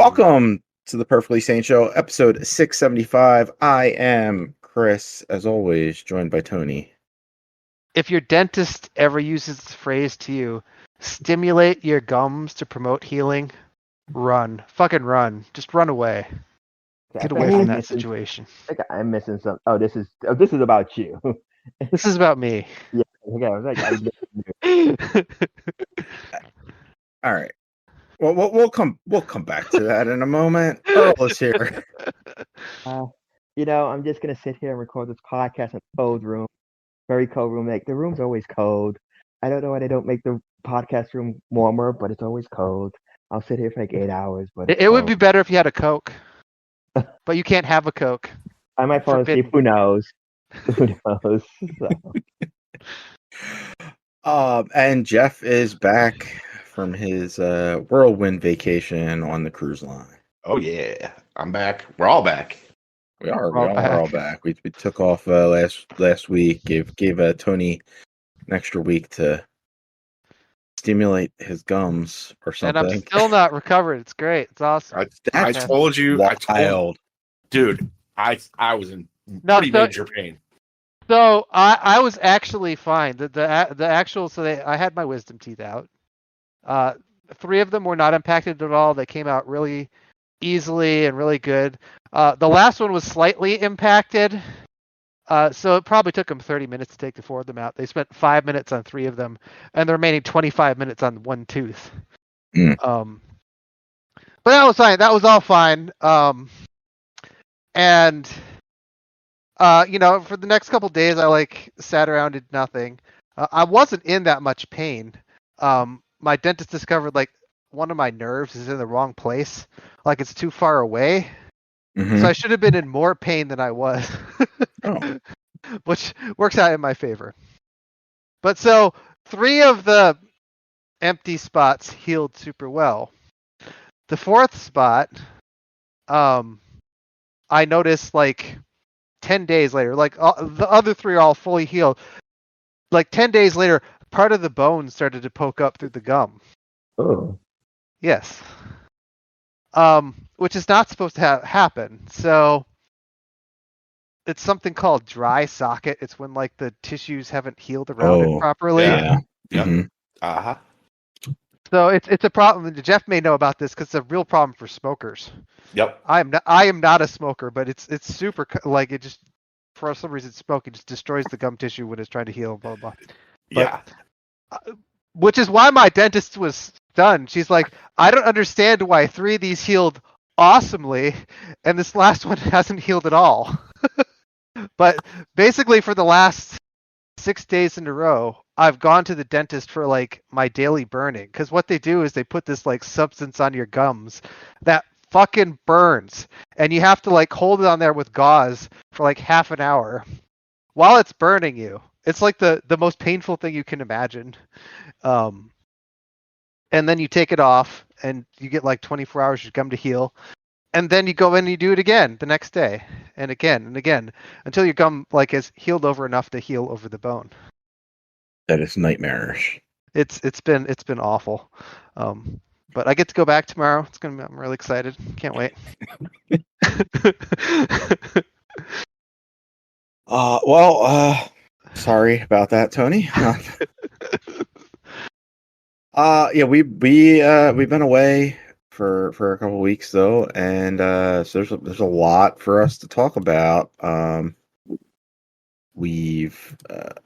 Welcome to the Perfectly Sane Show, episode 675. I am Chris, as always, joined by Tony. If your dentist ever uses the phrase to you, stimulate your gums to promote healing, run. Fucking run. Just run away. Get away from that situation. I think I'm missing something. Oh, this is about you. This is about me. Yeah, okay. I was like, I All right. Well, we'll come back to that in a moment. Earl is here. I'm just gonna sit here and record this podcast in a cold room, very cold room. Like the room's always cold. I don't know why they don't make the podcast room warmer, but it's always cold. I'll sit here for like 8 hours, but it would be better if you had a Coke, but you can't have a Coke. I might fall asleep. Who knows? Who knows? So. And Jeff is back from his whirlwind vacation on the cruise line. Oh yeah, I'm back. We're all back. We're all back. We took off last week. Gave Tony an extra week to stimulate his gums or something. And I'm still not recovered. It's great. It's awesome. I told you. Dude, I was in pretty major pain. So I was actually fine. I had my wisdom teeth out. 3 of them were not impacted at all. They came out really easily and really good. The last one was slightly impacted. So it probably took them 30 minutes to take the 4 of them out. They spent 5 minutes on 3 of them, and the remaining 25 minutes on 1 tooth. But that was fine. That was all fine. And for the next couple days, I sat around, did nothing. I wasn't in that much pain. My dentist discovered one of my nerves is in the wrong place, it's too far away. Mm-hmm. So I should have been in more pain than I was, which works out in my favor. But so 3 of the empty spots healed super well. The 4th spot, I noticed 10 days later, the other 3 are all fully healed. 10 days later, part of the bone started to poke up through the gum. Oh. Yes. Which is not supposed to happen. So it's something called dry socket. It's when the tissues haven't healed around it properly. Yeah. Mm-hmm. Uh-huh. So it's a problem. Jeff may know about this because it's a real problem for smokers. Yep. I am not a smoker, but it's super it just for some reason smoking just destroys the gum tissue when it's trying to heal. Blah blah. Yeah. Which is why my dentist was stunned. She's like, I don't understand why 3 of these healed awesomely, and this last one hasn't healed at all. But basically, for the last 6 days in a row, I've gone to the dentist for my daily burning. Because what they do is they put this substance on your gums that fucking burns, and you have to hold it on there with gauze for half an hour while it's burning you. It's the most painful thing you can imagine. And then you take it off and you get 24 hours for your gum to heal. And then you go in and you do it again the next day and again until your gum is healed over enough to heal over the bone. That is nightmarish. It's been awful. But I get to go back tomorrow. I'm really excited. Can't wait. Sorry about that, Tony. We've been away for a couple of weeks though, and so there's a lot for us to talk about. I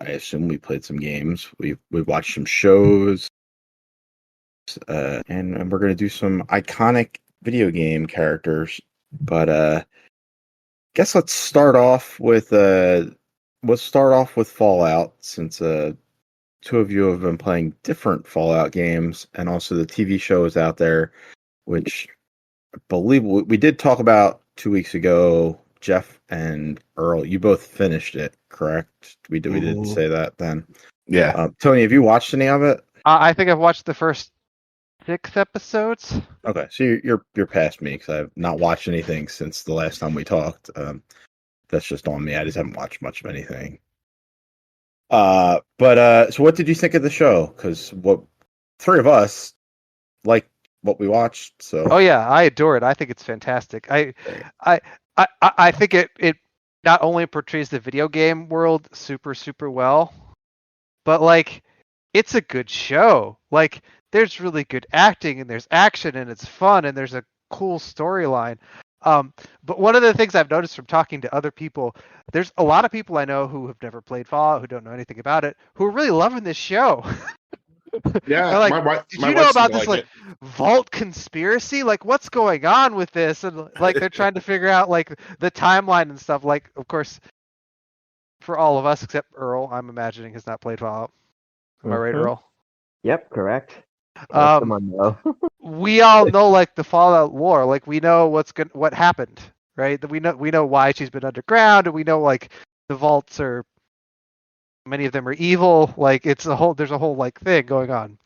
assume we played some games. We've watched some shows, and we're gonna do some iconic video game characters. But guess let's start off with Fallout, since 2 of you have been playing different Fallout games, and also the TV show is out there, which I believe we did talk about 2 weeks ago. Jeff and Earl, you both finished it, correct? We did say that then. Yeah. Tony, have you watched any of it? I think I've watched the first 6 episodes. Okay, so you're past me because I've not watched anything since the last time we talked. That's just on me. I just haven't watched much of anything. So what did you think of the show? Because 3 of us like what we watched. So Oh yeah, I adore it. I think it's fantastic. I think it not only portrays the video game world super super well, but like it's a good show. Like there's really good acting and there's action and it's fun and there's a cool storyline. But one of the things I've noticed from talking to other people, there's a lot of people I know who have never played Fallout, who don't know anything about it, who are really loving this show. Yeah, like, my wife. did My you know wife about seemed to this like vault conspiracy? Like, what's going on with this? And like, they're trying to figure out like the timeline and stuff. Like, of course, for all of us except Earl, I'm imagining has not played Fallout. Am I right, Earl? Yep, correct. Someone know. We all know like the Fallout lore. Like, we know what happened, right? That we know why she's been underground, and we know like the vaults are. Many of them are evil. Like there's a whole like thing going on.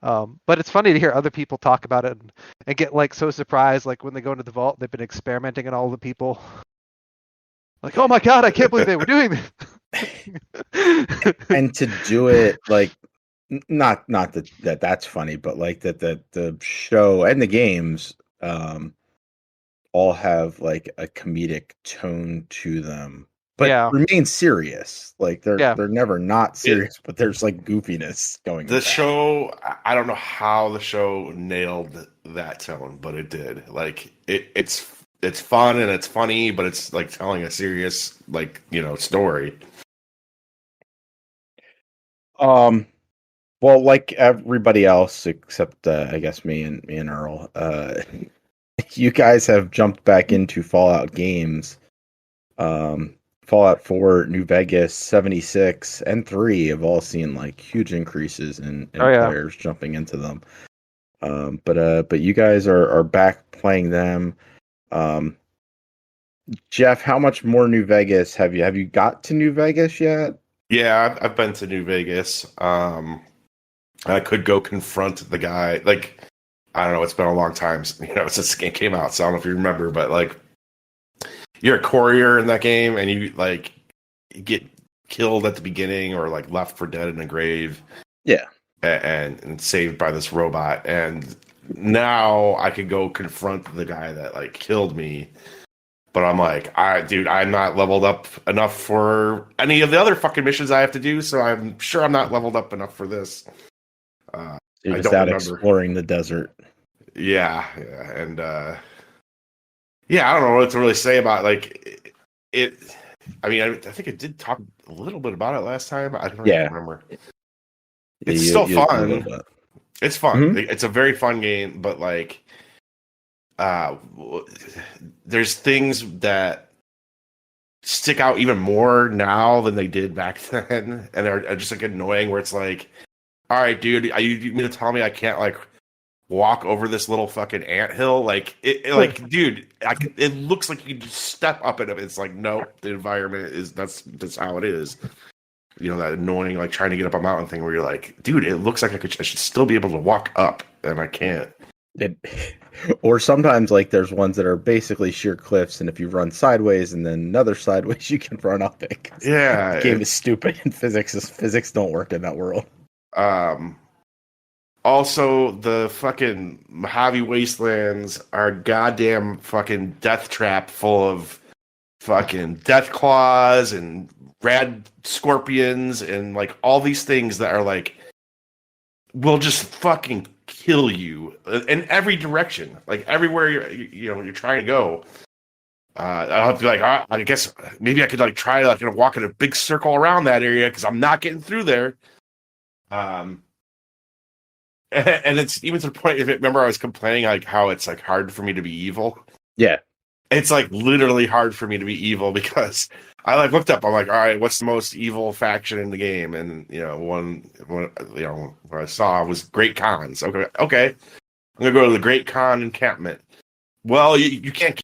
But it's funny to hear other people talk about it and get like so surprised, like when they go into the vault, they've been experimenting on all the people. Like, oh my god, I can't believe they were doing this. And to do it like not that's funny, but like that the show and the games all have like a comedic tone to them. But remain serious. Like they're never not serious, but there's like goofiness going. The show, I don't know how the show nailed that tone, but it did. Like it's fun and it's funny, but it's like telling a serious story. Well, like everybody else except I guess me and Earl, you guys have jumped back into Fallout games. Fallout 4, New Vegas, 76, and 3 have all seen like huge increases in players jumping into them. But you guys are back playing them. Jeff, how much more New Vegas have you got to New Vegas yet? Yeah, I've been to New Vegas. I could go confront the guy. Like, I don't know, it's been a long time, since this game came out, so I don't know if you remember, but like you're a courier in that game, and you like get killed at the beginning, or like left for dead in a grave. Yeah, and saved by this robot. And now I could go confront the guy that like killed me. But I'm like, I'm not leveled up enough for any of the other fucking missions I have to do. So I'm sure I'm not leveled up enough for this. You're just out exploring the desert. Yeah, and I don't know what to really say about like it. I mean, I think I did talk a little bit about it last time. I don't even remember. It's still fun. It's fun. Mm-hmm. It's a very fun game, but like, there's things that stick out even more now than they did back then, and they're just like annoying. Where it's like, all right, dude, you mean to tell me I can't like walk over this little fucking anthill? Like, dude, it looks like you can just step up it. It's like, no, the environment is that's how it is. That annoying like trying to get up a mountain thing where you're like, dude, it looks like I should still be able to walk up, and I can't. Or sometimes like there's ones that are basically sheer cliffs, and if you run sideways and then another sideways, you can run up it. Yeah, the game is stupid, and physics don't work in that world. Also, the fucking Mojave Wastelands are goddamn fucking death trap full of fucking death claws and rad scorpions and like all these things that are like will just fucking kill you in every direction, like everywhere you're trying to go. I'll have to be like, I guess maybe I could like try like walk in a big circle around that area because I'm not getting through there. And it's even to the point. Remember, I was complaining like how it's like hard for me to be evil. Yeah, it's like literally hard for me to be evil because I like looked up. I'm like, all right, what's the most evil faction in the game? And one what I saw was Great Khans. Okay, I'm gonna go to the Great Khan encampment. Well, you can't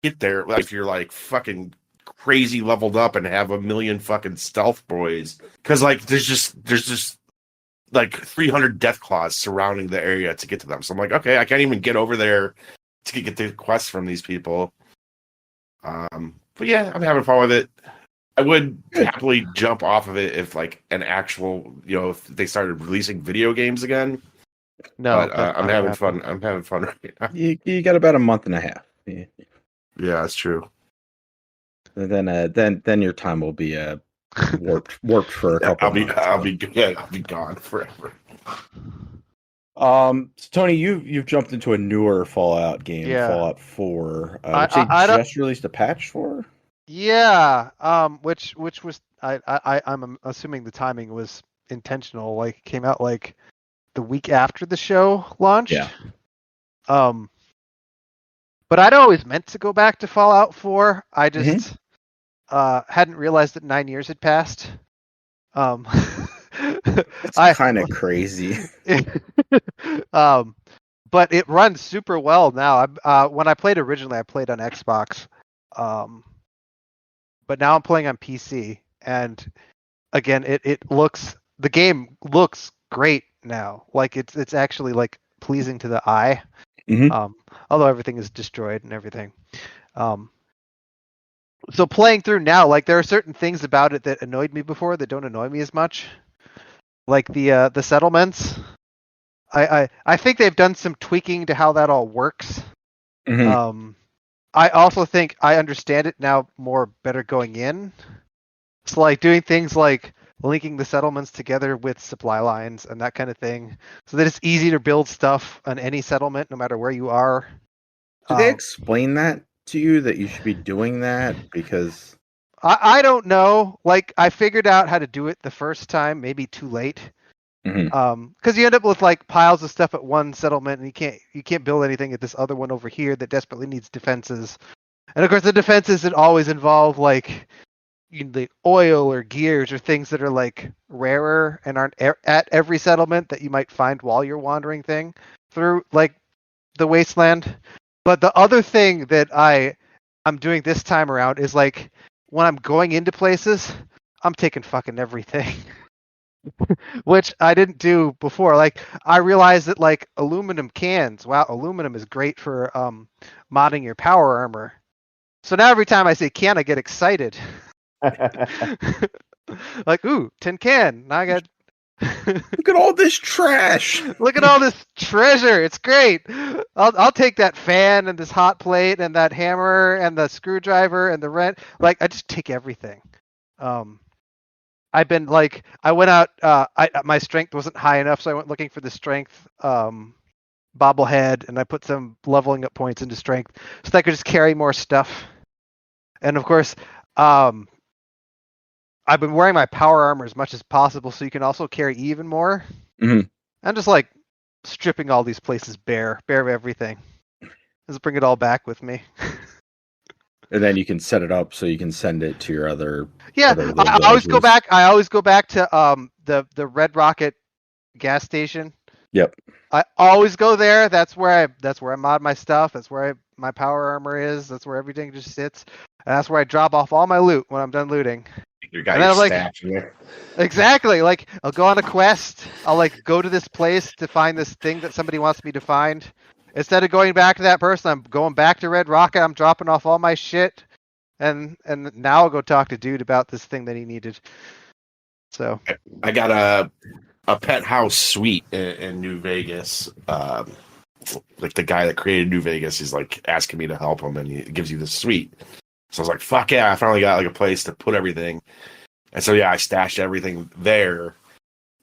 get there if you're like fucking crazy leveled up and have a million fucking stealth boys. Because like there's just like 300 death claws surrounding the area to get to them. So I'm like, okay, I can't even get over there to get the quests from these people. But yeah, I'm having fun with it. I would happily jump off of it if like an actual, if they started releasing video games again. No, but that's I'm not gonna having happen. fun. I'm having fun right now. You got about a month and a half. Yeah. Yeah, that's true. And then your time will be warped for a couple months. I'll be gone forever. So Tony, you've jumped into a newer Fallout game, Yeah. Fallout 4, I- which they I don't- just released a patch for. Yeah. Which was I'm assuming the timing was intentional. Like it came out like the week after the show launched. Yeah. But I'd always meant to go back to Fallout 4. I Mm-hmm. just hadn't realized that 9 years had passed. It's kind of crazy. But it runs super well now. When I played originally, I played on Xbox, but now I'm playing on PC, and again, the game looks great now. Like it's actually like pleasing to the eye. Mhm. Although everything is destroyed and everything. So playing through now, like there are certain things about it that annoyed me before that don't annoy me as much. Like the settlements. I think they've done some tweaking to how that all works. Mhm. I also think I understand it now better going in. It's like doing things like linking the settlements together with supply lines and that kind of thing, so that it's easy to build stuff on any settlement, no matter where you are. Did they explain that to you that you should be doing that? Because I don't know. Like I figured out how to do it the first time, maybe too late. Because you end up with like piles of stuff at one settlement, and you can't build anything at this other one over here that desperately needs defenses. And of course, the defenses that always involve like the oil or gears or things that are like rarer and aren't at every settlement that you might find while you're wandering through like the wasteland. But the other thing that I'm doing this time around is like when I'm going into places, I'm taking fucking everything. Which I didn't do before. Like I realized that like aluminum cans, wow, aluminum is great for modding your power armor. So now every time I say can, I get excited. Like, ooh, tin can. Now I got look at all this trash. Look at all this treasure. It's great. I'll take that fan and this hot plate and that hammer and the screwdriver and the wrench. Like I just take everything. I've been like I went out. My strength wasn't high enough, so I went looking for the strength bobblehead, and I put some leveling up points into strength so that I could just carry more stuff. And of course, I've been wearing my power armor as much as possible, so you can also carry even more. Mhm. I'm just like stripping all these places bare of everything. Just bring it all back with me. And then you can set it up so you can send it to your other. Yeah, other little I always go villages. back. I always go back to the Red Rocket gas station. Yep. I always go there. That's where I mod my stuff. That's where my power armor is. That's where everything just sits. And that's where I drop off all my loot when I'm done looting. You got And your then I'm like, stash in there. exactly. Like I'll go on a quest. I'll like go to this place to find this thing that somebody wants me to find. Instead of going back to that person, I'm going back to Red Rocket. I'm dropping off all my shit, and now I'll go talk to dude about this thing that he needed. So I got a pet house suite in New Vegas. Like the guy that created New Vegas, he's like asking me to help him, and he gives you this suite. So I was like, "Fuck yeah!" I finally got like a place to put everything, and so yeah, I stashed everything there.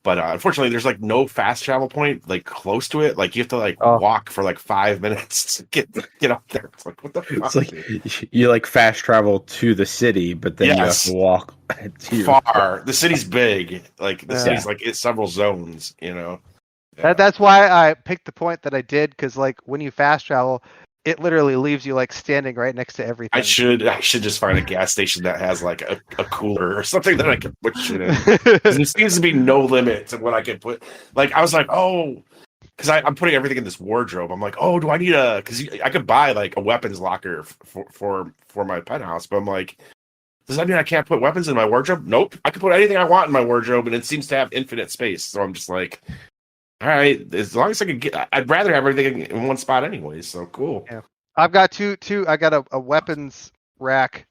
But unfortunately, there's like no fast travel point like close to it. Like you have to like walk for like 5 minutes to get up there. It's like what the fuck? It's like you like fast travel to the city, but then you have to walk to far. The city's big. Like the city's like it's several zones. You know. Yeah. That's why I picked the point that I did, because like when you fast travel, it literally leaves you like standing right next to everything. I should just find a gas station that has like a cooler or something that I can put shit in. There seems to be no limit to what I can put. Like I was like, oh, because I'm putting everything in this wardrobe. I'm like, oh, do I need because I could buy like a weapons locker for my penthouse, but I'm like, does that mean I can't put weapons in my wardrobe? Nope, I can put anything I want in my wardrobe, and it seems to have infinite space. So I'm just like, all right, as long as I can I'd rather have everything in one spot anyways. So cool. Yeah. I've got two. I got a weapons rack,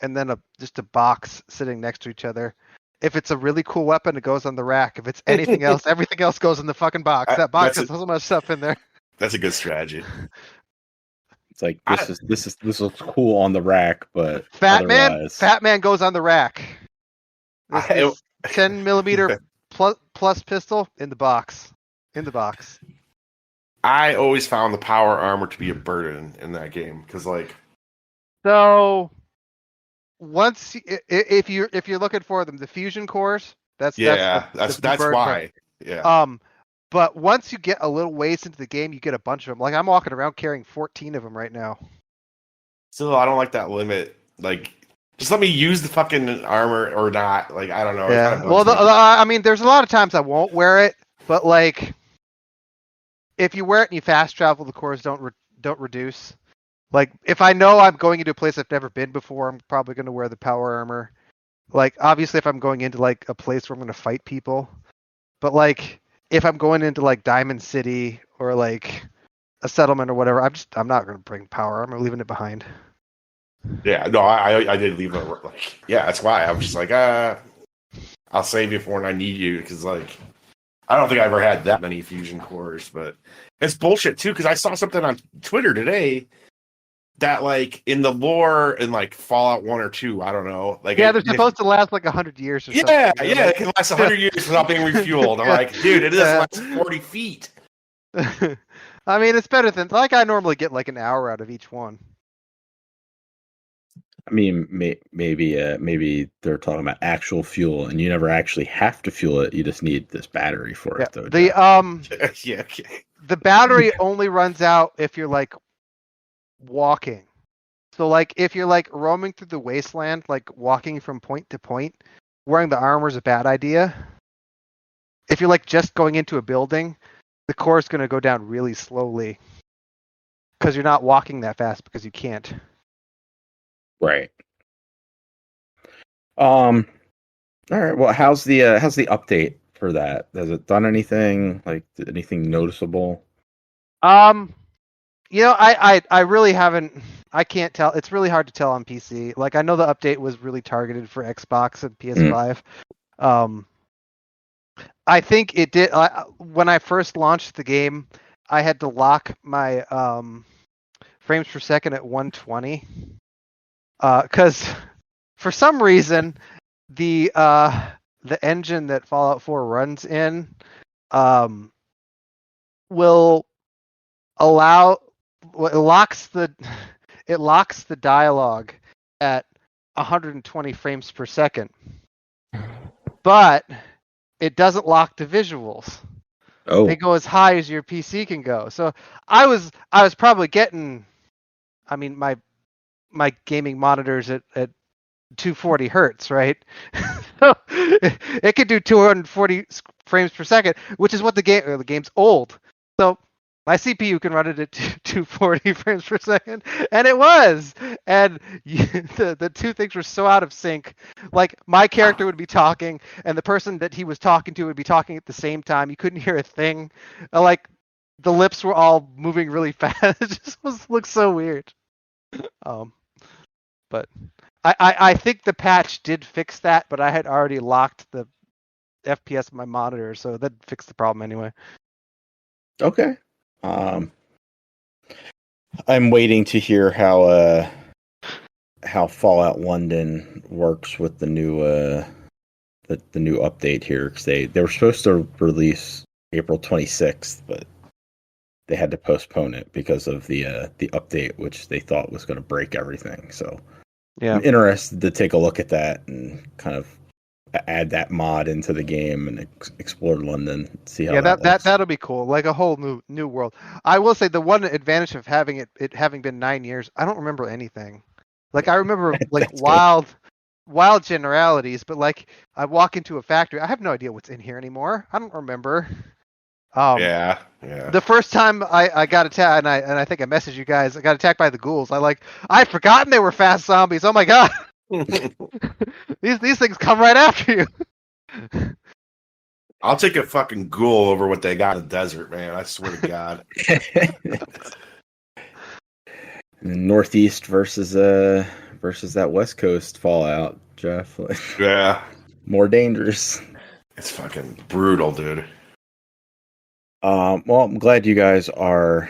and then just a box sitting next to each other. If it's a really cool weapon, it goes on the rack. If it's anything else, everything else goes in the fucking box. That box has so much stuff in there. That's a good strategy. It's like this looks cool on the rack, but Fat otherwise... Man goes on the rack. This 10 millimeter plus pistol in the box. In the box. I always found the power armor to be a burden in that game because, like, so once if you're looking for them, the fusion cores. That's why. Yeah. But once you get a little ways into the game, you get a bunch of them. Like I'm walking around carrying 14 of them right now. Still, I don't like that limit. Like, just let me use the fucking armor or not. Like, I don't know. Yeah. Well, I mean, there's a lot of times I won't wear it, but like, if you wear it and you fast travel, the cores don't reduce. Like, if I know I'm going into a place I've never been before, I'm probably going to wear the power armor. Like, obviously, if I'm going into like a place where I'm going to fight people, but like, if I'm going into like Diamond City or like a settlement or whatever, I'm not going to bring power armor. I'm leaving it behind. Yeah, no, I did leave it. Like, yeah, that's why I'm just like, I'll save you for when I need you because like. I don't think I ever had that many fusion cores, but it's bullshit too. Because I saw something on Twitter today that, like, in the lore in like Fallout 1 or 2, I don't know. Like, yeah, they're supposed to last like 100 years or something. Yeah, it can last 100 years without being refueled. I'm like, dude, it doesn't last 40 feet. I mean, it's better than like I normally get like an hour out of each one. I mean, maybe they're talking about actual fuel, and you never actually have to fuel it. You just need this battery for it, though. The okay. The battery only runs out if you're like walking. So like if you're like roaming through the wasteland, like walking from point to point, wearing the armor is a bad idea. If you're like just going into a building, the core is going to go down really slowly because you're not walking that fast because you can't. Right. All right. Well, how's the update for that? Has it done anything anything noticeable? You know, I really haven't. I can't tell. It's really hard to tell on PC. Like I know the update was really targeted for Xbox and PS5. I think it did. When I first launched the game, I had to lock my frames per second at 120. Because for some reason the engine that Fallout 4 runs in will allow it locks the dialogue at 120 frames per second, but it doesn't lock the visuals. Oh, they go as high as your PC can go. So I was probably getting, I mean, my gaming monitors at 240 hertz, right? So it could do 240 frames per second, which is what the game's old. So my CPU can run it at 240 frames per second, and it was. And the two things were so out of sync. Like my character would be talking, and the person that he was talking to would be talking at the same time. You couldn't hear a thing. Like the lips were all moving really fast. It just looked so weird. But I think the patch did fix that, but I had already locked the FPS of my monitor, so that fixed the problem anyway. Okay. I'm waiting to hear how Fallout London works with the new the new update here, because they were supposed to release April 26th, but they had to postpone it because of the update, which they thought was going to break everything. So yeah, I'm interested to take a look at that and kind of add that mod into the game and explore London. See how that'll be cool. Like a whole new world. I will say the one advantage of having it having been 9 years, I don't remember anything. Like I remember like wild generalities, but like I walk into a factory, I have no idea what's in here anymore. I don't remember. Yeah. The first time I got attacked, and I think I messaged you guys, I got attacked by the ghouls. I'd forgotten they were fast zombies. Oh my god. These things come right after you. I'll take a fucking ghoul over what they got in the desert, man. I swear to God. Northeast versus that West Coast Fallout, Jeff. Yeah. more dangerous. It's fucking brutal, dude. Well, I'm glad you guys are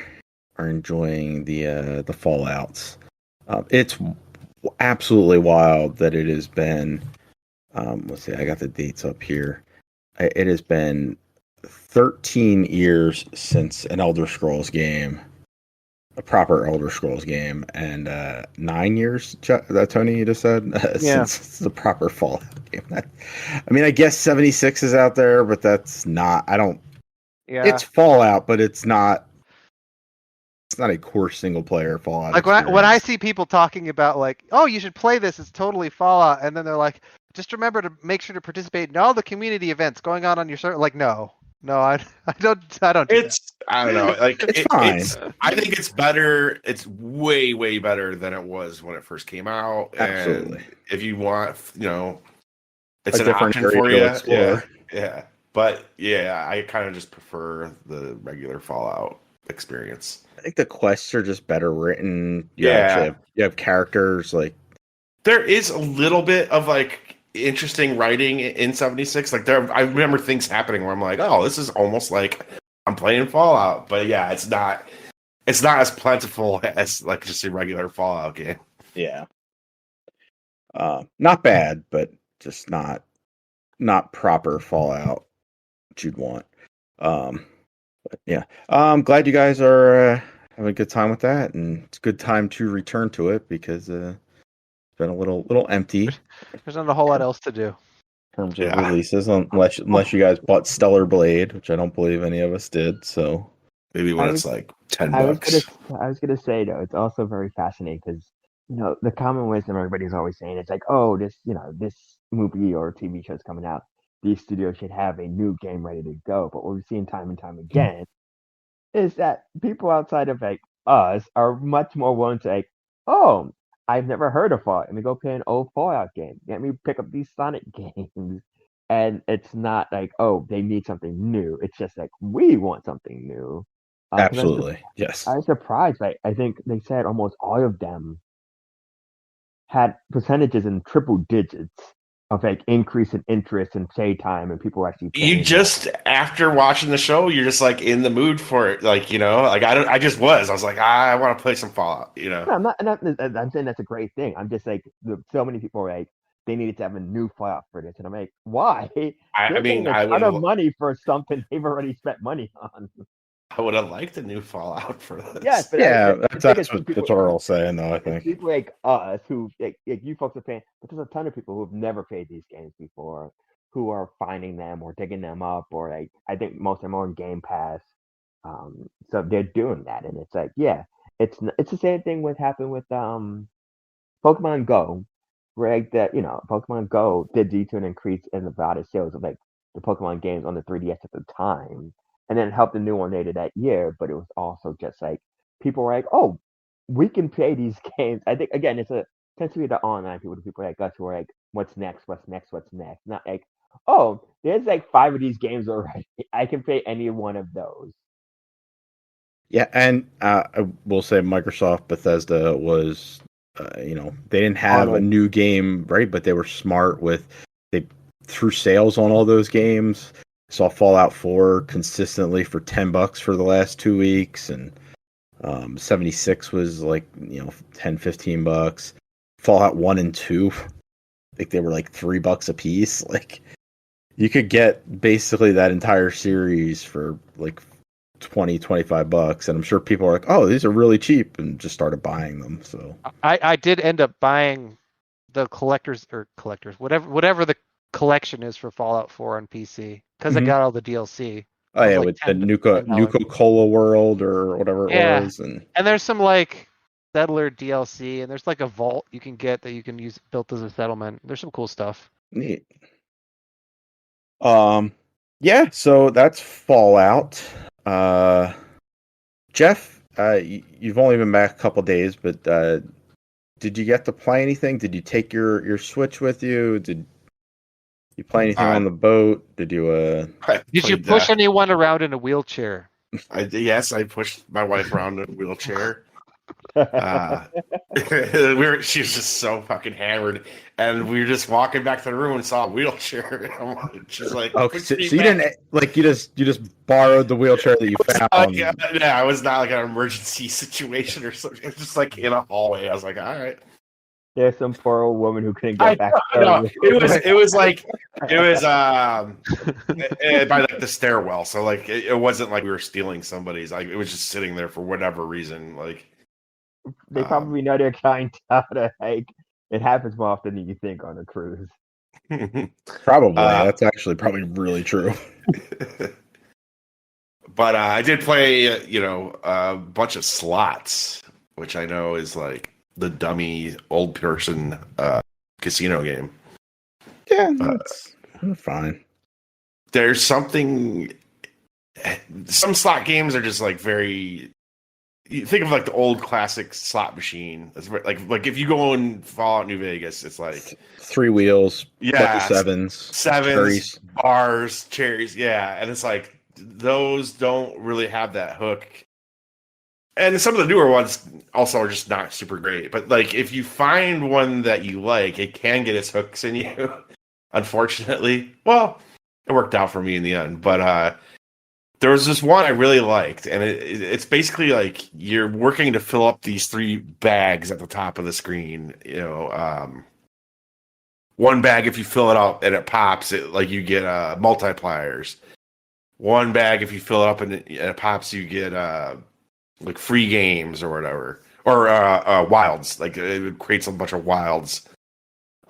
enjoying the Fallouts. It's absolutely wild that it has been. Let's see, I got the dates up here. It has been 13 years since an Elder Scrolls game, a proper Elder Scrolls game, and 9 years, that Tony, you just said, since the proper Fallout game. I mean, I guess 76 is out there, but that's not. I don't. Yeah. It's Fallout, but it's not. It's not a core single player Fallout. Like when I see people talking about like, oh, you should play this, it's totally Fallout, and then they're like, just remember to make sure to participate in all the community events going on your server. Like, no, I don't. It's I don't know. Like it's fine. I think it's better. It's way better than it was when it first came out. Absolutely. And if you want, it's A an different option for area you. to explore. Yeah. But yeah, I kind of just prefer the regular Fallout experience. I think the quests are just better written. You have characters like. There is a little bit of like interesting writing in 76. Like I remember things happening where I'm like, oh, this is almost like I'm playing Fallout. But yeah, it's not as plentiful as like just a regular Fallout game. Yeah. Not bad, but just not proper Fallout that you'd want. But yeah. I'm glad you guys are having a good time with that, and it's a good time to return to it because it's been a little empty. There's not a whole lot else to do. In terms of releases, unless you guys bought Stellar Blade, which I don't believe any of us did. So maybe when it's like $10. I was gonna say though, it's also very fascinating because the common wisdom everybody's always saying is like, oh, this movie or TV show's coming out, these studios should have a new game ready to go. But what we've seen time and time again is that people outside of like us are much more willing to like, oh, I've never heard of Fallout. Let me go play an old Fallout game. Let me pick up these Sonic games. And it's not like, oh, they need something new. It's just like, we want something new. absolutely, yes. I was surprised. I think they said almost all of them had percentages in triple digits of like increase in interest and play time, and people were actually playing. You just after watching the show, you're just like in the mood for it. Like like I just was. I was like, I want to play some Fallout. No, I'm saying that's a great thing. I'm just like, so many people are like, they needed to have a new Fallout for this, and I'm like, why? I mean, a ton of money for something they've already spent money on. I would have liked a new Fallout for this. Yes, but that's what we're all saying, though. I think people like us who, like you folks are playing, but there's a ton of people who have never played these games before, who are finding them or digging them up, or like I think most of them are on Game Pass. So they're doing that, and it's like, yeah, it's the same thing with happened with Pokemon Go, where like that Pokemon Go did lead to an increase in the value sales of like the Pokemon games on the 3DS at the time. And then it helped the new one later that year, but it was also just like people were like, "Oh, we can play these games." I think again, tends to be the online people like us who are like, "What's next? What's next? What's next?" Not like, "Oh, there's like 5 of these games already. I can play any one of those." Yeah, and I will say Microsoft Bethesda was, they didn't have a new game, right? But they were smart they threw sales on all those games. Saw Fallout 4 consistently for $10 for the last 2 weeks, and 76 was like $10, $15. Fallout 1 and 2, I think they were like $3 a piece. Like you could get basically that entire series for like $20-$25, and I'm sure people are like, "Oh, these are really cheap," and just started buying them. So I did end up buying the collectors, whatever the collection is for Fallout 4 on PC because I got all the DLC. Oh yeah, with the Nuka Cola World or whatever it was, and there's some like Settler DLC, and there's like a vault you can get that you can use built as a settlement. There's some cool stuff. Neat. Yeah, so that's Fallout. Jeff, you've only been back a couple days, but did you get to play anything? Did you take your Switch with you? Did you play anything on the boat? Did you Did you push anyone around in a wheelchair? Yes, I pushed my wife around in a wheelchair. She was just so fucking hammered, and we were just walking back to the room and saw a wheelchair. She's like, Oh, "Push so me you back." didn't like you just borrowed the wheelchair that you found. Yeah, it was not like an emergency situation or something. It was just like in a hallway. I was like, all right. There's some poor old woman who couldn't I get back. know. It was like it was by like the stairwell. So like it wasn't like we were stealing somebody's. Like it was just sitting there for whatever reason. Like They probably know their clientele to like. It happens more often than you think on a cruise. Probably. That's actually probably really true. But I did play, a bunch of slots, which I know is like the dummy old person casino game. Yeah, that's fine. There's something. Some slot games are just like very. You think of like the old classic slot machine. It's like if you go in Fallout New Vegas, it's like 3 wheels, yeah, sevens, cherries. Bars, cherries, yeah, and it's like those don't really have that hook. And some of the newer ones also are just not super great. But like if you find one that you like, it can get its hooks in you. Unfortunately, well, it worked out for me in the end. But there was this one I really liked, and it's basically like you're working to fill up these 3 bags at the top of the screen. One bag, if you fill it up and it pops, you get multipliers. One bag, if you fill it up and it pops, you get like free games or whatever, or wilds. Like it creates a bunch of wilds.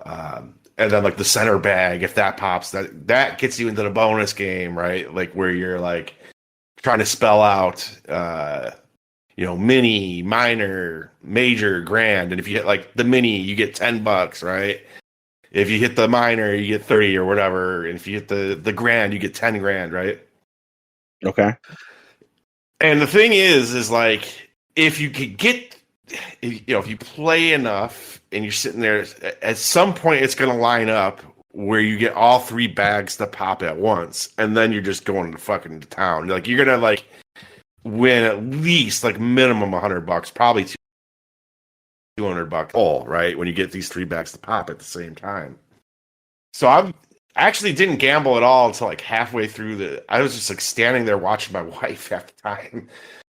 And then like the center bag, if that pops, that gets you into the bonus game, right? Like where you're like trying to spell out, mini, minor, major, grand, and if you hit like the mini, you get $10, right? If you hit the minor, you get 30 or whatever, and if you hit the grand, you get 10 grand, right? Okay. And the thing is like if you could get, if you play enough and you're sitting there, at some point it's going to line up where you get all 3 bags to pop at once, and then you're just going to fucking town. Like you're gonna like win at least like minimum $100, probably $200 all, right? When you get these 3 bags to pop at the same time. So I actually didn't gamble at all until like halfway through I was just like standing there watching my wife half the time.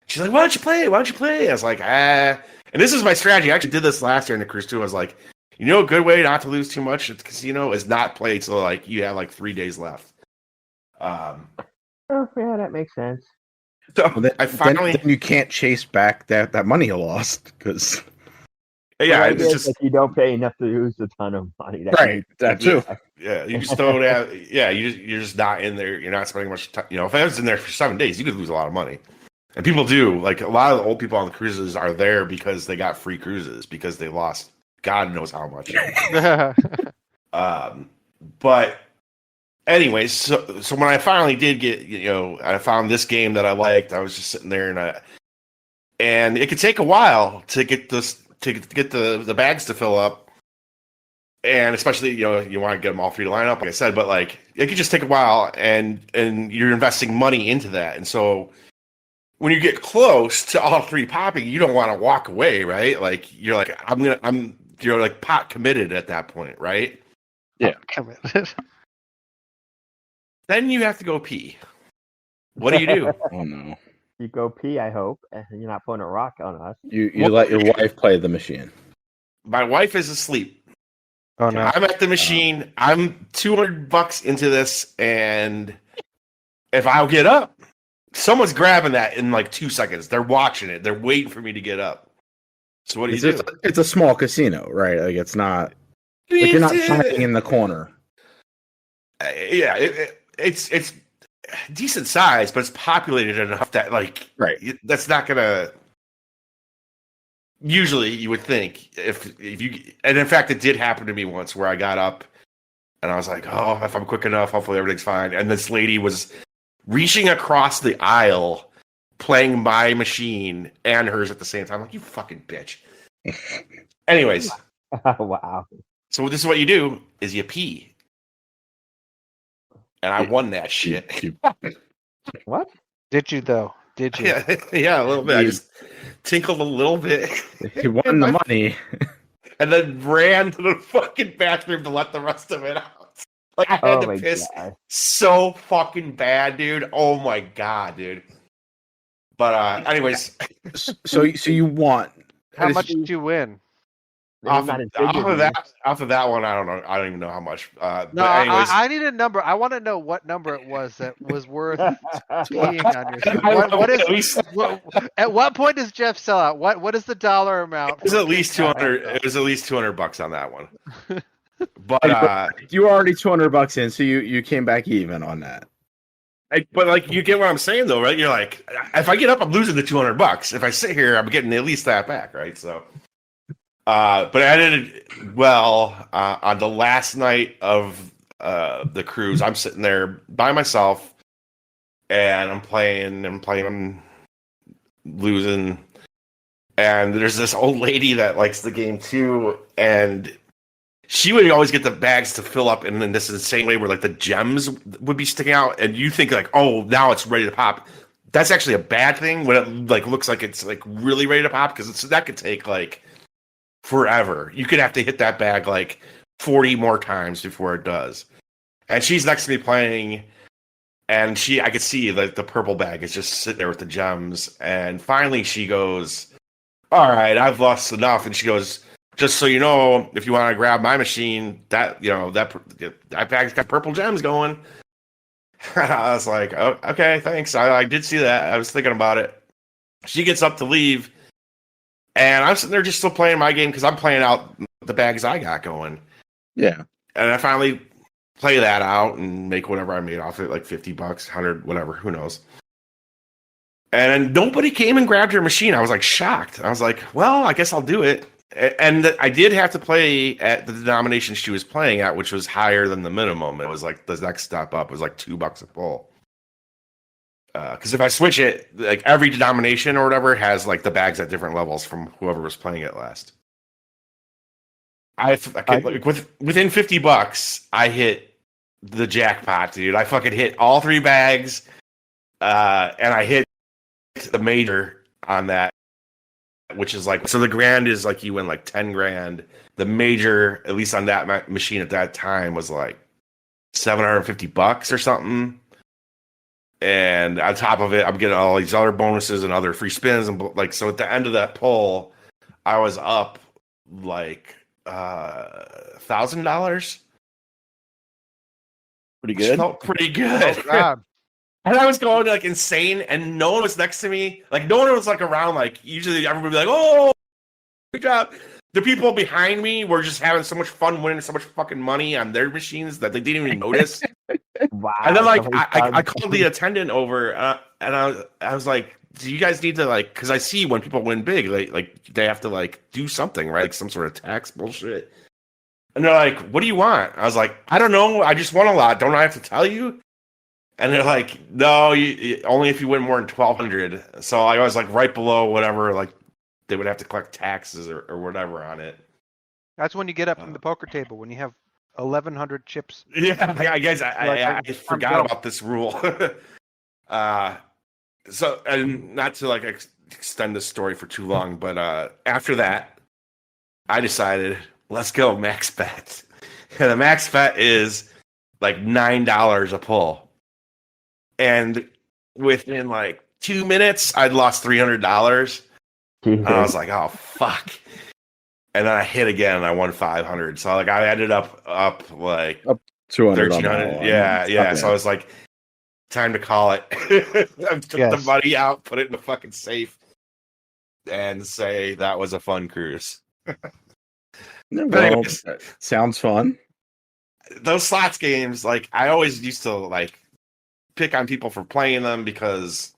She's like, "Why don't you play? Why don't you play?" I was like, And this is my strategy. I actually did this last year in the cruise too. I was like, a good way not to lose too much at the casino is not play till like you have like 3 days left. Oh yeah, that makes sense. So I finally then you can't chase back that money you lost because it's just like you don't pay enough to lose a ton of money. Right, that too. Yeah, you just don't have. Yeah, you're just not in there. You're not spending much time. If I was in there for 7 days, you could lose a lot of money. And people do. Like a lot of the old people on the cruises are there because they got free cruises because they lost God knows how much. But anyways, so when I finally did get, I found this game that I liked. I was just sitting there and it could take a while to get the bags to fill up, and especially you want to get them all 3 to line up, like I said. But like it could just take a while, and you're investing money into that, and so when you get close to all 3 popping, you don't want to walk away, right? Like you're like you're like pot committed at that point, right? Yeah, committed. Then you have to go pee. What do you do? Oh no. You go pee, I hope, and you're not putting a rock on us. You let your wife play the machine. My wife is asleep. Oh no. I'm at the machine. I'm $200 into this, and if I'll get up, someone's grabbing that in like 2 seconds. They're watching it. They're waiting for me to get up. So what do you do? It's a small casino, right? Like it's not like you're not hiding in the corner. Yeah, it's decent size, but it's populated enough that like that's not gonna. Usually, you would think if you, and in fact, it did happen to me once where I got up and I was like, "Oh, if I'm quick enough, hopefully everything's fine." And this lady was reaching across the aisle, playing my machine and hers at the same time. I'm like, you fucking bitch. Anyways, Wow. so this is what you do: is you pee. And I won that shit. What? Did you though? Did you? Yeah, a little bit. I just tinkled a little bit. You won the money. And then ran to the fucking bathroom to let the rest of it out. Like, I had to piss so fucking bad, dude. Oh my god, dude. But anyways, so you want How much did you win? Off of that one, I don't know. I don't even know how much. No, but anyways, I need a number. I want to know what number it was that was worth peeing on yourself. At what point does Jeff sell out? What is the dollar amount? It was at least 200. It was at least $200 on that one. But you were already $200 in, so you came back even on that. But like, you get what I'm saying, though, right? You're like, if I get up, I'm losing the $200. If I sit here, I'm getting at least that back, right? So. But I did well on the last night of the cruise. I'm sitting there by myself, and I'm playing, losing. And there's this old lady that likes the game too, and she would always get the bags to fill up in this insane way where like the gems would be sticking out, and you think like, oh, now it's ready to pop. That's actually a bad thing when it like looks like it's like really ready to pop, because that could take like forever. You could have to hit that bag like 40 more times before it does. And she's next to me playing, and I could see like the purple bag is just sitting there with the gems. And finally she goes, all right, I've lost enough. And she goes, just so you know, if you want to grab my machine, that bag's got purple gems going. I was like, oh, okay, thanks. I did see that. I was thinking about it. She gets up to leave, and I'm sitting there just still playing my game because I'm playing out the bags I got going. Yeah. And I finally play that out and make whatever I made off it, like $50, 100, whatever, who knows. And nobody came and grabbed her machine. I was like shocked. I was like, well, I guess I'll do it. And I did have to play at the denomination she was playing at, which was higher than the minimum. It was like the next step up was like $2 a pull. Because if I switch it, like every denomination or whatever has like the bags at different levels from whoever was playing it last. Within $50, I hit the jackpot, dude. I fucking hit all 3 bags, and I hit the major on that, which is like, so the grand is like you win like 10 grand. The major, at least on that machine at that time, was like $750 or something. And on top of it, I'm getting all these other bonuses and other free spins, and like, so at the end of that pull, I was up like $1,000. Pretty good. Felt pretty good. Oh, God. And I was going like insane, and no one was next to me. Like no one was like around. Like usually everybody would be like, "Oh, good job." The people behind me were just having so much fun, winning so much fucking money on their machines that they didn't even notice. Wow. And then like I called the attendant over, and I was like, "Do you guys need to like?" Because I see when people win big, like they have to like do something, right? Like some sort of tax bullshit. And they're like, "What do you want?" I was like, "I don't know. I just won a lot. Don't I have to tell you?" And they're like, "No, you only if you win more than 1,200." So I was like right below whatever, like they would have to collect taxes or whatever on it. That's when you get up from the poker table, when you have 1,100 chips. Yeah, I guess I forgot about this rule. So, and not to like extend this story for too long, but after that, I decided, let's go max bet. And the max bet is like $9 a pull. And within like 2 minutes, I'd lost $300. And I was like, oh, fuck. And then I hit again and I won 500. So like I ended up like up 200. 1,300. Yeah. So I was like, time to call it. I took the money out, put it in the fucking safe, and say that was a fun cruise. Well, sounds fun. Those slots games, like I always used to like pick on people for playing them because,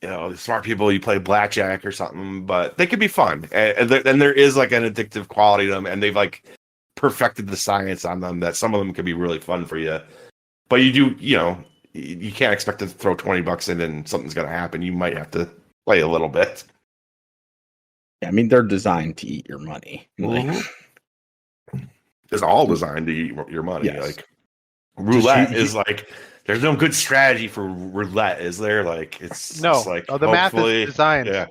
you know, smart people, you play blackjack or something, but they could be fun. And there is like an addictive quality to them, and they've like perfected the science on them that some of them can be really fun for you. But you can't expect to throw $20 in and something's going to happen. You might have to play a little bit. Yeah, I mean, they're designed to eat your money. It's all designed to eat your money. Yes. Like roulette is like there's no good strategy for roulette, is there? Like it's No. just like The math hopefully, is designed yeah,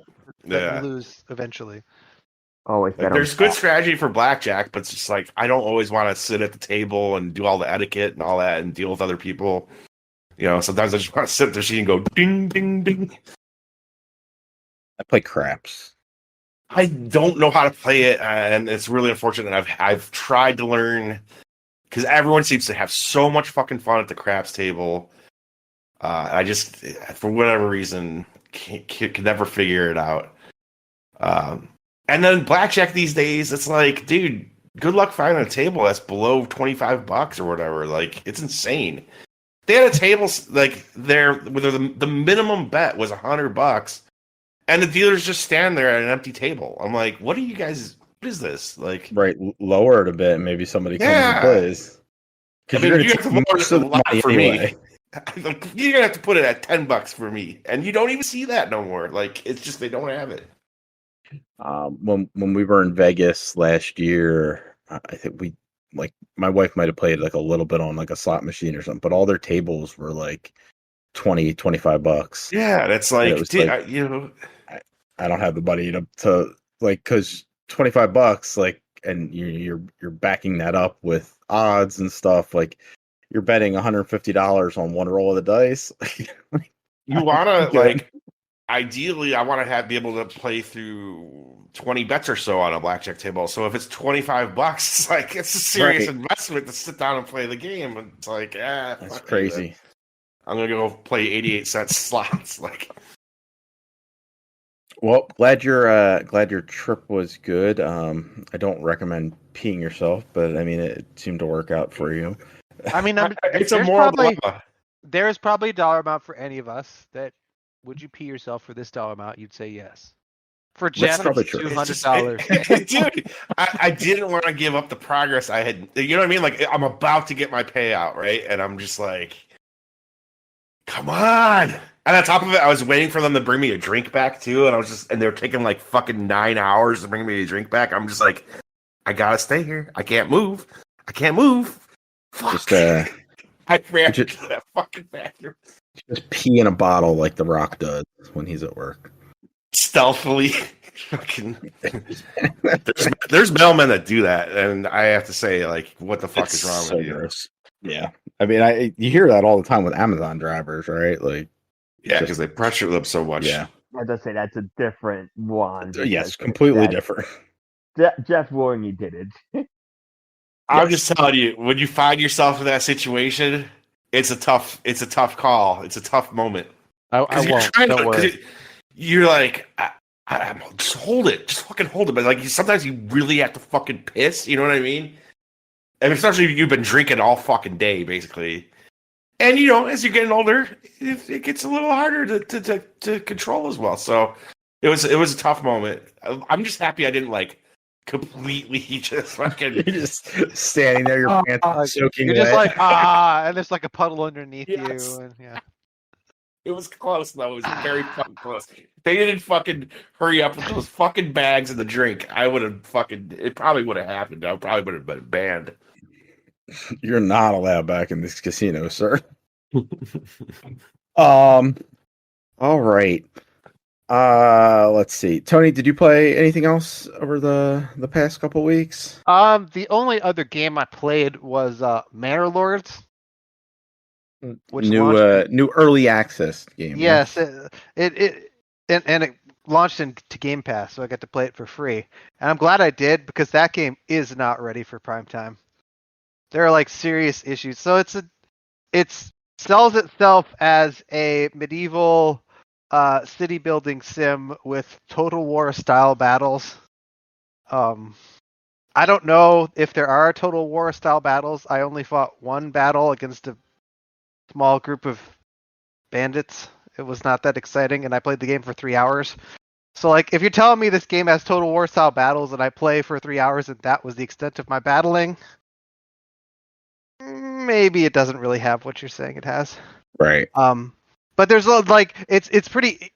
that yeah. you lose eventually. Always Like bet on there's good that. strategy for blackjack, but it's just like I don't always want to sit at the table and do all the etiquette and all that and deal with other people. Sometimes I just want to sit at the machine and go ding ding ding. I play craps. I don't know how to play it, and it's really unfortunate. I've tried to learn because everyone seems to have so much fucking fun at the craps table. I just, for whatever reason, can never figure it out. And then blackjack these days, it's like, dude, good luck finding a table that's below $25 or whatever. Like, it's insane. They had a table like there where the minimum bet was $100, and the dealers just stand there at an empty table. I'm like, what are you guys? What is this? Like, Right, lower it a bit, and maybe somebody comes and yeah. plays. I Because mean, you're you going to have take to lower most it of a the lot money for anyway. me. You're gonna have to put it at $10 for me, and you don't even see that no more. Like, it's just they don't have it. When we were in Vegas last year, I think we like my wife might have played like a little bit on like a slot machine or something, but all their tables were like $20-$25. Yeah, that's And it like, was dude, like you I don't have the money to like because $25 like and you're backing that up with odds and stuff like you're betting $150 on one roll of the dice. wanna Good. like. Ideally, I want to be able to play through 20 bets or so on a blackjack table. So if it's $25, it's like it's a serious Right. investment to sit down and play the game. And it's like, That's fuck you, crazy. man. I'm gonna go play 88-cent slots. Like, Well, glad your trip was good. I don't recommend peeing yourself, but I mean it seemed to work out for you. I mean, it's a there's moral probably dilemma. there's probably a dollar amount for any of us that would you pee yourself for this dollar amount? You'd say yes. For Jeff, probably it's true. $200. Dude, I didn't want to give up the progress I had. You know what I mean? Like, I'm about to get my payout, right? And I'm just like, come on. And on top of it, I was waiting for them to bring me a drink back too. And they were taking like fucking 9 hours to bring me a drink back. I'm just like, I gotta stay here. I can't move. Fuck. Just I ran just- to that fucking bathroom. just pee in a bottle like The Rock does when he's at work. Stealthily. Fucking. There's mailmen that do that, and I have to say, like, what the fuck is wrong with you? Gross. Yeah, I mean, you hear that all the time with Amazon drivers, right? Like, Yeah, because they pressure them so much. yeah, I just say that's a different one. yes, because completely different. Jeff Warney did it. I'm just telling you, when you find yourself in that situation, it's a tough call. It's a tough moment. I won't. Don't worry. You're like, just hold it. Just fucking hold it. But like, sometimes you really have to fucking piss. You know what I mean? And especially if you've been drinking all fucking day, basically. And as you're getting older, it gets a little harder to control as well. So it was a tough moment. I'm just happy I didn't like completely just fucking. You're just standing there, your pants soaking You're wet. just like and there's like a puddle underneath Yes. you, and yeah. It was close though. It was very fucking close. If they didn't fucking hurry up with those fucking bags and the drink, I would have it probably would have happened. I probably would have been banned. You're not allowed back in this casino, sir. All right. Let's see. Tony, did you play anything else over the past couple weeks? The only other game I played was Manor Lords. Which new early access game. Yes, it launched into Game Pass, so I got to play it for free. And I'm glad I did because that game is not ready for prime time. There are like serious issues. So it sells itself as a medieval city building sim with Total War style battles. I don't know if there are Total War style battles. I only fought one battle against a small group of bandits. It was not that exciting, and I played the game for 3 hours. So, like, if you're telling me this game has Total War style battles and I play for 3 hours and that was the extent of my battling, maybe it doesn't really have what you're saying it has. Right. But there's like it's pretty.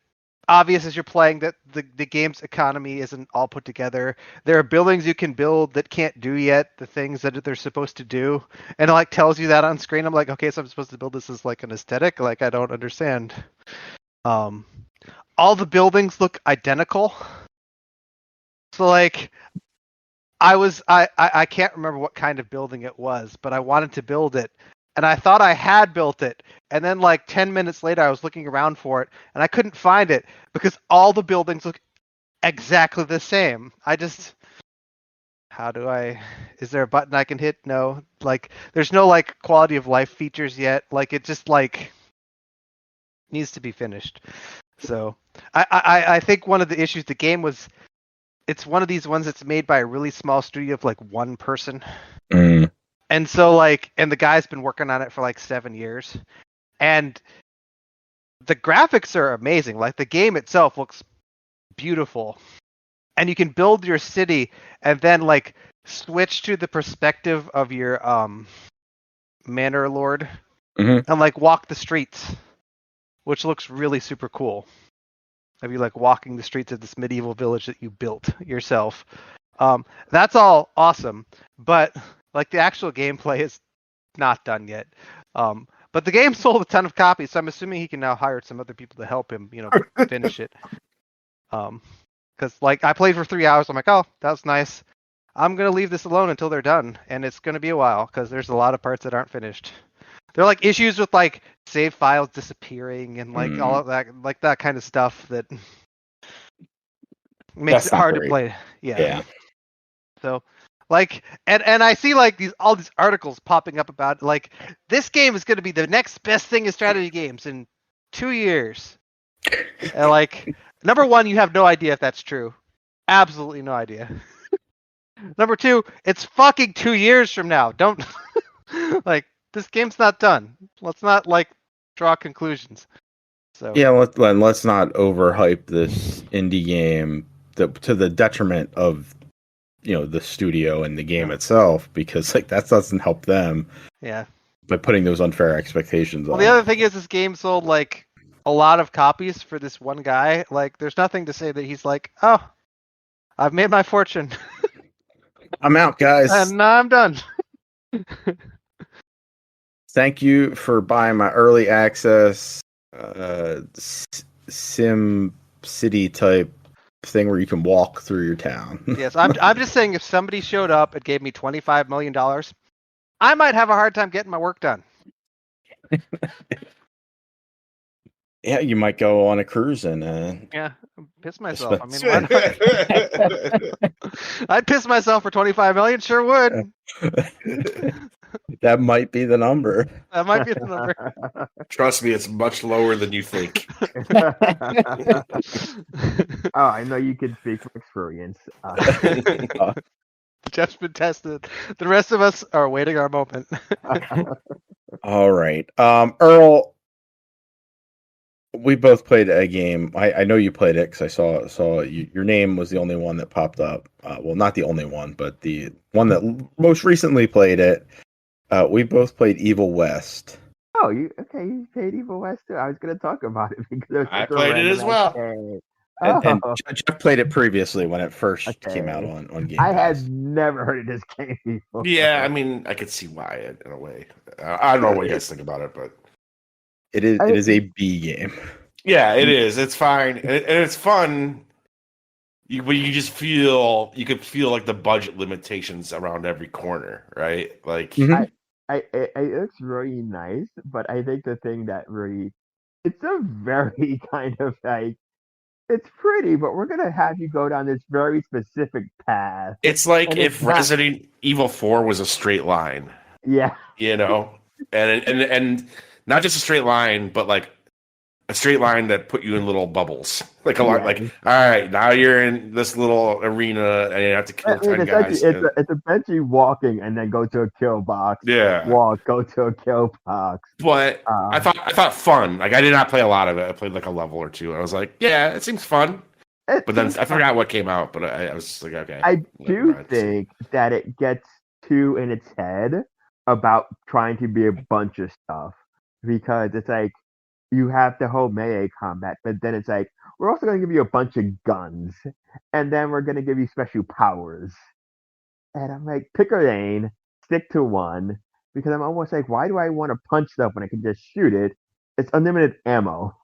obvious as you're playing that the game's economy isn't all put together. There are buildings you can build that can't do yet the things that they're supposed to do, and it like tells you that on screen. I'm like, okay, so I'm supposed to build this as like an aesthetic? Like I don't understand. All the buildings look identical. So like I can't remember what kind of building it was, but I wanted to build it. And I thought I had built it. And then like 10 minutes later, I was looking around for it and I couldn't find it because all the buildings look exactly the same. Is there a button I can hit? No. Like there's no like quality of life features yet. Like it just like needs to be finished. So I think one of the issues the game was, it's one of these ones that's made by a really small studio of like one person. And so like, and the guy's been working on it for like 7 years, and the graphics are amazing. Like the game itself looks beautiful, and you can build your city and then like switch to the perspective of your Manor Lord and like walk the streets, which looks really super cool. Of you like walking the streets of this medieval village that you built yourself. That's all awesome, but like the actual gameplay is not done yet. But the game sold a ton of copies, so I'm assuming he can now hire some other people to help him, finish it. Because like I played for 3 hours, I'm like, oh, that was nice. I'm gonna leave this alone until they're done, and it's gonna be a while because there's a lot of parts that aren't finished. There are like issues with like save files disappearing and like all of that, like that kind of stuff that makes it hard to play. Yeah. So like, and I see like all these articles popping up about like this game is going to be the next best thing in strategy games in 2 years. And like, number one, you have no idea if that's true. Absolutely no idea. Number two, it's fucking 2 years from now. Don't like, this game's not done. Let's not like draw conclusions. So yeah, let's not overhype this indie game to the detriment of the studio and the game itself, because like that doesn't help them. Yeah. By putting those unfair expectations on. Well, the other thing is this game sold like a lot of copies for this one guy. Like, there's nothing to say that he's like, oh, I've made my fortune. I'm out, guys. And now I'm done. Thank you for buying my early access Sim City type thing where you can walk through your town. Yes, I'm just saying if somebody showed up and gave me $25 million, I might have a hard time getting my work done. Yeah, you might go on a cruise and piss myself. I mean, I'd piss myself for $25 million. Sure would. That might be the number. That might be the number. Trust me, it's much lower than you think. Oh, I know you can speak from experience. Jeff's been tested. The rest of us are waiting our moment. All right. Earl, we both played a game. I know you played it because I saw your name was the only one that popped up. Well, not the only one, but the one that most recently played it. We both played Evil West. Oh, you played Evil West too? I was going to talk about it because I played it as well. And Jeff played it previously when it first came out on Game Pass. I had never heard of this game before. Yeah, I mean, I could see why in a way. I don't know what you guys think about it, but it is a B game. Yeah, it is. It's fine, and it's fun. You could feel like the budget limitations around every corner, right? Like, it looks really nice, but I think the thing that really, it's a very kind of like, it's pretty, but we're gonna have you go down this very specific path. It's like if Resident Evil 4 was a straight line. Yeah, and not just a straight line, but like a straight line that put you in little bubbles, like a lot. Like, all right, now you're in this little arena and you have to kill 10 guys. It's essentially walking and then go to a kill box. Yeah, go to a kill box. But I thought fun. Like, I did not play a lot of it. I played like a level or two. I was like, yeah, it seems fun. But then I forgot what came out. But I was like, okay. I do think that it gets too in its head about trying to be a bunch of stuff, because it's like, you have the whole melee combat, but then it's like we're also going to give you a bunch of guns, and then we're going to give you special powers. And I'm like, pick a lane, stick to one, because I'm almost like, why do I want to punch stuff when I can just shoot it? It's unlimited ammo.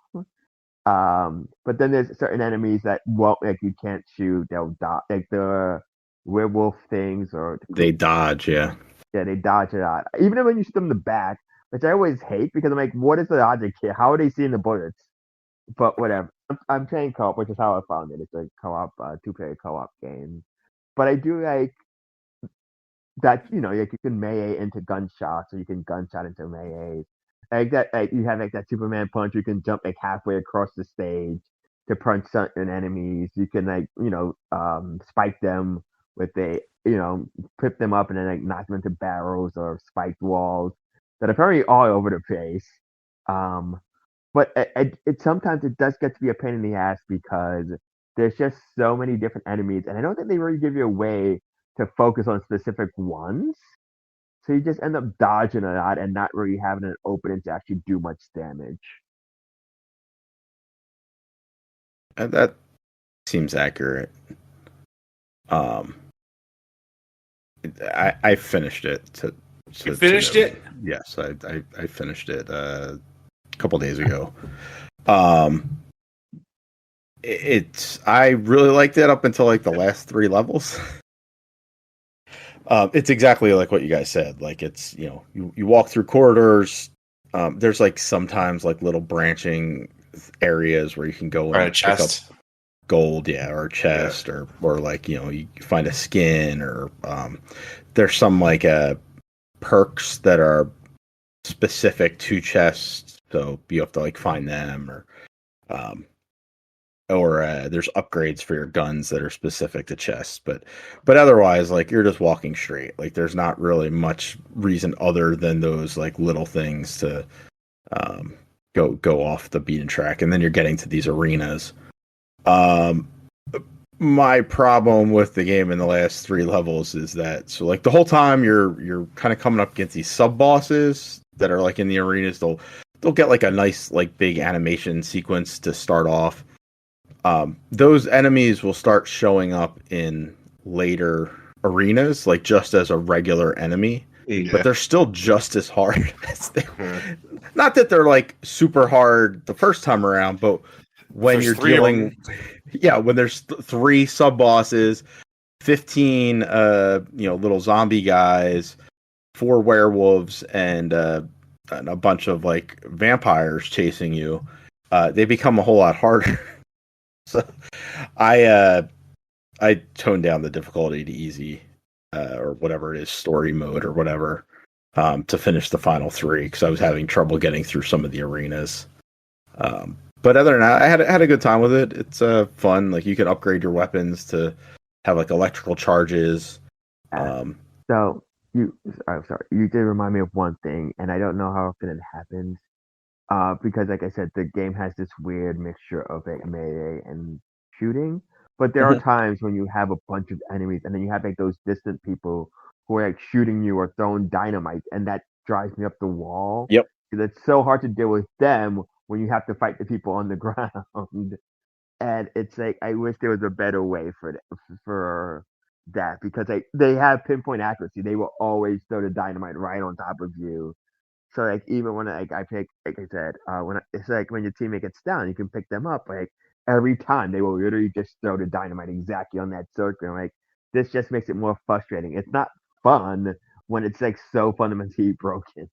But then there's certain enemies that won't, like, you can't shoot. They'll die, like the werewolf things, or They dodge, yeah. yeah, they dodge it out. Even when you shoot them in the back, which I always hate because I'm like, what is the logic here? How are they seeing the bullets? But whatever. I'm playing co-op, which is how I found it. It's a co-op, two-player co-op game. But I do like that, like you can melee into gunshots, or you can gunshot into melee. Like that, like you have like that Superman punch. You can jump like halfway across the stage to punch certain enemies. You can like spike them with pip them up and then like knock them into barrels or spiked walls that are very all over the place. Um, but it sometimes it does get to be a pain in the ass because there's just so many different enemies, and I don't think they really give you a way to focus on specific ones. So you just end up dodging a lot and not really having an opening to actually do much damage. And that seems accurate. I finished it. You finished it? Yes, I finished it a couple days ago. I really liked it up until like the last 3 levels. It's exactly like what you guys said. Like it's, you walk through corridors. There's like sometimes like little branching areas where you can go and pick up gold, or a chest, or like, you find a skin, or there's some like perks that are specific to chests, so you have to like find them, or there's upgrades for your guns that are specific to chests, but otherwise, like, you're just walking straight. Like there's not really much reason other than those like little things to go off the beaten track, and then you're getting to these arenas. My problem with the game in the last 3 levels is that, so like the whole time you're kind of coming up against these sub bosses that are like in the arenas. They'll get like a nice like big animation sequence to start off. Those enemies will start showing up in later arenas, like just as a regular enemy, but they're still just as hard as they. Not that they're like super hard the first time around, but when you're dealing, when there's 3 sub bosses, 15 little zombie guys, 4 werewolves, and a bunch of like vampires chasing you, they become a whole lot harder. So I toned down the difficulty to easy, or whatever it is, story mode or whatever, to finish the final 3 because I was having trouble getting through some of the arenas. But other than that, I had a good time with it. It's fun. Like you can upgrade your weapons to have like electrical charges. So I'm sorry, you did remind me of one thing, and I don't know how often it happens. Because like I said, the game has this weird mixture of like melee and shooting. But there are times when you have a bunch of enemies, and then you have like those distant people who are like shooting you or throwing dynamite, and that drives me up the wall. Yep. Because it's so hard to deal with them when you have to fight the people on the ground. And it's like I wish there was a better way for that, because they have pinpoint accuracy. They will always throw the dynamite right on top of you. So like even when I pick, like I said, it's like when your teammate gets down, you can pick them up. Like every time they will literally just throw the dynamite exactly on that circle. Like this just makes it more frustrating. It's not fun when it's like so fundamentally broken.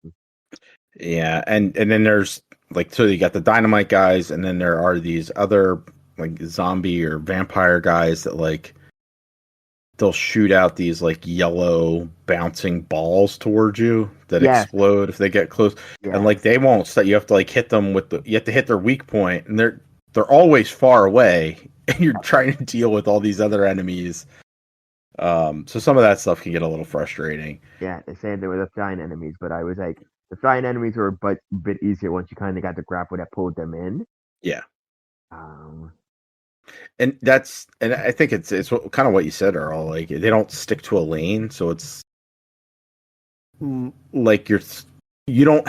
Yeah, and then there's like, so you got the dynamite guys, and then there are these other like zombie or vampire guys that like they'll shoot out these like yellow bouncing balls towards you that explode if they get close. And like they won't stop. You have to like hit them you have to hit their weak point, and they're always far away, and you're trying to deal with all these other enemies. So some of that stuff can get a little frustrating. Yeah, they said there were the flying enemies, but I was like, the flying enemies were a bit easier once you kind of got the grapple that pulled them in. Yeah. And I think it's kind of what you said, Earl. Like they don't stick to a lane, so it's like you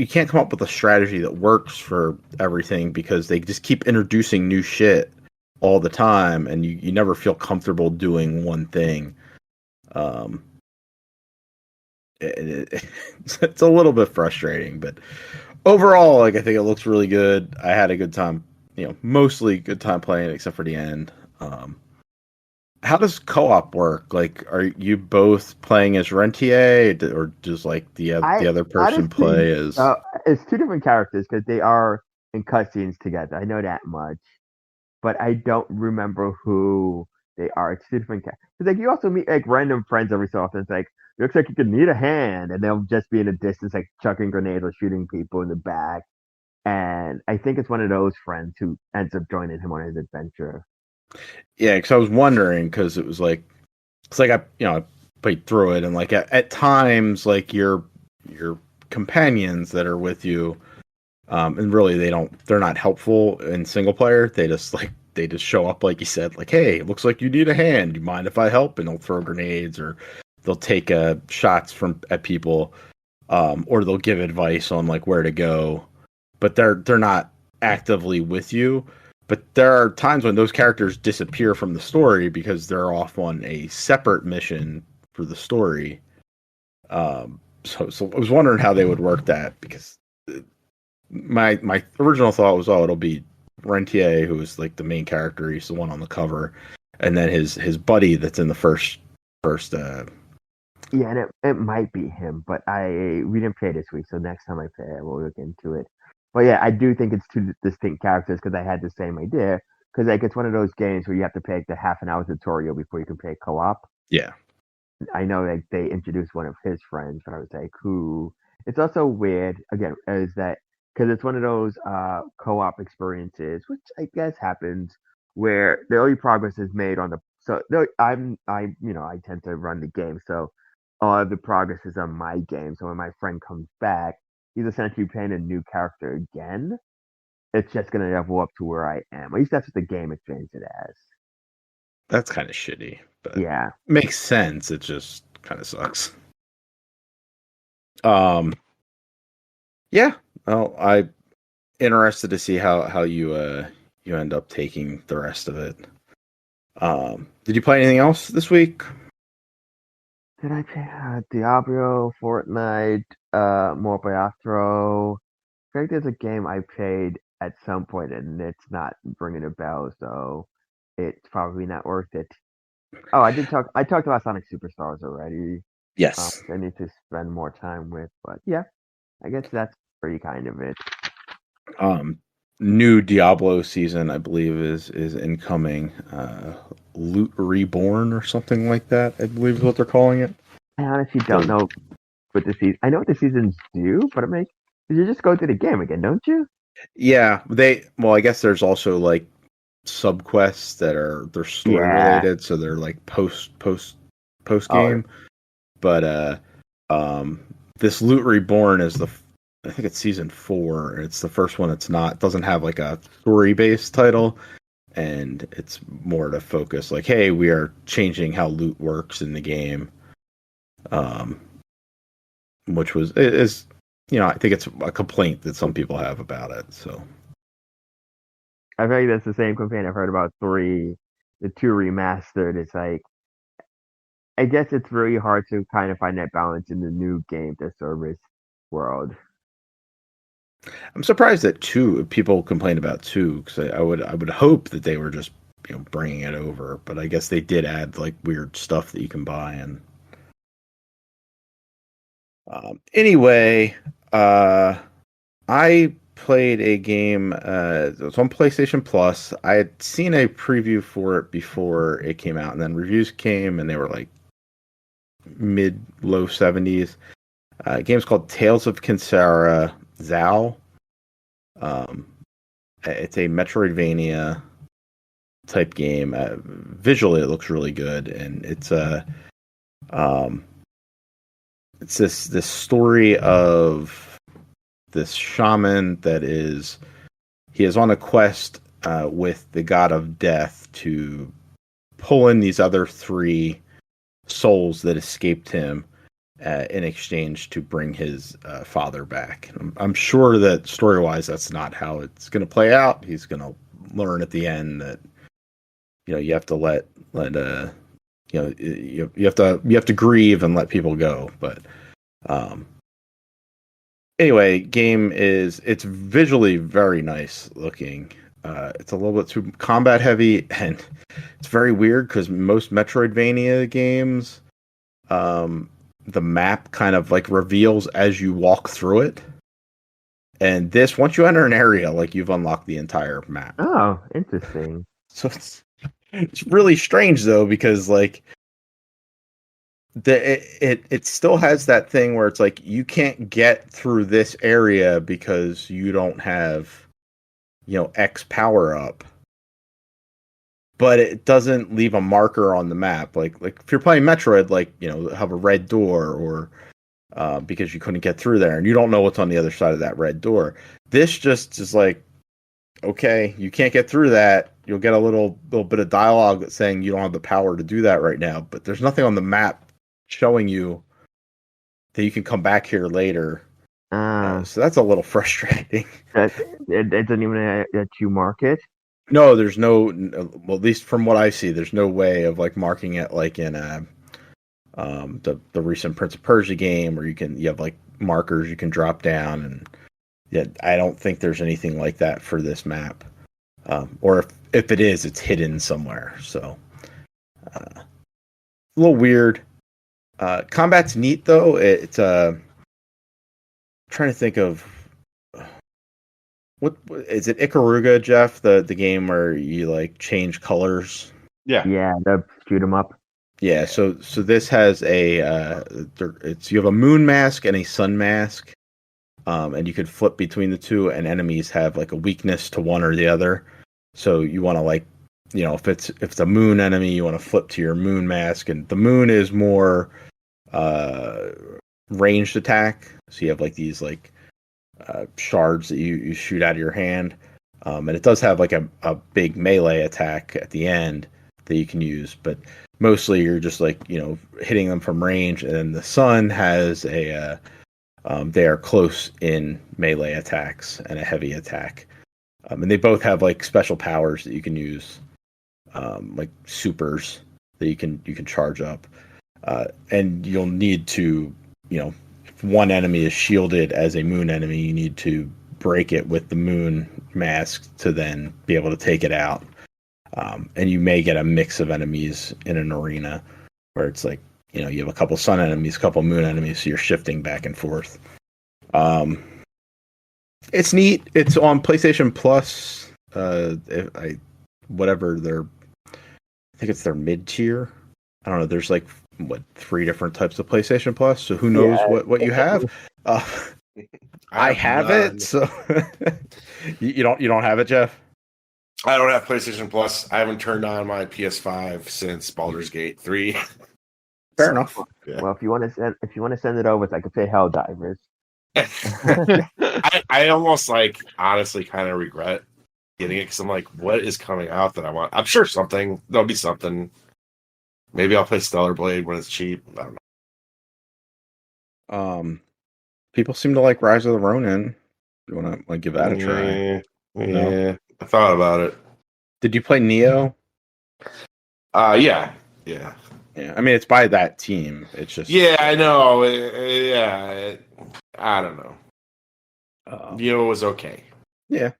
can't come up with a strategy that works for everything because they just keep introducing new shit all the time, and you never feel comfortable doing one thing. It's a little bit frustrating, but overall, like, I think it looks really good. I had a good time, mostly good time playing, except for the end. How does co-op work? Like, are you both playing as Rentier, or does like the other person play as? It's two different characters because they are in cutscenes together. I know that much, but I don't remember who they are. It's two different characters. Like you also meet like random friends every so often. It's like looks like you could need a hand, and they'll just be in a distance, like chucking grenades or shooting people in the back. And I think it's one of those friends who ends up joining him on his adventure. Yeah, because I was wondering, because it's like I played through it, and like at times, like your companions that are with you, and really they're not helpful in single player. They just show up, like you said, like, hey, it looks like you need a hand. You mind if I help? And they'll throw grenades, or they'll take shots at people, or they'll give advice on like where to go, but they're not actively with you. But there are times when those characters disappear from the story because they're off on a separate mission for the story. So I was wondering how they would work that, because my original thought was, it'll be Rentier, who is like the main character. He's the one on the cover, and then his buddy that's in the first. Yeah, and it might be him, but we didn't play this week, so next time I play, I will look into it. But yeah, I do think it's two distinct characters because I had the same idea. Because like it's one of those games where you have to play like, the half an hour tutorial before you can play co-op. Yeah. I know like they introduced one of his friends, but I was like, who? It's also weird again, is that because it's one of those co-op experiences, which I guess happens where the early progress is made on the. So no, I tend to run the game, so all of the progress is on my game. So when my friend comes back, he's essentially playing a new character again. It's just gonna level up to where I am. At least that's what the game explains it as. That's kind of shitty, but Yeah, makes sense. It just kind of sucks. Yeah. Well, I'm interested to see how you end up taking the rest of it. Did you play anything else this week? did I play Diablo, Fortnite, more Astro? I think there's a game I played at some point and it's not ringing a bell, so it's probably not worth it. Oh, I talked about Sonic Superstars already. Yes. I need to spend more time with, but yeah, I guess that's pretty kind of it. New Diablo season, I believe, is incoming. Loot Reborn or something like that, I believe is what they're calling it. I honestly don't know what the season. I know what the seasons do, but I'm like, you just go through the game again, don't you? Yeah, I guess there's also like subquests they're story related, so they're like post game. But this Loot Reborn is I think it's season 4, and it's the first one. It doesn't have like a story based title, and it's more to focus like, hey, we are changing how loot works in the game. Which is I think it's a complaint that some people have about it. So I think that's the same complaint I've heard about 3, the 2 remastered. It's like, I guess it's really hard to kind of find that balance in the new game to service world. I'm surprised that people complain about 2, because I would hope that they were just bringing it over, but I guess they did add like weird stuff that you can buy. And anyway, I played a game. It was on PlayStation Plus. I had seen a preview for it before it came out, and then reviews came, and they were like mid-low 70s. Game's called Tales of Kinsara Zao. It's a Metroidvania type game. Visually, it looks really good, and it's this story of this shaman he is on a quest with the god of death to pull in these other 3 souls that escaped him in exchange to bring his father back. I'm sure that story-wise, that's not how it's going to play out. He's going to learn at the end that you have to let you have to grieve and let people go. But anyway, it's visually very nice looking. It's a little bit too combat heavy, and it's very weird because most Metroidvania games, the map kind of like reveals as you walk through it. And this, once you enter an area, like you've unlocked the entire map. Oh, interesting. So it's really strange though, because like it still has that thing where it's like you can't get through this area because you don't have X power up. But it doesn't leave a marker on the map. Like if you're playing Metroid, like have a red door or because you couldn't get through there, and you don't know what's on the other side of that red door. This just is like, okay, you can't get through that. You'll get a little bit of dialogue that's saying you don't have the power to do that right now, but there's nothing on the map showing you that you can come back here later. So that's a little frustrating. It doesn't even let you mark it. No, there's no. Well, at least from what I see, there's no way of like marking it like in the recent Prince of Persia game, where you have like markers you can drop down, and yeah, I don't think there's anything like that for this map. Or if it is, it's hidden somewhere. So a little weird. Combat's neat though. It's trying to think of what is it? Ikaruga, Jeff, the game where you like change colors. Yeah. The shoot 'em up. Yeah, so this has you have a moon mask and a sun mask, and you could flip between the two, and enemies have like a weakness to one or the other. So you want to like, if it's a moon enemy, you want to flip to your moon mask, and the moon is more ranged attack. So you have like these like shards that you shoot out of your hand, and it does have like a big melee attack at the end that you can use, but mostly you're just like hitting them from range. And then the sun has they are close in melee attacks and a heavy attack, and they both have like special powers that you can use, like supers that you can charge up, and you'll need to if one enemy is shielded as a moon enemy, you need to break it with the moon mask to then be able to take it out. And you may get a mix of enemies in an arena where it's like, you have a couple sun enemies, a couple moon enemies, so you're shifting back and forth. It's neat. It's on PlayStation Plus. I think it's their mid-tier. I don't know. There's like 3 different types of PlayStation Plus, so who knows what you have. I have it, so you don't have it, Jeff? I don't have PlayStation Plus. I haven't turned on my PS5 since Baldur's Gate 3. Fair enough. Yeah. Well, if you want to send it over, so I could play Helldivers. I almost honestly kind of regret getting it, because I'm like, what is coming out that I want? I'm sure there'll be something. Maybe I'll play Stellar Blade when it's cheap. I don't know. People seem to like Rise of the Ronin. You want to give that a try? Yeah, I thought about it. Did you play Neo? Yeah. I mean, it's by that team. It's just I know. I don't know. Neo was okay. Yeah.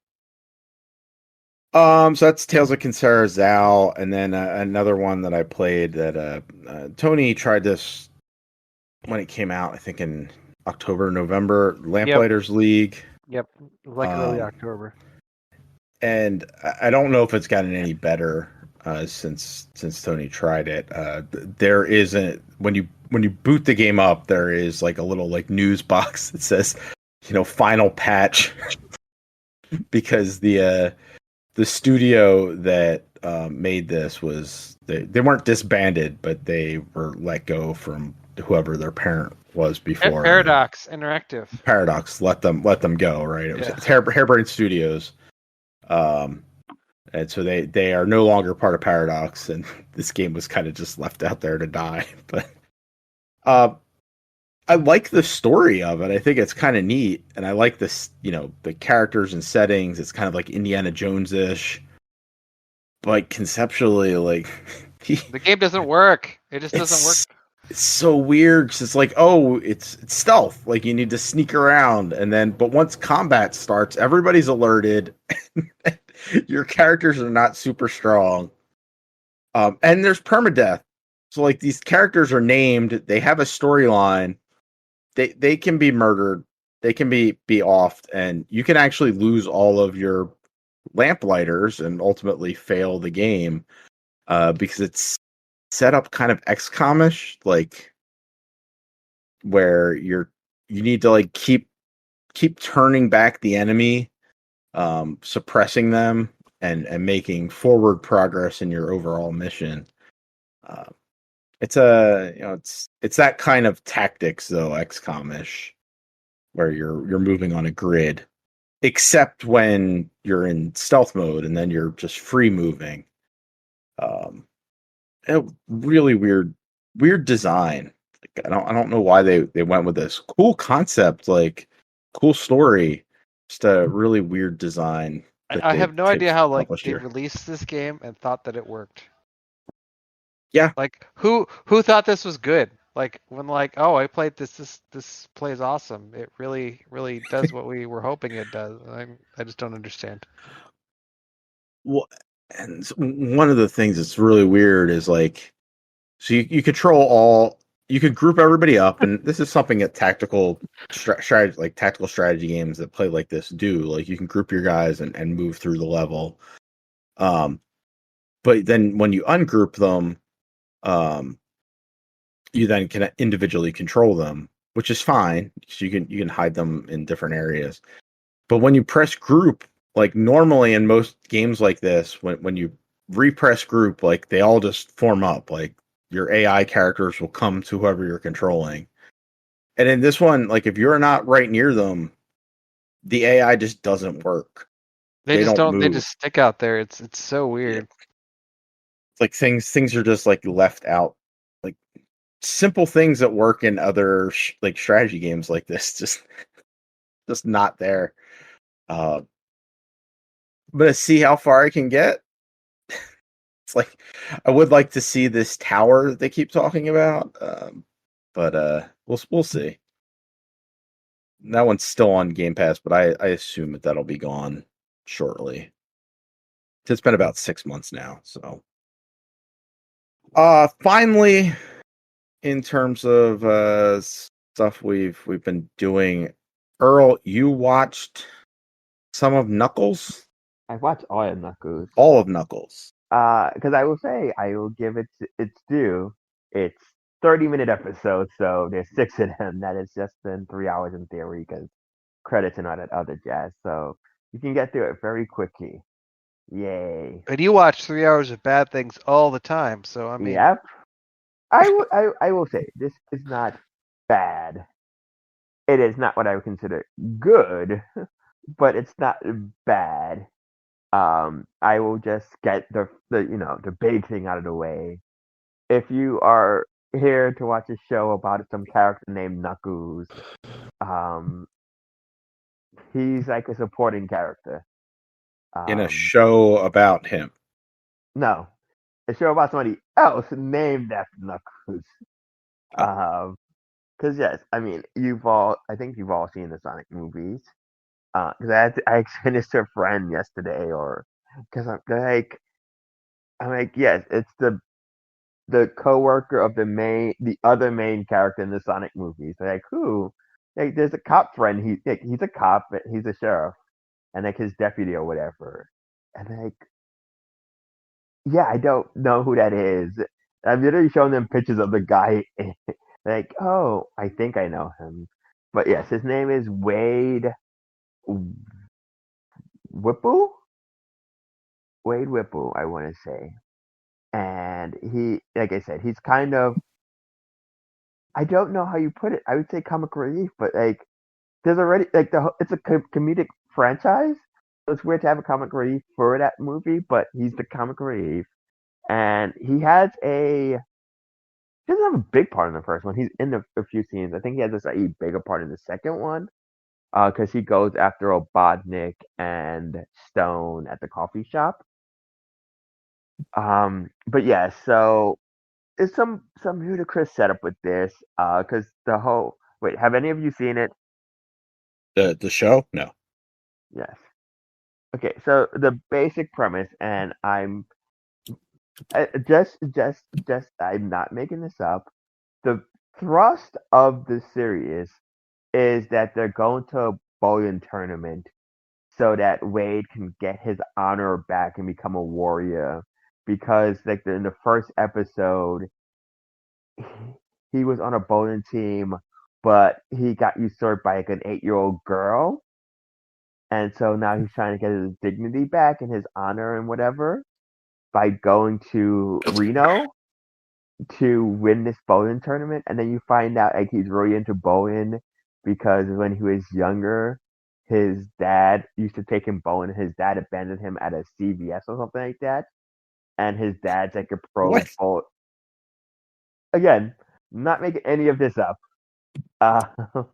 So that's Tales of Kinsara Zal, and then another one that I played that Tony tried this when it came out, I think in October, November, Lamplighters League. Yep, like early October. And I don't know if it's gotten any better since Tony tried it. There isn't when you boot the game up, there is like a little like news box that says, final patch, because the studio that made this they weren't disbanded, but they were let go from whoever their parent was before. Paradox Interactive. Paradox let them go, right? It's Harebrained Studios. And so they are no longer part of Paradox, and this game was kind of just left out there to die. But I like the story of it. I think it's kind of neat, and I like this. The characters and settings. It's kind of like Indiana Jones ish, but conceptually, like The game doesn't work. It just doesn't work. it's so weird because it's like, oh, it's stealth. Like you need to sneak around, and then but once combat starts, everybody's alerted. Your characters are not super strong, and there's permadeath. So like these characters are named. They have a storyline. They can be murdered. They can be offed, and you can actually lose all of your lamplighters and ultimately fail the game because it's set up kind of XCOM-ish, like where you need to like keep turning back the enemy, suppressing them, and making forward progress in your overall mission. It's it's that kind of tactics though, XCOM-ish, where you're moving on a grid, except when you're in stealth mode and then you're just free moving. Really weird design. Like, I don't know why they went with this cool concept, like cool story, just a really weird design. I have no idea how like they here. released this game and thought that it worked. Yeah. Like who thought this was good? Like when like, oh, I played this plays awesome. It really does what we were hoping it does. I just don't understand. Well, and one of the things that's really weird is like, so you control you could group everybody up, and this is something that tactical strategy, like tactical strategy games that play like this do. Like you can group your guys and move through the level. But then when you ungroup them, you then can individually control them, which is fine because you can hide them in different areas. But when you press group, like normally in most games like this, when you repress group, like they all just form up. Like your AI characters will come to whoever you're controlling. And in this one, like if you're not right near them, the AI just doesn't work. They just don't. They move. just stick out there. It's so weird. It's like things are just like left out. Like simple things that work in other like strategy games like this, just not there. I'm gonna see how far I can get. It's like I would like to see this tower that they keep talking about, but we'll see. That one's still on Game Pass, but I assume that'll be gone shortly. It's been about 6 months now, so. Finally, in terms of stuff we've been doing, Earl, you watched some of Knuckles? I watched all of Knuckles. All of Knuckles. Because I will say I will give it its due. It's 30-minute episodes, so there's 6 of them. That is just in 3 hours in theory, because credits and all that other jazz. So you can get through it very quickly. Yay! And you watch 3 hours of bad things all the time, so I mean, Yep. I will say this is not bad. It is not what I would consider good, but it's not bad. I will just get the big thing out of the way. If you are here to watch a show about some character named Knuckles, um, he's like a supporting character. In a show about him. No, a show about somebody else named after Knuckles. Because yes, I mean I think you've all seen the Sonic movies. Because I explained this to a friend yesterday, or because I'm like, yes, it's the coworker of the other main character in the Sonic movies. They're like, who? Like, there's a cop friend. He's a cop. He's a sheriff, and like his deputy or whatever. And like, yeah, I don't know who that is. I've literally shown them pictures of the guy. Like, oh, I think I know him. But yes, his name is Wade Whipple. Wade Whipple, I want to say. And he, like I said, he's kind of, I don't know how you put it. I would say comic relief, but like there's already like it's a comedic franchise. So it's weird to have a comic relief for that movie, but he's the comic relief, and he has a He doesn't have a big part in the first one. He's in a few scenes. I think he has a slightly bigger part in the second one. Because he goes after Obotnik and Stone at the coffee shop. But yeah, so it's some ludicrous setup with this. Because the whole wait, have any of you seen it? The show? No. Yes. Okay, so the basic premise, and I'm just I'm not making this up. The thrust of the series is that they're going to a bowling tournament so that Wade can get his honor back and become a warrior. Because like in the first episode, he was on a bowling team, but he got usurped by like an 8-year-old girl, and so now he's trying to get his dignity back and his honor and whatever by going to Reno to win this bowling tournament. And then you find out like he's really into bowling because when he was younger, his dad used to take him bowling. His dad abandoned him at a CVS or something like that. And his dad's like a pro What? bowl. Again, not making any of this up. Uh, I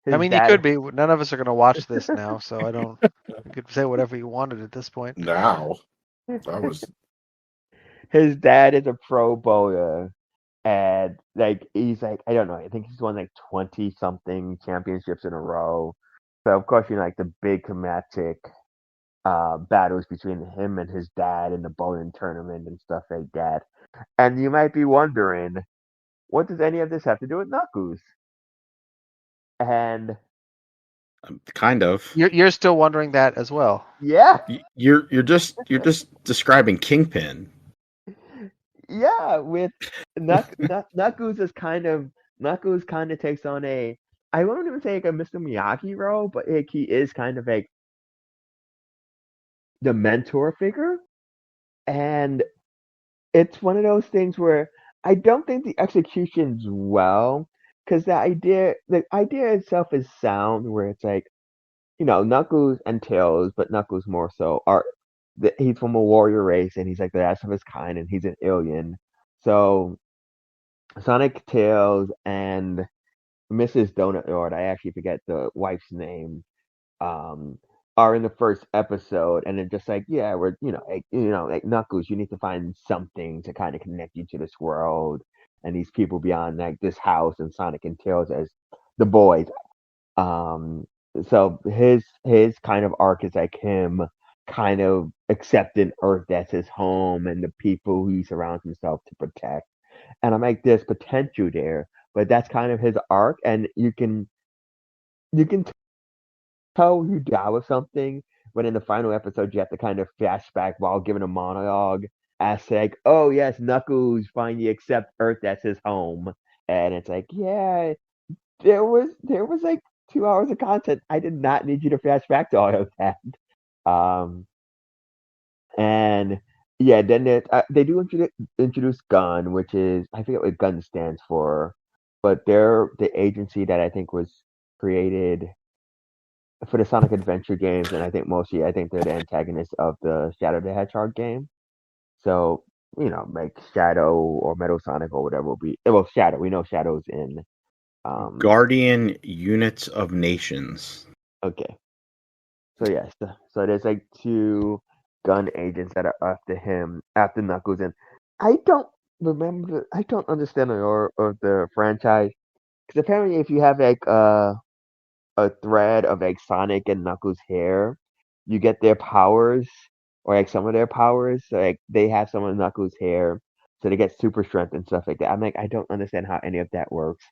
his mean, you dad, could be. None of us are going to watch this now, so I don't. You could say whatever you wanted at this point. Now that was his dad is a pro bowler, and like he's like I don't know. I think he's won like 20 something championships in a row. So of course, like the big dramatic battles between him and his dad in the bowling tournament and stuff like that. And you might be wondering, what does any of this have to do with Knuckles? And Kind of. You're still wondering that as well. yeah, You're just describing Kingpin. yeah, with Knuckles is kind of Knuckles kind of takes on a I won't even say like a Mr. Miyagi role, but like he is kind of like the mentor figure, and it's one of those things where I don't think the execution's well, because the idea itself is sound, where it's like Knuckles and Tails, but Knuckles more so are he's from a warrior race and he's like the last of his kind and he's an alien, so Sonic, Tails, and Mrs. Donut Lord, I actually forget the wife's name, um, are in the first episode, and they're just like, yeah, we're, like Knuckles, you need to find something to kind of connect you to this world and these people beyond like this house, and Sonic and Tails as the boys. Um, so his kind of arc is like him kind of accepting Earth as his home and the people who he surrounds himself to protect. And I'm like, there's potential there, but that's kind of his arc, and you can tell you die with something when in the final episode you have to kind of flashback while giving a monologue as to like, oh yes, Knuckles finally accept Earth as his home, and it's like, yeah, there was like 2 hours of content. I did not need you to flashback to all of that. Um, and yeah, then they do introduce Gun, which is I forget what Gun stands for, but they're the agency that I think was created for the Sonic Adventure games, and I think they're the antagonists of the Shadow the Hedgehog game. So like Shadow or Metal Sonic or whatever will be. Well, Shadow. We know Shadow's in. Guardian Units of Nations. Okay. So yes, so there's like two gun agents that are after him, after Knuckles, and I don't I don't understand the lore of the franchise, because apparently if you have like a thread of like Sonic and Knuckles' hair, you get their powers, or like some of their powers. So, like they have some of Knuckles' hair, so they get super strength and stuff like that. I'm like, I don't understand how any of that works.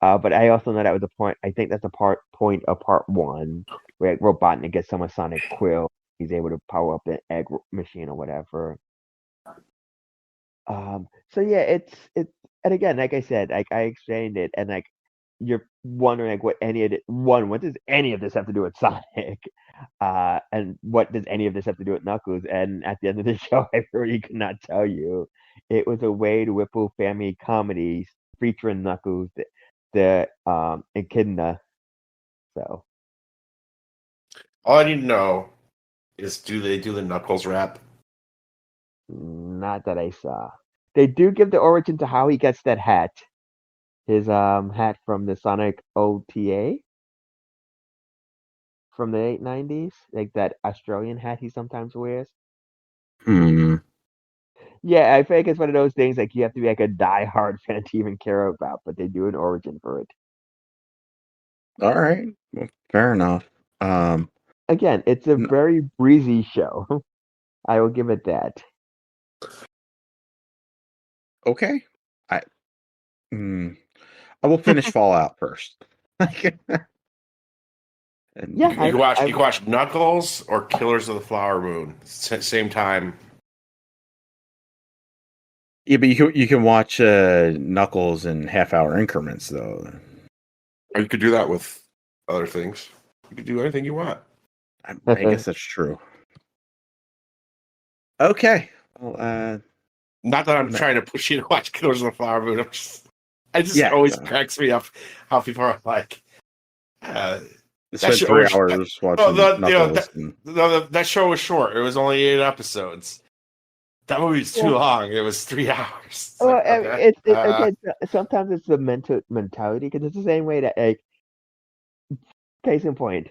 But I also know that was a point. I think that's a point of part one, where like, Robotnik gets some of Sonic Quill. He's able to power up the egg machine or whatever. So yeah, it's and again, like I said, like I explained it, and like you're wondering like what does any of this have to do with Sonic? And what does any of this have to do with Knuckles? And at the end of the show, I really could not tell you. It was a Wade Whipple family comedy featuring Knuckles, the Echidna. So all I need to know is do they do the Knuckles rap? not that I saw. They do give the origin to how he gets that hat. His hat from the Sonic OTA from the late 90s, like that Australian hat he sometimes wears. Hmm. Yeah, I think it's one of those things like you have to be like a die-hard fan to even care about, but they do an origin for it. All right. Well, fair enough. Again, it's a No. very breezy show. I will give it that. Okay. I I will finish Fallout first. And Yeah, You can watch I you can watch Knuckles or Killers of the Flower Moon same time. yeah, but you can watch Knuckles in half-hour increments though. Or you could do that with other things. You could do anything you want. I guess that's true. Okay. Well, Not that I'm No. trying to push you to watch Killers of the Flower Moon. It just Yeah, always no. cracks me up how people are like, spent should 3 always- hours watching Knuckles. that show was short. It was only 8 episodes. That movie's too long. It was 3 hours. It's well, like, okay. again, sometimes it's the mentality because it's the same way that like case in point,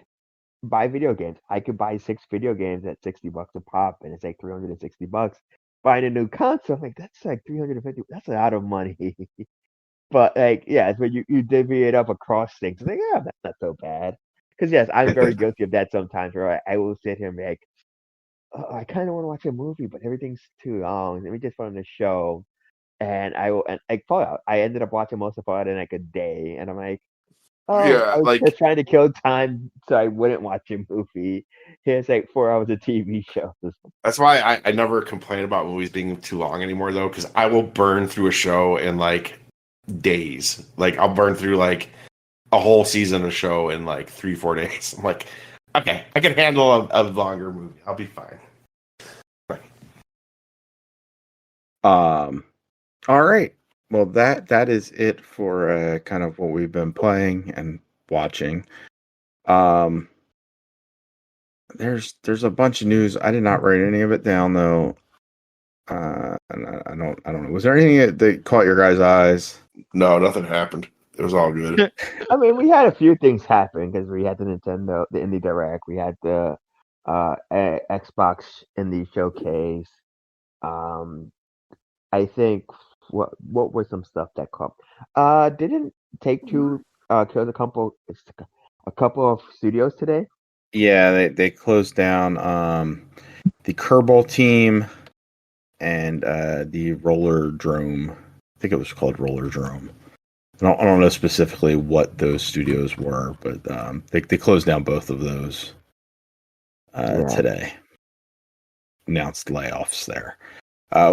buy video games. I could buy 6 video games at $60 a pop, and it's like $360. Buying a new console, I'm like that's like 350. That's a lot of money. But like, yeah, when you divvy it up across things, it's like, yeah, that's not so bad. Because yes, I'm very guilty of that sometimes. Where I will sit here and be like, oh, I kind of want to watch a movie, but everything's too long. Let me just put on the show, and I will. And like Fallout, I ended up watching most of Fallout in like a day, and I'm like, oh, Yeah, I was like just trying to kill time so I wouldn't watch a movie. Here's like 4 hours of TV shows. that's why I never complain about movies being too long anymore, though, because I will burn through a show in like days. Like I'll burn through like a whole season of show in like 3-4 days. I'm like, okay, I can handle a longer movie. I'll be fine. All right. Well, that is it for kind of what we've been playing and watching. There's a bunch of news. I did not write any of it down though. And I don't know. Was there anything that caught your guys' eyes? No, nothing happened. It was all good. I mean, we had a few things happen because we had the Indie Direct, we had the Xbox Indie Showcase. I think what was some stuff that caught? Didn't Take Two kill a couple of studios today? Yeah, they closed down the Kerbal team and the Roller Drome. I think it was called Roller Drome. I don't know specifically what those studios were, but they closed down both of those today. Announced layoffs there,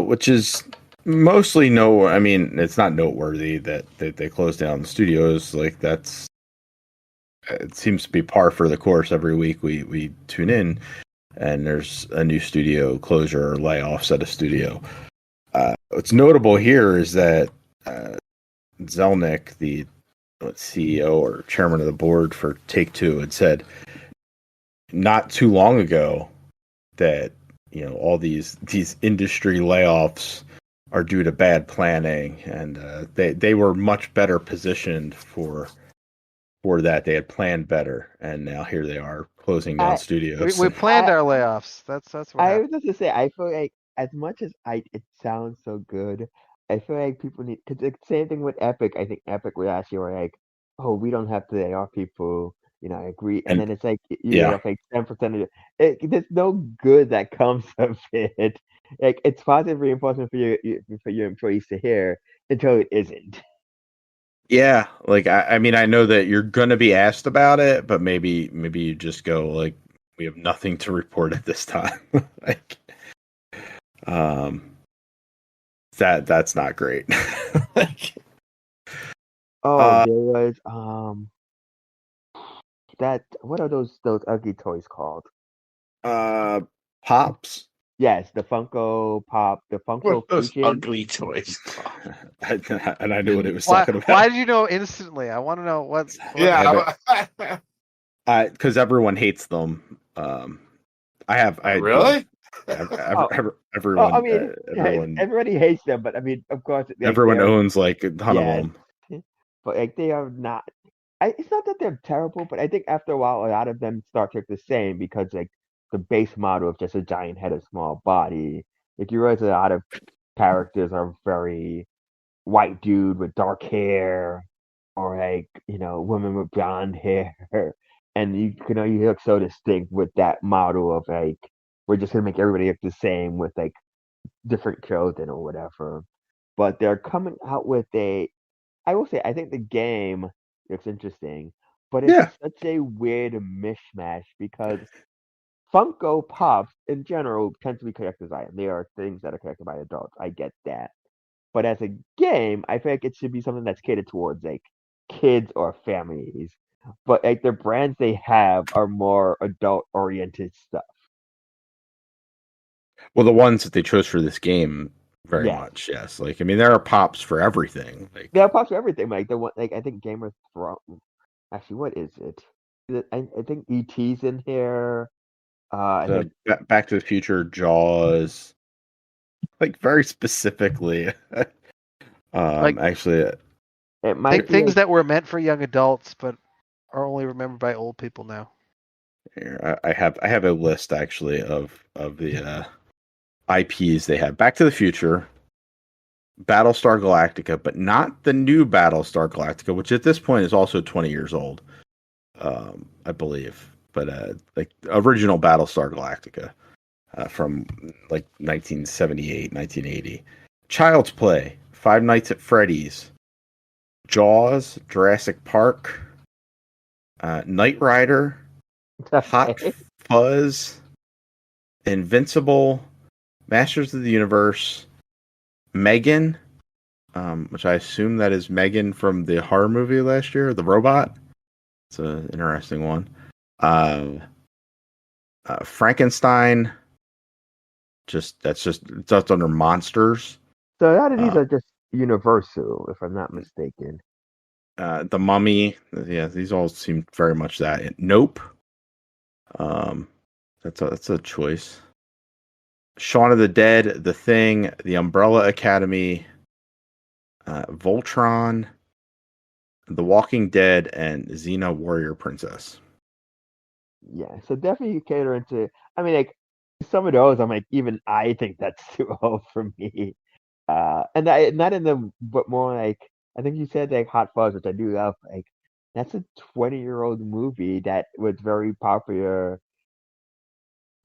which is mostly I mean, it's not noteworthy that they closed down the studios. Like it seems to be par for the course. Every week we tune in, and there's a new studio closure or layoffs at a studio. What's notable here is that Zelnick, the CEO or chairman of the board for Take-Two, had said not too long ago that all these industry layoffs are due to bad planning, and they were much better positioned for that. They had planned better, and now here they are closing down studios. We planned our layoffs. That's what I happened. was just to say, I feel like as much as it sounds so good, I feel like people need because the same thing with Epic. I think Epic would actually were like, oh, we don't have to lay off people. I agree, and then it's like you lay off like 10% of it. There's no good that comes of it. Like it's positive reinforcement for your employees to hear until it isn't. Yeah, like I mean, I know that you're gonna be asked about it, but maybe you just go like, we have nothing to report at this time. Like, that's not great. Like, there was that what are those ugly toys called? Pops. Yes, the Funko Pop, the Funko What those Fusion. ugly toys? And I knew what it was Why, talking about. why did you know instantly? I want to know what. Yeah, because everyone hates them. I really? Everyone, I mean, everyone, everybody hates them, but I mean, of course, like, everyone owns like a ton of yes, them. but like they are not. It's not that they're terrible, but I think after a while, a lot of them start to look the same because like the base model of just a giant head, a small body. Like you realize a lot of characters are very white dude with dark hair, or like women with blonde hair, and you look so distinct with that model of like we're just gonna make everybody look the same with like different clothing or whatever. But they're coming out with I will say, I think the game looks interesting, but it's Yeah. such a weird mishmash because Funko Pops in general tend to be collector's items. They are things that are collected by adults. I get that. But as a game, I feel like it should be something that's catered towards like kids or families. But like the brands they have are more adult oriented stuff. Well, the ones that they chose for this game, very Yes. much, yes. Like, I mean, there are pops for everything. Like, They have pops for everything. Like the one like I think Game of Thrones actually what is it? I think ET's in here. I the think Back to the Future, Jaws, like very specifically. Like Actually, it might be things like that were meant for young adults, but are only remembered by old people now. here, I have a list actually of the IPs they have. Back to the Future, Battlestar Galactica, but not the new Battlestar Galactica, which at this point is also 20 years old, I believe. But like original Battlestar Galactica from like 1978, 1980. Child's Play, Five Nights at Freddy's, Jaws, Jurassic Park, Knight Rider, Hot okay. Fuzz, Invincible, Masters of the Universe, Megan, which I assume that is Megan from the horror movie last year, the robot. It's an interesting one. Frankenstein, that's under monsters. So a lot of these Uh, are just universal, if I'm not mistaken. the Mummy, yeah, these all seem very much that. Nope, um, that's a choice. Shaun of the Dead, The Thing, The Umbrella Academy, Voltron, The Walking Dead, and Xena Warrior Princess. Yeah, so definitely you cater into. I mean, like some of those, I'm like, even I think that's too old for me. And I not in the, but more like I think you said like Hot Fuzz, which I do love. Like that's a 20-year-old movie that was very popular,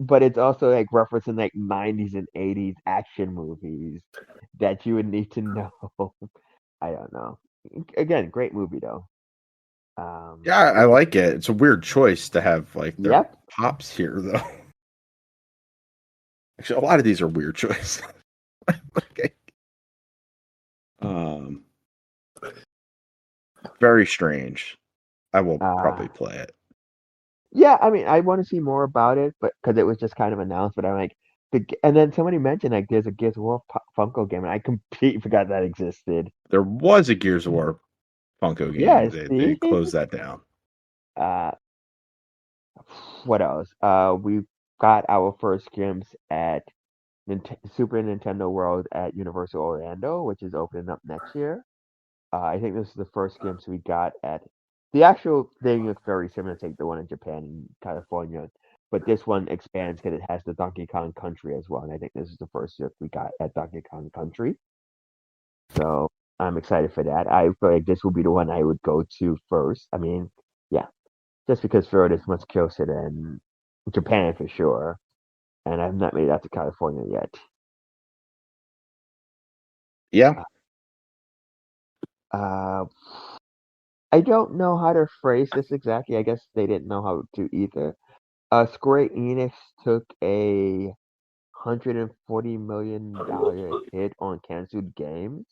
but it's also like referencing like 90s and 80s action movies that you would need to know. I don't know. Again, great movie though. Yeah, I like it. It's a weird choice to have like their Yep. pops here, though. Actually, a lot of these are weird choices. Okay. Um, very strange. I will Uh, probably play it. yeah, I mean, I want to see more about it, but because it was just kind of announced, but I'm like, and then somebody mentioned like there's a Gears of War Funko game, and I completely forgot that existed. There was a Gears of War Funko game. Yeah, They see, closed that down. uh, what else? We got our first glimpse at Super Nintendo World at Universal Orlando, which is opening up next year. I think this is the first glimpse we got at the actual thing is very similar to like, the one in Japan and California, but this one expands because it has the Donkey Kong Country as well, and I think this is the first look we got at Donkey Kong Country. So I'm excited for that. I feel like this will be the one I would go to first. I mean, yeah, just because Florida is much closer than Japan for sure, and I've not made it out to California yet. Yeah. Uh, I don't know how to phrase this exactly. I guess they didn't know how to either. Square Enix took a $140 million hit on canceled games.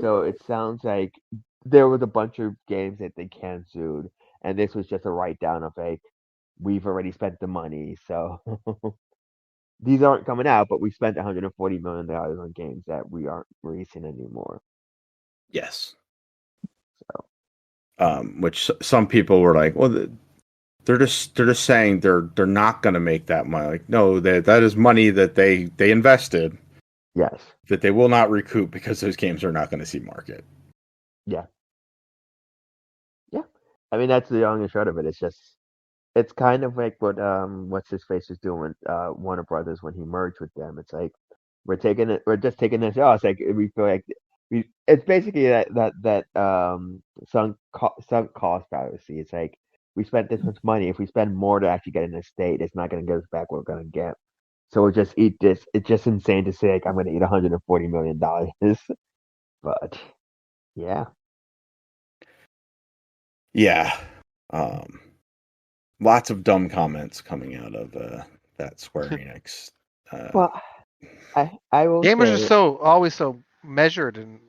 So it sounds like there was a bunch of games that they canceled, and this was just a write down of like, we've already spent the money, so these aren't coming out, but we spent $140 million on games that we aren't releasing anymore. Yes. So Which some people were like, well, they're just saying they're not going to make that money. Like, no, that is money that they invested Yes. that they will not recoup because those games are not going to see market. Yeah. Yeah. I mean, that's the long and short of it. It's kind of like what what's his face was doing with Warner Brothers when he merged with them. It's like we're just taking this. Oh, it's like we feel like it's basically that sunk cost fallacy. It's like we spent this much money. If we spend more to actually get an estate, it's not going to get us back what we're going to get. So we'll just eat this. It's just insane to say like I'm going to eat $140 million. But yeah, Yeah. Lots of dumb comments coming out of that Square Enix. well, I will Gamers are say always so measured and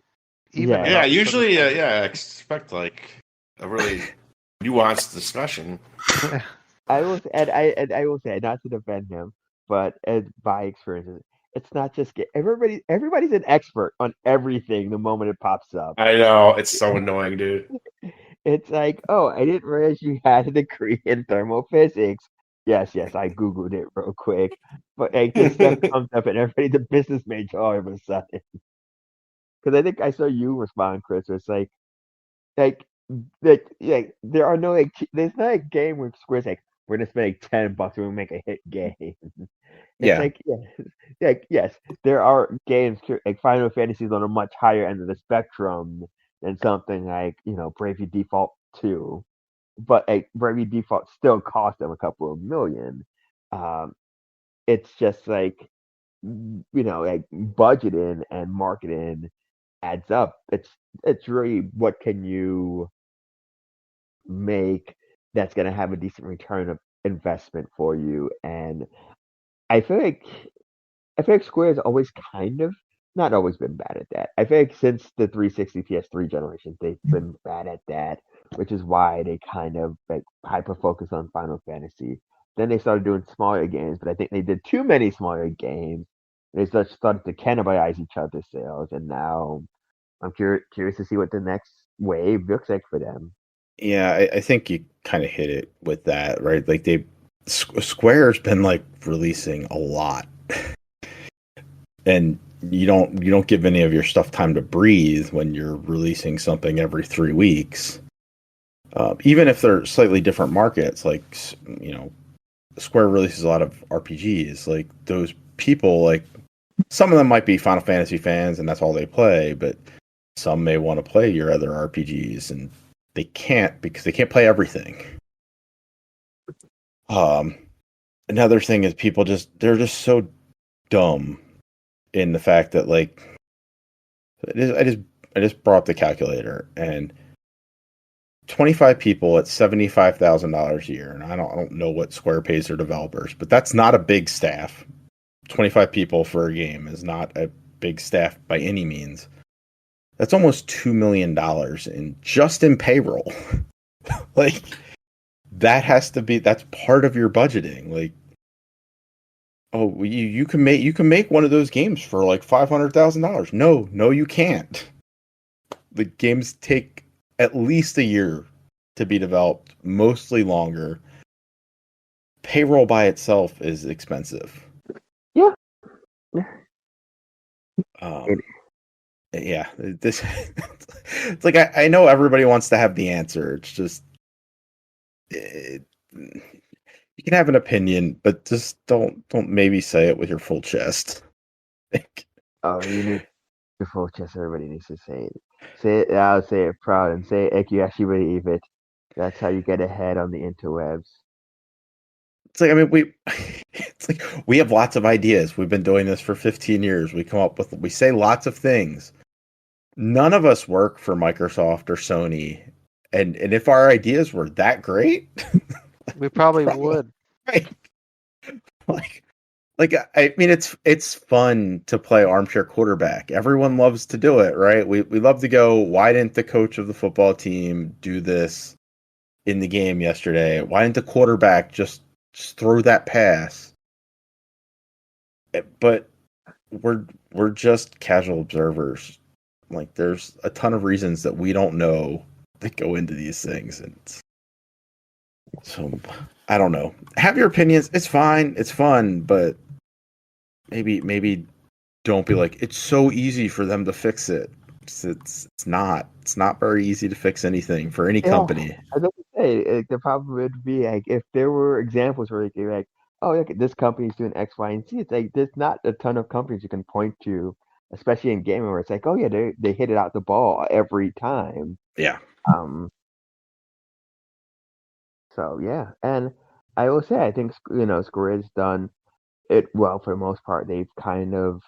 even. Yeah. Yeah, about this sort of usually, stuff. I expect like a really nuanced discussion. I will say not to defend him, but by experience, it's not just everybody's an expert on everything the moment it pops up. I know, it's so annoying, dude. It's like, oh, I didn't realize you had a degree in thermophysics. Yes, I googled it real quick, but like this stuff comes up and everybody's a business major all of a sudden. Because I think I saw you respond, Chris. Where it's like there are no there's not a game where Square's like we're gonna spend like $10 and we make a hit game. It's Yeah. like yes, there are games like Final Fantasy is on a much higher end of the spectrum than something like Bravely Default 2, but like Bravely Default still cost them a couple of million. Um, it's just like like budgeting and marketing adds up. It's really what can you make that's going to have a decent return of investment for you. And I feel like Square has always kind of not always been bad at that. I feel like since the 360 PS3 generation, they've been bad at that, which is why they kind of like hyper focus on Final Fantasy. Then they started doing smaller games, but I think they did too many smaller games. They started to cannibalize each other's sales, and now I'm curious to see what the next wave looks like for them. Yeah, I think you kind of hit it with that, right? Like Square's been like releasing a lot, and you don't give any of your stuff time to breathe when you're releasing something every 3 weeks. Even if they're slightly different markets, like Square releases a lot of RPGs. Like those people, like some of them might be Final Fantasy fans, and that's all they play, but some may want to play your other RPGs, and they can't because they can't play everything. Another thing is they're just so dumb in the fact that like I just brought up the calculator, and 25 people at $75,000 a year, and I don't know what Square pays their developers, but that's not a big staff. 25 people for a game is not a big staff by any means. That's almost $2 million in payroll. Like that's part of your budgeting. Like, oh, you can make one of those games for like $500,000. No, you can't. The games take at least a year to be developed, mostly longer. Payroll by itself is expensive. Yeah. Yeah, this it's like I know everybody wants to have the answer. It's just you can have an opinion, but just don't maybe say it with your full chest. Oh, you need your full chest. Everybody needs to say it. Say it loud, say it proud, and say it like you actually believe it. That's how you get ahead on the interwebs. It's like it's like we have lots of ideas. We've been doing this for 15 years. We say lots of things. None of us work for Microsoft or Sony, and if our ideas were that great, We probably would. right? Like I mean, it's fun to play armchair quarterback. Everyone loves to do it, right? We love to go. Why didn't the coach of the football team do this in the game yesterday? Why didn't the quarterback just throw that pass? But we're just casual observers. Like there's a ton of reasons that we don't know that go into these things, and So I don't know. Have your opinions. It's fine. It's fun, but maybe don't be like it's so easy for them to fix it. It's not. It's not very easy to fix anything for any Yeah, company. I was about to say the problem would be like if there were examples where you could like, oh look, this company's doing X, Y, and Z. It's like there's not a ton of companies you can point to, especially in gaming, where it's like, oh yeah, they hit it out the ball every time. Yeah. Um, so yeah, and I will say I think Square has done it well for the most part. They've kind of,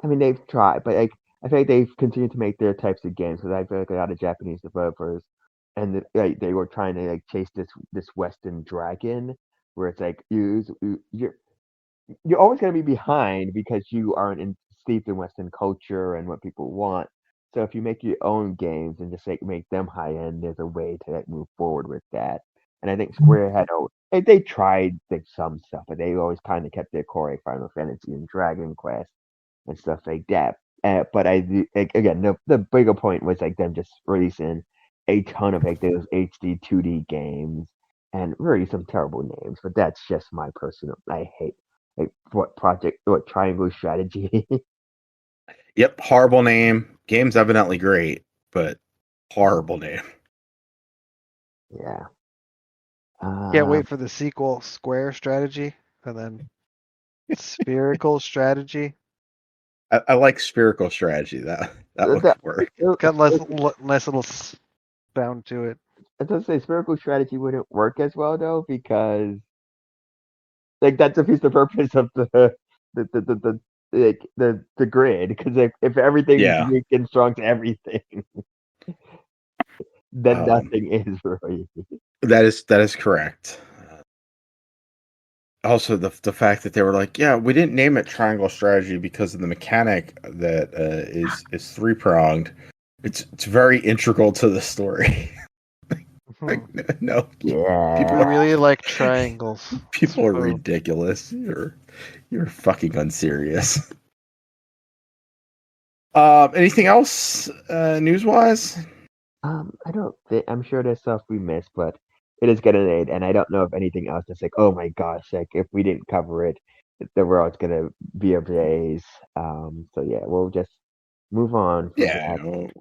I mean, they've tried, but like I feel like they've continued to make their types of games. Because I feel like a lot of Japanese developers, and like they were trying to like chase this Western dragon, where it's like you're always going to be behind because you aren't steeped in Western culture and what people want. So if you make your own games and just like make them high end, there's a way to like move forward with that. And I think Square had they tried like some stuff, but they always kind of kept their core like Final Fantasy and Dragon Quest and stuff like that. But again, the bigger point was like them just releasing a ton of like those HD 2D games and really some terrible names. But that's just my personal. I hate like what triangle strategy. Yep. Horrible name. Game's evidently great, but horrible name. Yeah. Can't Um, wait for the sequel, Square Strategy, and then Spherical Strategy. I like spherical strategy. That would the, work. Got nice little sound to it. I was gonna say spherical strategy wouldn't work as well though because like that defeats the purpose of the grid because if everything's Yeah. weak and strong to everything, then Um, nothing is really. that is correct. Also, the fact that they were like, yeah, we didn't name it triangle strategy because of the mechanic that is three pronged. It's very integral to the story. Like, no, We people are Yeah. really like triangles. people are So, ridiculous. You're fucking unserious. Anything else news wise? I don't think I'm sure there's stuff we missed, but it is getting late, and I don't know if anything else that's like, oh my gosh, like if we didn't cover it, the world's gonna be ablaze. So yeah, we'll just move on from Yeah. that.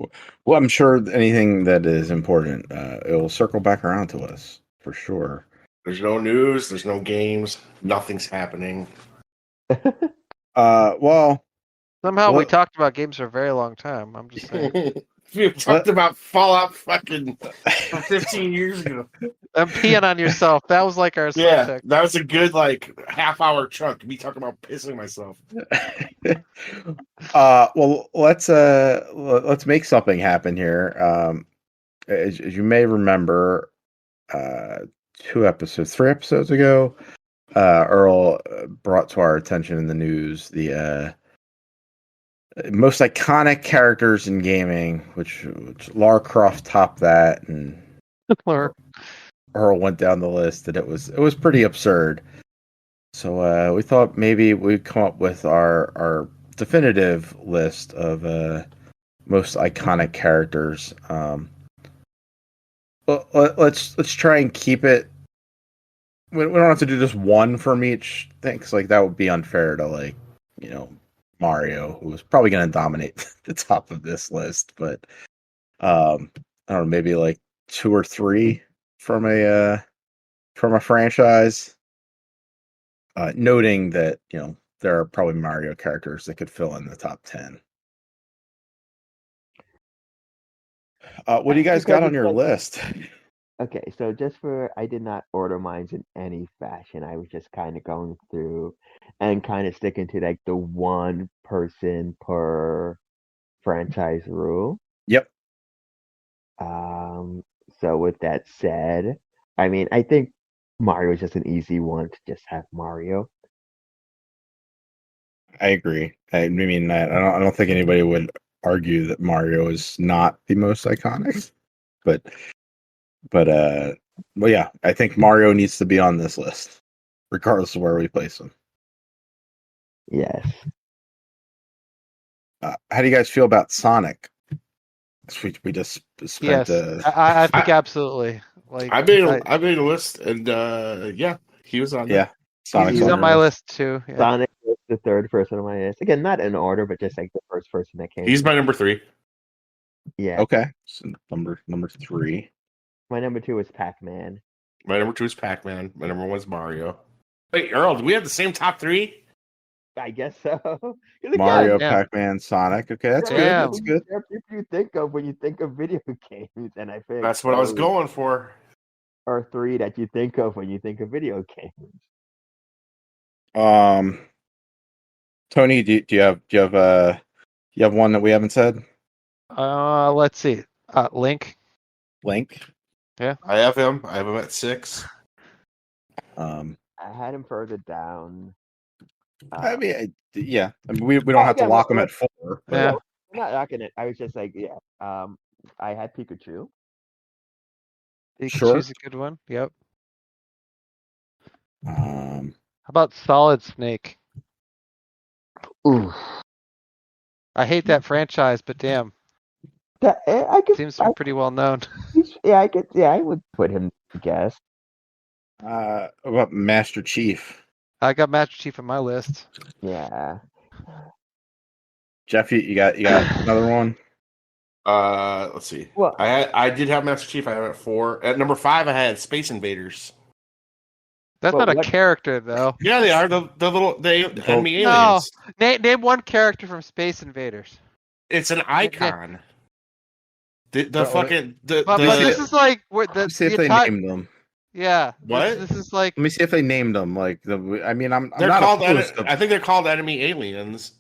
Well, I'm sure anything that is important, it will circle back around to us for sure. There's no news. There's no games. Nothing's happening. Well, somehow we let, talked about games for a very long time. I'm just saying. We've let, talked about Fallout fucking from 15 years ago. I'm peeing on yourself. That was like our Yeah, subject. that was a good like half-hour chunk. Me talking about pissing myself. well, let's make something happen here. As you may remember, uh, 3 episodes ago, Earl brought to our attention in the news the most iconic characters in gaming, which Lara Croft topped that, and Or Earl went down the list, and it was pretty absurd. So we thought maybe we'd come up with our definitive list of most iconic characters. Let's try and keep it. We don't have to do just one from each thing, 'cause like that would be unfair to like Mario, who was probably going to dominate the top of this list. But I don't know, maybe like two or three from a franchise. Noting that there are probably Mario characters that could fill in the top 10. What do you guys Because got on it's your like list? okay, so I did not order mines in any fashion. I was just kind of going through and kind of sticking to like the one person per franchise rule. Yep, Um, so with that said, I mean, I think Mario is just an easy one to just have Mario. I agree. I mean, I don't think anybody would argue that Mario is not the most iconic, but well, yeah, I think Mario needs to be on this list, regardless of where we place him. Yes. How do you guys feel about Sonic? We just spent yes, I think absolutely. Like I made a list, and yeah, he was on there. Yeah, Sonic's he's on my there. list too. Yeah. Sonic was the third person on my list. Again, not in order, but just like the first person that came. He's my number 3. Yeah. Okay, so number 3. My number 2 is Pac-Man. My number 2 is Pac-Man. My number 1 is Mario. Wait, Earl, do we have the same top 3? I guess so. 'Cause again, Mario, Yeah. Pac-Man, Sonic. Okay, that's good. Damn. That's good. There are people you think of when you think of video games, and I think That's what I was those going for. are 3 that you think of when you think of video games. Tony, do you have one that we haven't said? Let's see. Link. Link. I have him at 6. I had him further down. I mean, yeah. I mean, we don't have to lock them at 4. But Yeah. I'm not knocking it. I was just like, yeah. I had Pikachu. Pikachu's Sure. a good one. Yep. Um, How about Solid Snake? Ooh. I hate that franchise, but damn, I could. seems to be pretty well known. Yeah, I could. Yeah, I would put him. I guess. what about Master Chief? I got Master Chief on my list. Yeah. Jeff, you got another one? Let's see. Well, I did have Master Chief. I have it at 4. At number 5, I had Space Invaders. That's But not a what- character though. Yeah, they are the enemy No. aliens. Name one character from Space Invaders. It's an icon. The But- fucking But this is like where the Let's see if the they entire- named them. Yeah. What? This is like Let me see if they named them. Like I'm they're not called. opposed to- I think they're called enemy aliens.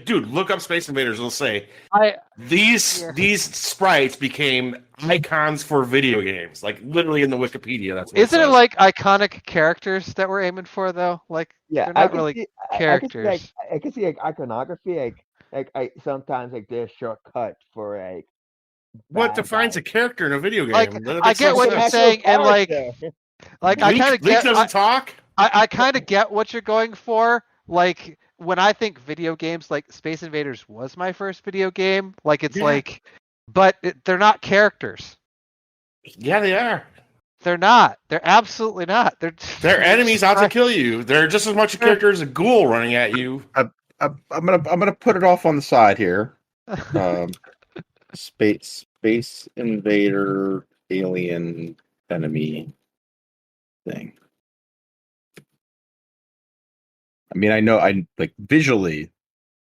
Dude, look up Space Invaders. It'll say I these sprites became icons for video games. Like literally in the Wikipedia. That's what isn't it says. like iconic characters that we're aiming for though? Like yeah, they're I not can really see, characters. I can see like iconography. Like I sometimes like there's shortcut for like. What bad defines a guys. character in a video game? Like, That I makes get no what sense. you're saying, and like Character. I Link, kind of Link get doesn't talk. I kind of get what you're going for. Like when I think video games, like Space Invaders was my first video game. Like it's Yeah. like, but they're not characters. Yeah, they are. They're not. They're absolutely not. They're enemies out to kill you. They're just as much a character as a ghoul running at you. I'm gonna put it off on the side here. Space invader alien enemy thing. I mean, I like visually.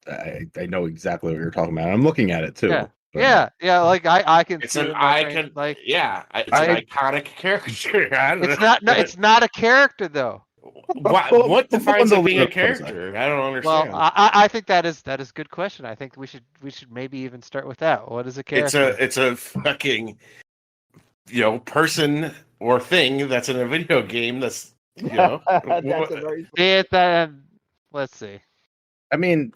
I know exactly what you're talking about. I'm looking at it too. Yeah. but- Yeah. Like I can. It's see an it in my brain, icon. Like Yeah, it's an iconic character. I don't it's know. not. No, it's not a character though. What defines Well, it being a what is that? character? I don't Well, understand. I think that is a good question. I think we should maybe even start with that. What is a character? It's a fucking person or thing that's in a video game. That's That's a very Let's see. I mean,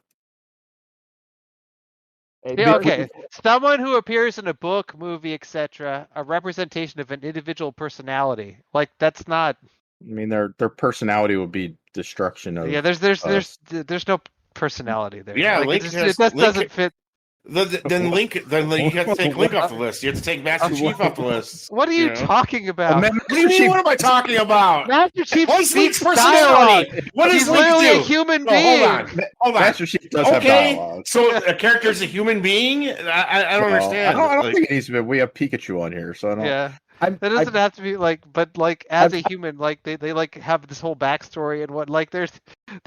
Yeah, okay. Someone who appears in a book, movie, etc., a representation of an individual personality. Like that's not. their personality would be destruction of. Yeah, there's no personality there. Yeah, like, Link it has- just Link- doesn't fit. then Link. Then you have to take Link off the list. You have to take Master Chief off the list. What are you know? talking about? Man, What do you mean? What am I talking about? Master Chief What's speaks Link's dialogue. personality? What does He's Link literally do? a human No, being. Hold on. Master Chief does have Okay, dialogue. so a character is a human being? I don't understand. I don't Like, think it needs to be. We have Pikachu on here, so I don't. Yeah. That That doesn't have to be like, but like as a human, like they like have this whole backstory and what like there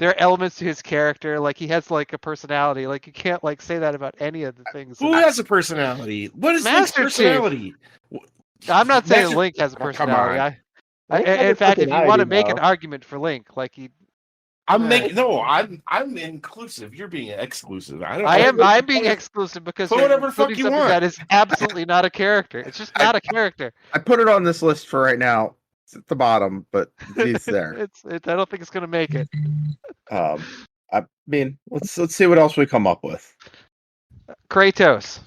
are elements to his character, like he has like a personality, like you can't like say that about any of the things. who has a personality? What is Link's Master Chief. personality? I'm not saying Master- Link has a Oh, come personality. on. Link has a In fact, if you want to personality, make an though. argument for Link, like he, I'm inclusive. You're being exclusive. I'm being exclusive because Put you're whatever the fuck including you something want. that is absolutely not a character. It's just not a character. I put it on this list for right now. It's at the bottom, but he's there. I don't think it's gonna make it. I mean, let's see what else we come up with. Kratos.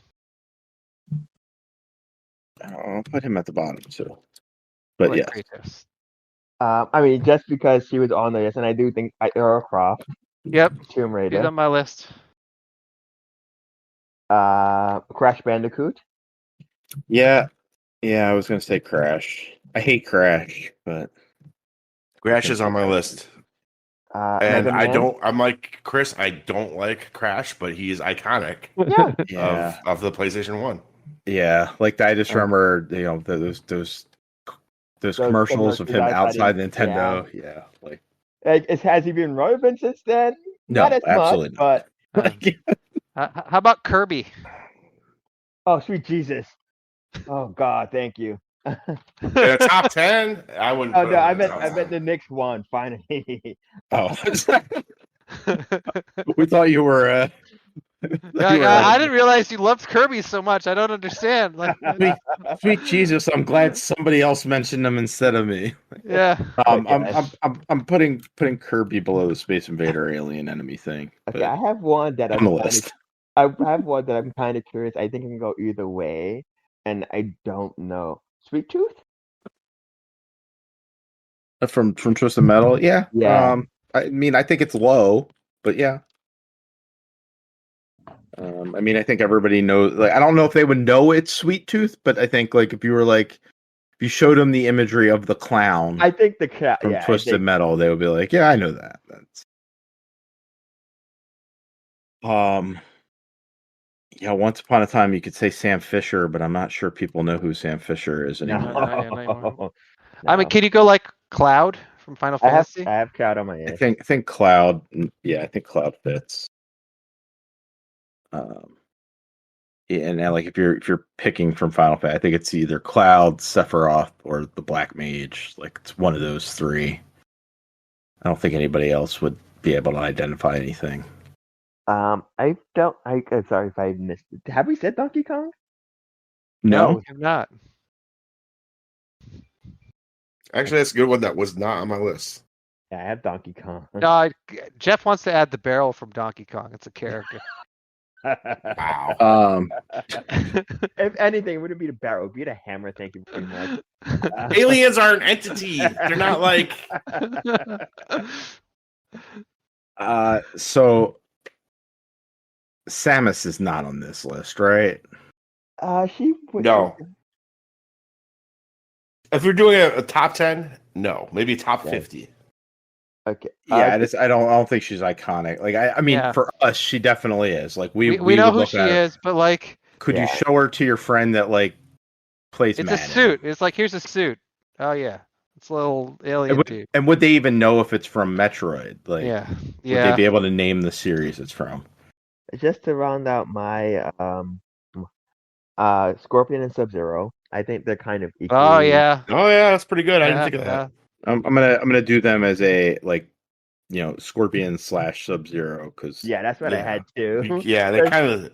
I'll put him at the bottom too. But Like yeah, Kratos. I mean, just because she was on the list, and I do think Lara Croft, Yep, Tomb she's Raider, on my list. Crash Bandicoot. yeah. I was gonna say Crash. I hate Crash, but Crash is on my list. And Mega I Man? don't. I'm like Chris. I don't like Crash, but he is iconic Yeah. of the PlayStation 1. Yeah, like I just Uh, remember, those commercials of him outside Nintendo. Yeah, like Has he been relevant since then? Not no, as much, absolutely not. but How about Kirby? oh sweet Jesus! Oh God, thank you. In a top 10, I wouldn't Oh put no, him I in the meant top I meant 10. the next one. Finally, Oh, we thought you were. I didn't realize you loved Kirby so much. I don't understand. Like, Sweet Jesus! I'm glad somebody else mentioned them instead of me. yeah. I'm putting Kirby below the Space Invader alien enemy thing. okay. I have one that on the list. I have one that I'm kind of curious. I think it can go either way, and I don't know. Sweet Tooth? From Twisted Metal, yeah. Yeah. I mean, I think it's low, but yeah. I mean, I think everybody knows. Like, I don't know if they would know it's Sweet Tooth, but I think like if you showed them the imagery of the clown I think the cat. from Yeah, Twisted Metal, they would be like, "Yeah, I know that." That's yeah. Once upon a time, you could say Sam Fisher, but I'm not sure people know who Sam Fisher is no. anymore. No. No. I mean, can you go like Cloud from Final Fantasy? I have Cloud on my I list. think Cloud. Yeah, I think Cloud fits. And now, like if you're picking from Final Fantasy, I think it's either Cloud, Sephiroth, or the Black Mage. Like it's one of those three. I don't think anybody else would be able to identify anything. I don't. I'm sorry if I missed it. Have we said Donkey Kong? No, we have not. Actually, that's a good one that was not on my list. Yeah, I have Donkey Kong. No, Jeff wants to add the barrel from Donkey Kong. It's a character. Wow. If anything, it wouldn't be the barrel. It would be the hammer. Thank you very much. Aliens are an entity. They're not like. So Samus is not on this list, right? She was. No. If you're doing a top 10, no. Maybe top 50. Okay. Yeah, I don't think she's iconic. Like I mean, Yeah. for us, she definitely is. Like we know would who look she at her. is, but like, Could you show her to your friend that like plays it's Madden? a suit. It's like, here's a suit. Oh yeah, it's a little alien dude. And would they even know if it's from Metroid? Like, Yeah. would they be able to name the series it's from? Just to round out my Scorpion and Sub-Zero, I think they're kind of equal. Oh yeah. Oh yeah, that's pretty good. I didn't think of that. I'm gonna do them as a like, Scorpion / Sub-Zero because Yeah, that's what I had too. Yeah, they kind of.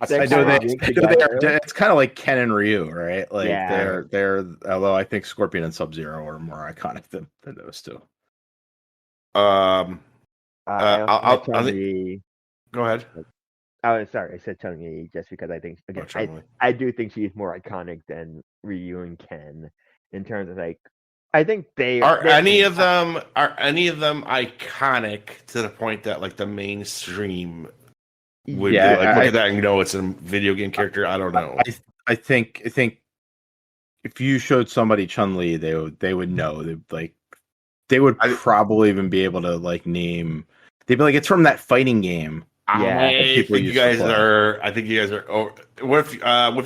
I know it's kind of like Ken and Ryu, right? Like they're although I think Scorpion and Sub-Zero are more iconic than those two. I'll go ahead. Oh, sorry, I said Chun-Li just because I think I do think she's more iconic than Ryu and Ken in terms of like. I think are any of them iconic to the point that like the mainstream would be like look at that and know it's a video game character. I don't know. I think if you showed somebody Chun-Li, they would know. They would probably even be able to like name. They'd be like, it's from that fighting game. Yeah, I think you guys are. Oh, what if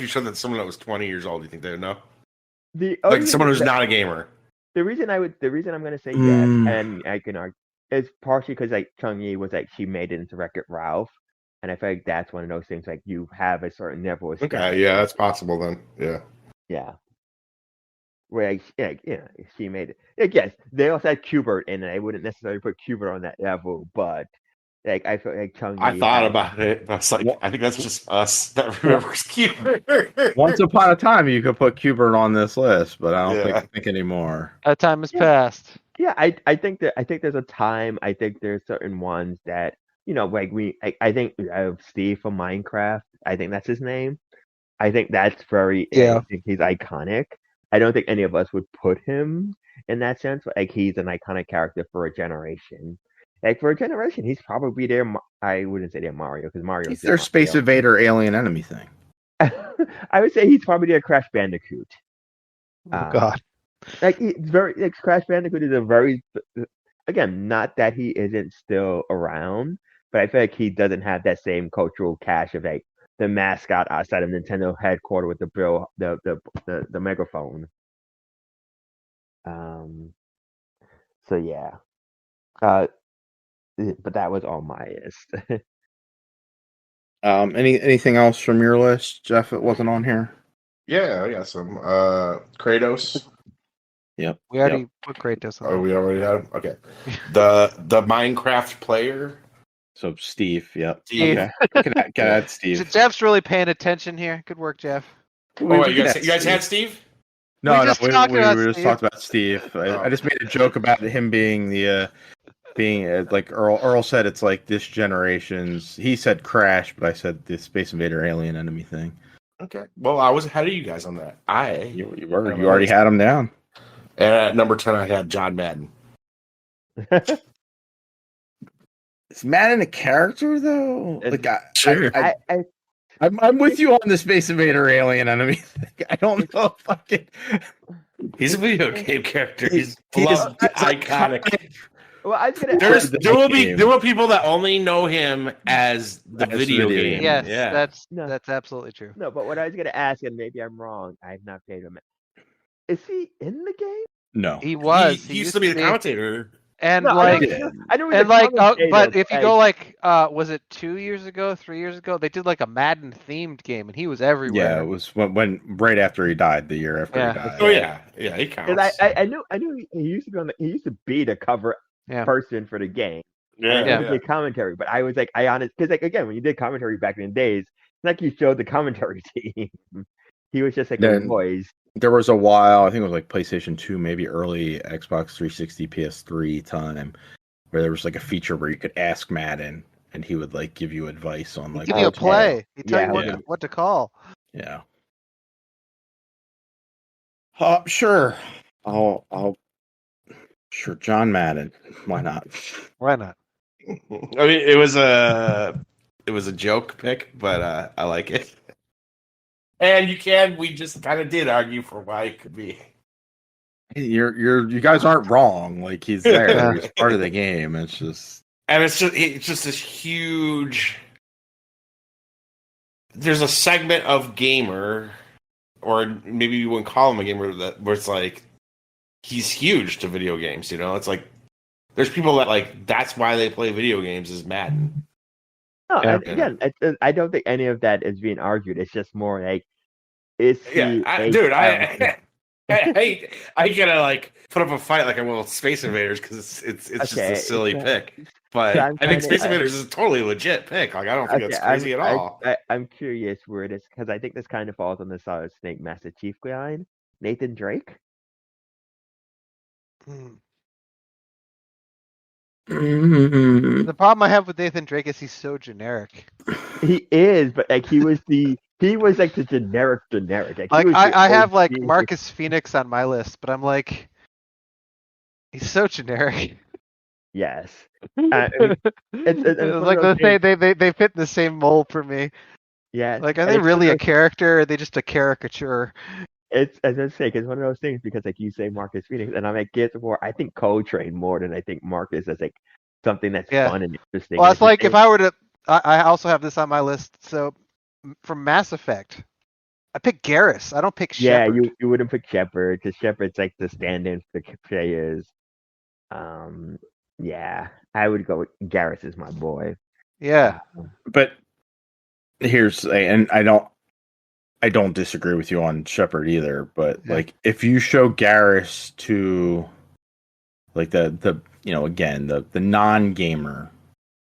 you showed that someone that was 20 years old? Do you think they would know? Like someone who's not a gamer. The reason I'm going to say yes, and I can argue, is partially because like Chun-Li was like she made it into Wreck-It Ralph, and I feel like that's one of those things like you have a certain level of. Okay, yeah, that's possible then. Yeah. Yeah. Where she made it. Like, yes, they also had Qbert in it. I wouldn't necessarily put Qbert on that level, but like I feel like Chun-Li. I thought about it. I was like, I think that's just us that remembers Qbert. Once upon a time, you could put Qbert on this list, but I don't think anymore. That time has passed. Yeah, I think there's a time. I think there's certain ones that like I think Steve from Minecraft. I think that's his name. I think that's very. I think he's iconic. I don't think any of us would put him in that sense. But, like he's an iconic character for a generation. Like for a generation, he's probably their. I wouldn't say their Mario because Mario. He's their Space Invader alien enemy thing. I would say he's probably their Crash Bandicoot. Oh God. Like it's very like Crash Bandicoot is a very again, not that he isn't still around, but I feel like he doesn't have that same cultural cache of like the mascot outside of Nintendo headquarters with the megaphone. So yeah. But that was on my list. Anything else from your list, Jeff? It wasn't on here. Yeah, I got some. Kratos. Yep. We already put Kratos on. Oh, we already had him. Okay. The Minecraft player. So Steve. Yep. Steve. Okay. Can add Steve. Jeff's really paying attention here. Good work, Jeff. Oh, wait, you guys had Steve? No, we just we talked about Steve. I just made a joke about him being like Earl said. It's like this generation's. He said Crash, but I said the Space Invader alien enemy thing. Okay. Well, I was ahead of you guys on that. You already had him down. And at number 10, I had John Madden. Is Madden a character though? Like Sure. I'm with you on the Space Invader alien enemy thing. I don't know if I can. He's a video game character. He's iconic. Well, I was gonna. There will people that only know him as the video game. Yes, Yeah. that's absolutely true. No, but what I was gonna ask, and maybe I'm wrong. I've not played him. Is he in the game? No, he was. He used to be the commentator. And no, like, I know and like, but if you go like, was it 2 years ago, 3 years ago? They did like a Madden themed game, and he was everywhere. Yeah, it was when right after he died, the year after he died. Oh yeah, he counts. I knew he used to be he used to be the cover person for the game. Yeah. He did commentary, but I was like, because like again, when you did commentary back in the days, it's like you showed the commentary team. He was just like a voice. There was a while, I think it was like PlayStation 2, maybe early Xbox 360, PS3 time, where there was like a feature where you could ask Madden, and he would like give you advice on like. He'd give you a play. He'd tell you what to call. Yeah. Sure. Sure, John Madden. Why not? Why not? I mean, it was a joke pick, but I like it. And we just kind of did argue for why it could be. You guys aren't wrong. Like he's there. He's part of the game. It's just this huge. There's a segment of gamer, or maybe you wouldn't call him a gamer, where it's like he's huge to video games. You know, it's like there's people that like that's why they play video games is Madden. No, and again, I don't think any of that is being argued. It's just more like, I gotta like put up a fight like I will with Space Invaders because it's just a silly pick. But I think Space Invaders is a totally legit pick. Like I don't think that's crazy at all. I'm curious where it is because I think this kind of falls on the Solid Snake Master Chief line. Nathan Drake. The problem I have with Nathan Drake is he's so generic. He is, but like he was like the generic. Like I have like Marcus Phoenix on my list, but I'm like, he's so generic. Yes, it's like they fit in the same mold for me. Yeah, like are they really a character? Or are they just a caricature? It's as I say, it's one of those things because like you say Marcus Phoenix, and I'm like Gears of War. I think Coltrane more than I think Marcus as like something that's fun and interesting. Well, it's like if I were to, I also have this on my list. So from Mass Effect, I pick Garrus. I don't pick Shepard. Yeah, you wouldn't pick Shepard because Shepard's like the stand-in for players. Yeah, I would go with Garrus is my boy. Yeah, but here's and I don't disagree with you on Shepard either, but like if you show Garrus to like the again the non-gamer.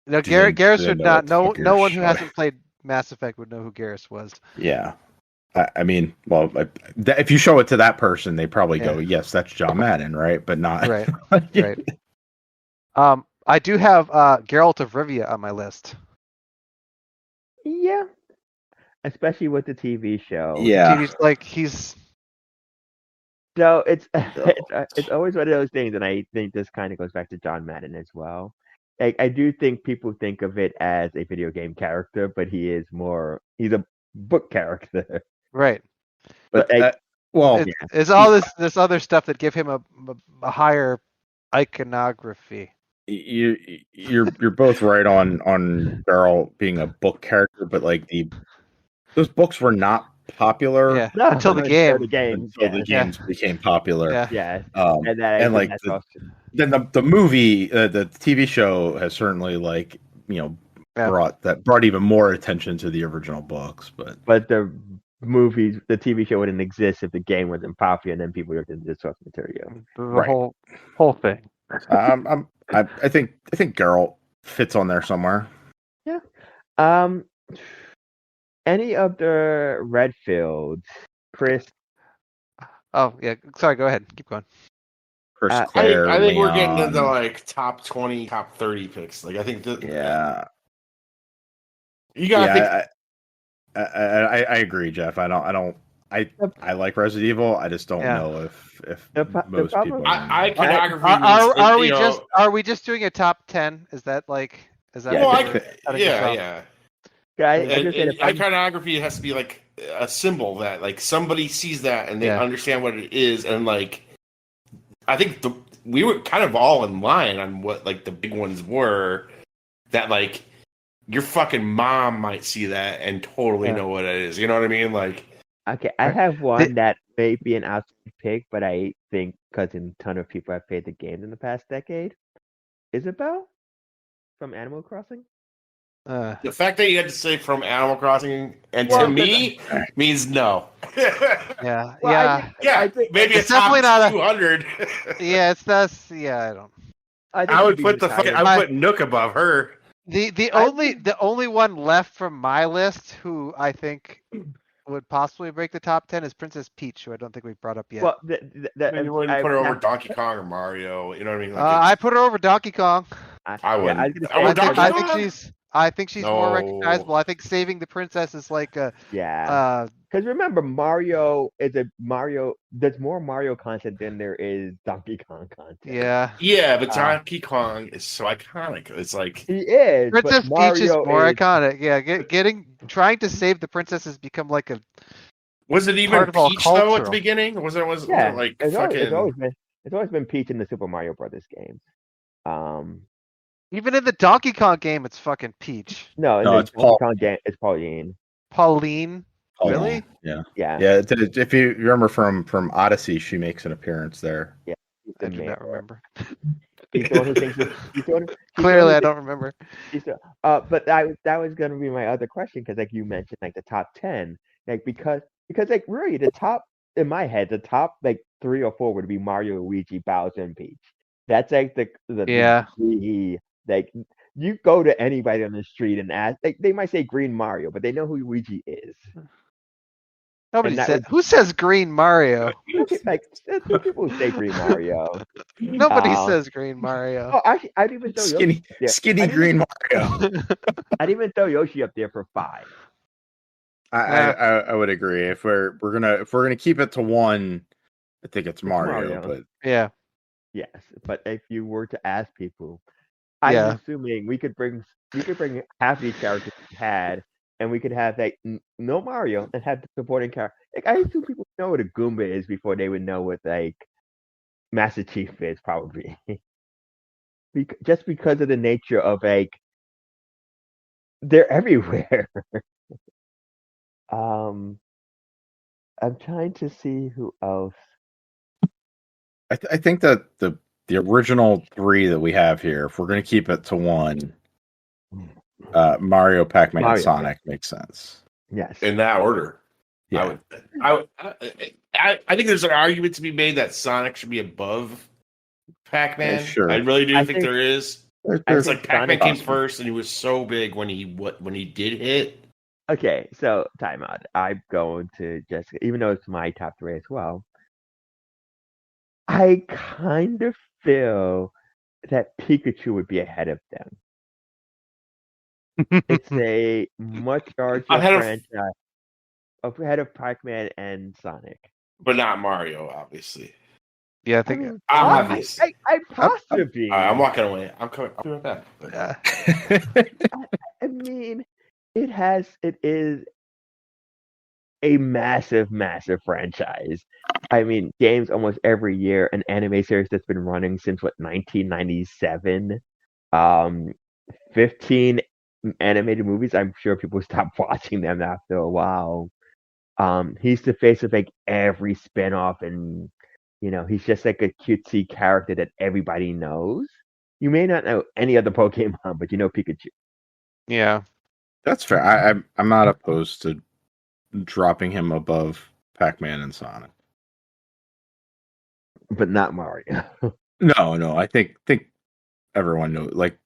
No, Garrus would not. No one who hasn't played Mass Effect would know who Garrus was. Yeah, I mean, well, if you show it to that person, they probably go, "Yes, that's John Madden," right? But not right. Right. I do have Geralt of Rivia on my list. Yeah. Especially with the TV show. Yeah. He's So it's always one of those things, and I think this kind of goes back to John Madden as well. Like I do think people think of it as a video game character, but he's a book character. Right. But Well, It's all this other stuff that give him a higher iconography. you're both right on Beryl being a book character, but like those books were not popular Yeah, No, until the no, game. the games. until the Yeah, games became popular. Yeah. yeah. Um, And that I and think like that's also then the movie, the TV show has certainly like Yeah. brought even more attention to the original books. But the movies, the TV show wouldn't exist if the game wasn't popular, and then people looked into the source material. The Right. whole thing. I think Geralt fits on there somewhere. Any of the Redfields, Chris? Oh yeah, sorry. Go ahead. Keep going. Chris, I Claire, I think we're getting Leon. into like top 20, top 30 picks. Like I think that you gotta think. I agree, Jeff. I like Resident Evil. I just don't know if most people. Iconography. Are we just doing a top 10? Is that Yeah. Iconography has to be like a symbol that like somebody sees that and they understand what it is, and like I think we were kind of all in line on what like the big ones were, that like your fucking mom might see that and totally know what it is. You know what I mean? Like, okay, I have one that may be an outside pick, but I think because a ton of people have played the game in the past decade. Isabel from Animal Crossing. The fact that you had to say from Animal Crossing and to me means no. Yeah. Maybe it's definitely not 200. Yeah, I don't. I would put I would put Nook above her. The only one left from my list who I think would possibly break the top 10 is Princess Peach, who I don't think we've brought up yet. Well, you wouldn't put her over Donkey Kong or Mario. You know what I mean? Like I put her over Donkey Kong. I would. I think she's more recognizable. I think saving the princess is like a because remember Mario is a Mario. There's more Mario content than there is Donkey Kong content. Yeah, but Donkey Kong is so iconic. It's like he is. Princess Peach is more iconic. Yeah, trying to save the princess has become like a. Was it even Peach though at the beginning? Was it like it's fucking? It's always been Peach in the Super Mario Brothers games. Even in the Donkey Kong game, it's fucking Peach. No, it's Donkey Kong game. It's Pauline. Pauline? Really? Yeah. Yeah. If you remember from Odyssey, she makes an appearance there. Yeah. I do not remember. Clearly, I don't remember. But that was going to be my other question, because like you mentioned, like the top 10, like because like really the top in my head, the top like 3 or 4 would be Mario, Luigi, Bowser, and Peach. That's like the like you go to anybody on the street and ask, like, they might say Green Mario, but they know who Luigi is. Nobody said. Who says Green Mario? Like people say Green Mario. Nobody says Green Mario. Oh, actually, I'd even throw skinny Green Mario. I'd even throw Yoshi up there for 5. I would agree. If we're gonna keep it to 1, I think it's Mario. But yeah. Yes, but if you were to ask people, I'm assuming we could bring half these characters we had, and we could have like no Mario and have the supporting character. Like I assume people know what a Goomba is before they would know what like Master Chief is, probably. Just because of the nature of like they're everywhere. I'm trying to see who else. I think that the original 3 that we have here, if we're going to keep it to 1, Mario, Pac-Man, and Sonic makes sense. Yes, in that order. Yeah, I think there's an argument to be made that Sonic should be above Pac-Man. Sure. I really do think there is. It's like Pac-Man came first, and he was so big when he did hit. Okay, so time out. I'm going to just, even though it's my top 3 as well, I kind of feel that Pikachu would be ahead of them. It's a much larger franchise, ahead of Pac-Man and Sonic, but not Mario, obviously. Yeah, I think obviously. I possibly. I'm walking away. I'm doing that. I mean, it is a massive, massive franchise. I mean, games almost every year, an anime series that's been running since 1997. 15 animated movies. I'm sure people stopped watching them after a while. He's the face of like every spinoff, and he's just like a cutesy character that everybody knows. You may not know any other Pokemon, but you know Pikachu. Yeah. That's fair. I'm not opposed to dropping him above Pac-Man and Sonic. But not Mario. No. I think everyone knows. Like,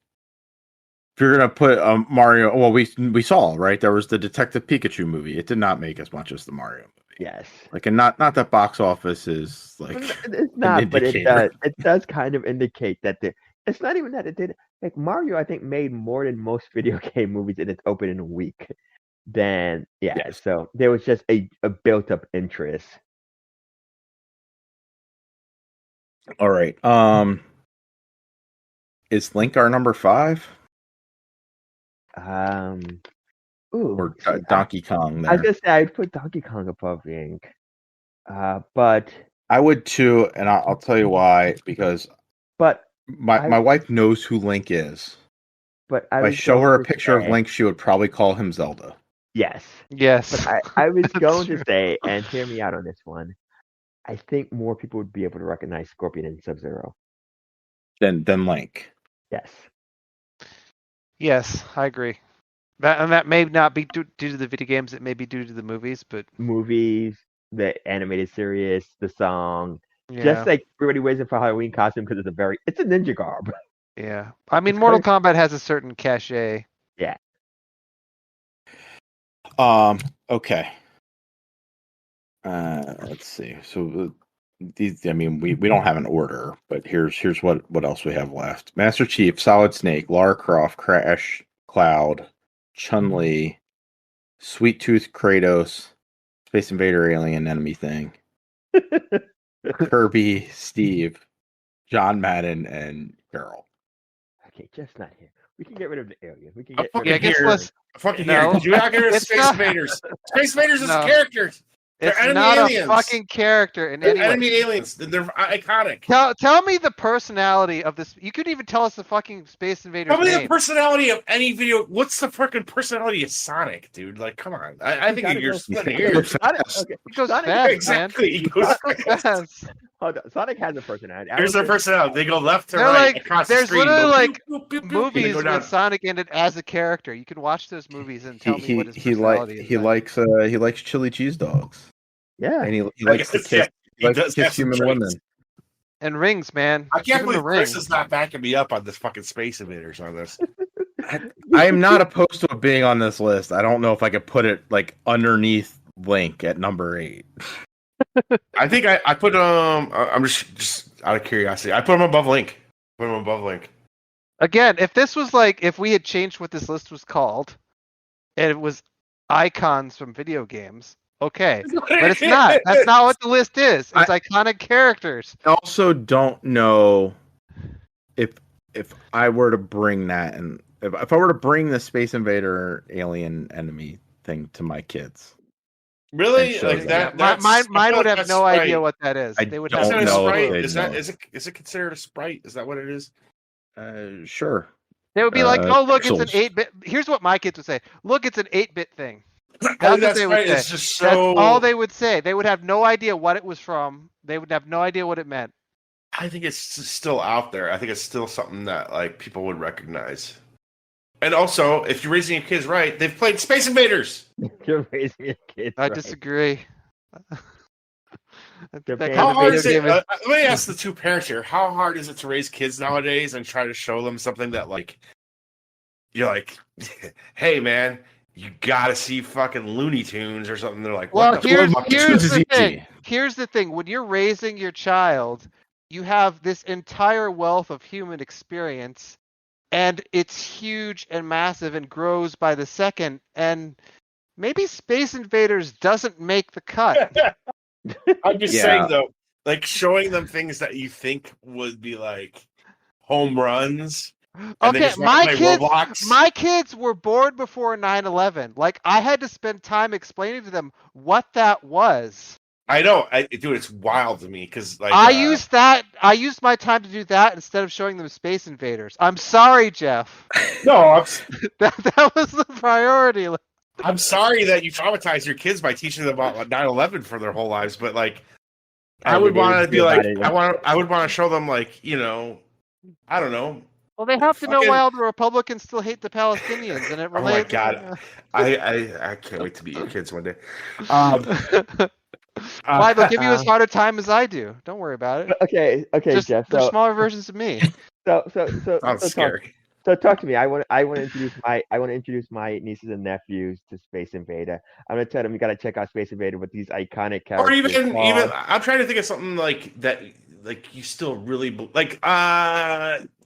if you're gonna put Mario, well, we saw, right? There was the Detective Pikachu movie. It did not make as much as the Mario movie. Yes. Like, and not that box office is like It's not, but indicator. it does kind of indicate that it's not even that it did. Like Mario, I think made more than most video game movies in its opening week. Yes. So there was just a built-up interest. All right. Is Link our number 5? Or Donkey Kong there? I was gonna say I'd put Donkey Kong above Link. But I would too, and I'll tell you why. Because my wife knows who Link is. But if I show her a picture of Link, she would probably call him Zelda. Yes. But I was going to say, and hear me out on this one, I think more people would be able to recognize Scorpion and Sub-Zero. Than Link. Yes. Yes, I agree. That may not be due to the video games. It may be due to the movies, but movies, the animated series, the song, yeah. Just like everybody wears it for Halloween costume because it's a ninja garb. Yeah, I mean, Mortal Kombat has a certain cachet. Yeah. Okay. Let's see. So these, I mean, we don't have an order, but here's what else we have left: Master Chief, Solid Snake, Lara Croft, Crash, Cloud, Chun-Li, Sweet Tooth, Kratos, Space Invader, Alien, Enemy Thing, Kirby, Steve, John Madden, and Carol. Okay, just not here. We can get rid of the alien. We can get rid of here. Fucking here. Because you're not getting rid of Space Invaders. Space Invaders is characters. It's not aliens. A fucking character in any way. Enemy aliens. They're iconic. Tell me the personality of this. You couldn't even tell us the fucking Space Invaders name. Tell me the personality of any video. What's the freaking personality of Sonic, dude? Like, come on. I think you're splitting hairs. Okay. He goes fast, exactly. Man. He goes fast. Hold on. Sonic has a personality. Here's their personality. They go left to right across the screen. There's literally movies with Sonic in it as a character. You can watch those movies and tell me what his personality is. He likes chili cheese dogs. Yeah, and he likes to kiss. He likes to kiss human women. And rings, man. I can't believe Chris is not backing me up on this fucking Space Invaders on this. I am not opposed to it being on this list. I don't know if I could put it like underneath Link at number 8. I think I put I'm just out of curiosity. I put him above Link. Again, if this was like if we had changed what this list was called, and it was icons from video games. Okay, but it's not. That's not what the list is. It's iconic characters. I also don't know if I were to bring that, and if I were to bring the Space Invader alien enemy thing to my kids. Really? Like that? Mine would have no idea what that is. They would have no idea. Is it considered a sprite? Is that what it is? Sure. They would be like, "Oh, look, pixels. It's an 8-bit." Here's what my kids would say: "Look, it's an 8-bit thing." That's what they would say. It's just so... That's all they would say. They would have no idea what it was from. They would have no idea what it meant. I think it's still out there. I think it's still something that like people would recognize. And also, if you're raising your kids right, they've played Space Invaders. You're raising your kids I disagree. How hard is it? Let me ask the two parents here. How hard is it to raise kids nowadays and try to show them something that like you're like, hey man, you gotta see fucking Looney Tunes or something. They're like, well, here's the thing. Here's the thing. When you're raising your child, you have this entire wealth of human experience, and it's huge and massive and grows by the second. And maybe Space Invaders doesn't make the cut. I'm just saying though, like showing them things that you think would be like home runs And they Okay, just want to play Roblox. my kids were born before 9/11. Like I had to spend time explaining to them what that was. I know, dude, it's wild to me because like I used my time to do that instead of showing them Space Invaders. I'm sorry, Jeff. no, that was the priority. I'm sorry that you traumatize your kids by teaching them about 9/11 for their whole lives, but like I would want to be like I would want to show them like, you know, I don't know. Well, they have to know why all the Republicans still hate the Palestinians, and it relates. Oh my god, I can't wait to meet your kids one day. Why? They'll give you as hard a time as I do. Don't worry about it. Okay, Jeff. They're smaller versions of me. Sounds scary. Talk to me. I want to introduce my nieces and nephews to Space Invader. I'm gonna tell them you gotta check out Space Invader with these iconic characters. Or even I'm trying to think of something like that. Like you still really like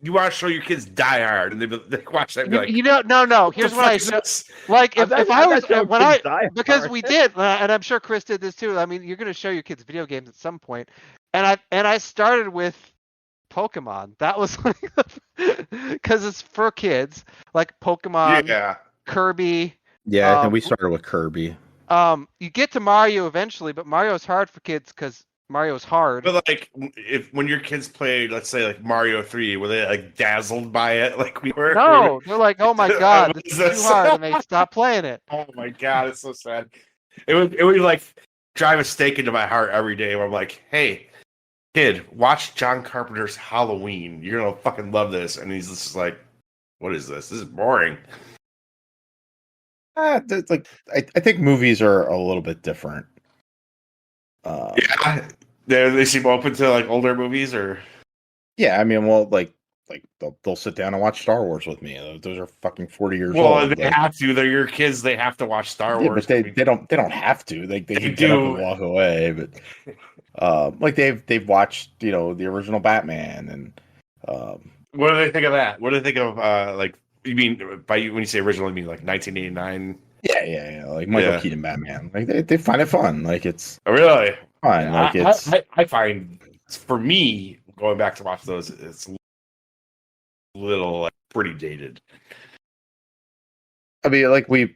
you want to show your kids Die Hard and they watch that and be like, no. Here's what I said. Like if I was when I because we did, and I'm sure Chris did this too. I mean, you're gonna show your kids video games at some point, and I started with Pokemon. That was like because it's for kids, like Pokemon, Kirby. Yeah, and we started with Kirby. You get to Mario eventually, but Mario's hard for kids because Mario's hard. But like, when your kids played, let's say like Mario 3, were they like dazzled by it like we were? No, they're like, oh my god, this is too hard, and they stop playing it. Oh my god, it's so sad. It would like drive a stake into my heart every day where I'm like, hey, kid, watch John Carpenter's Halloween. You're gonna fucking love this. And he's just like, what is this? This is boring. Like I think movies are a little bit different. Yeah, they seem open to like older movies, or yeah. I mean, well, like they'll sit down and watch Star Wars with me. Those are fucking 40 years old. Well, they have to. They're your kids. They have to watch Star Wars. But they don't have to. They can get up and walk away. But like they've watched the original Batman and what do they think of that? What do they think of like you mean when you say original, you mean like 1989? Yeah. Like Michael Keaton Batman. Like they find it fun. Like it's really fun. Like I find for me going back to watch those, it's a little like pretty dated. I mean, like we'll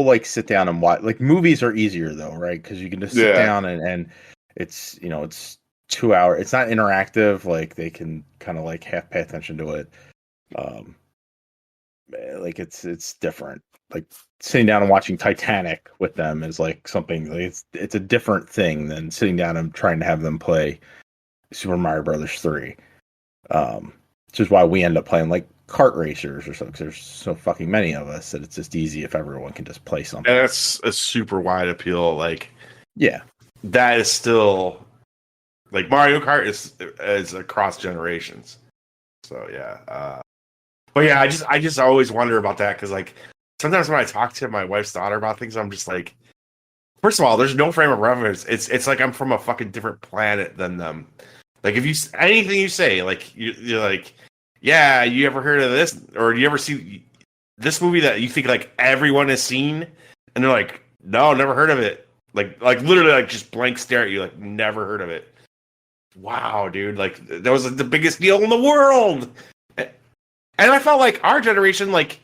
like sit down and watch. Like movies are easier though, right? Because you can just sit down and it's it's 2 hours. It's not interactive. Like they can kind of like half pay attention to it. Like it's different. Like sitting down and watching Titanic with them is like something like it's a different thing than sitting down and trying to have them play Super Mario Brothers 3. Which is why we end up playing like kart racers or something. Because there's so fucking many of us that it's just easy if everyone can just play something. And that's a super wide appeal. Like, yeah, that is still like Mario Kart is across generations. So yeah, but yeah, I just always wonder about that because like sometimes when I talk to my wife's daughter about things, I'm just like, first of all, there's no frame of reference. It's like I'm from a fucking different planet than them. Like if you anything you say, like you're like, yeah, you ever heard of this, or you ever see this movie that you think like everyone has seen, and they're like, no, never heard of it. Like literally like just blank stare at you, like never heard of it. Wow, dude, like that was like, the biggest deal in the world. And I felt like our generation, like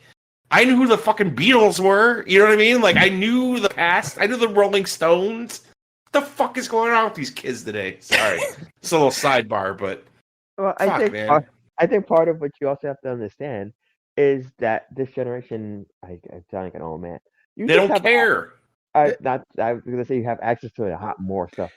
I knew who the fucking Beatles were. You know what I mean? Like I knew the past. I knew the Rolling Stones. What the fuck is going on with these kids today? Sorry, it's a little sidebar, but well, I think part of what you also have to understand is that this generation, I sound like an old man. They don't care. I was gonna say you have access to a lot more stuff.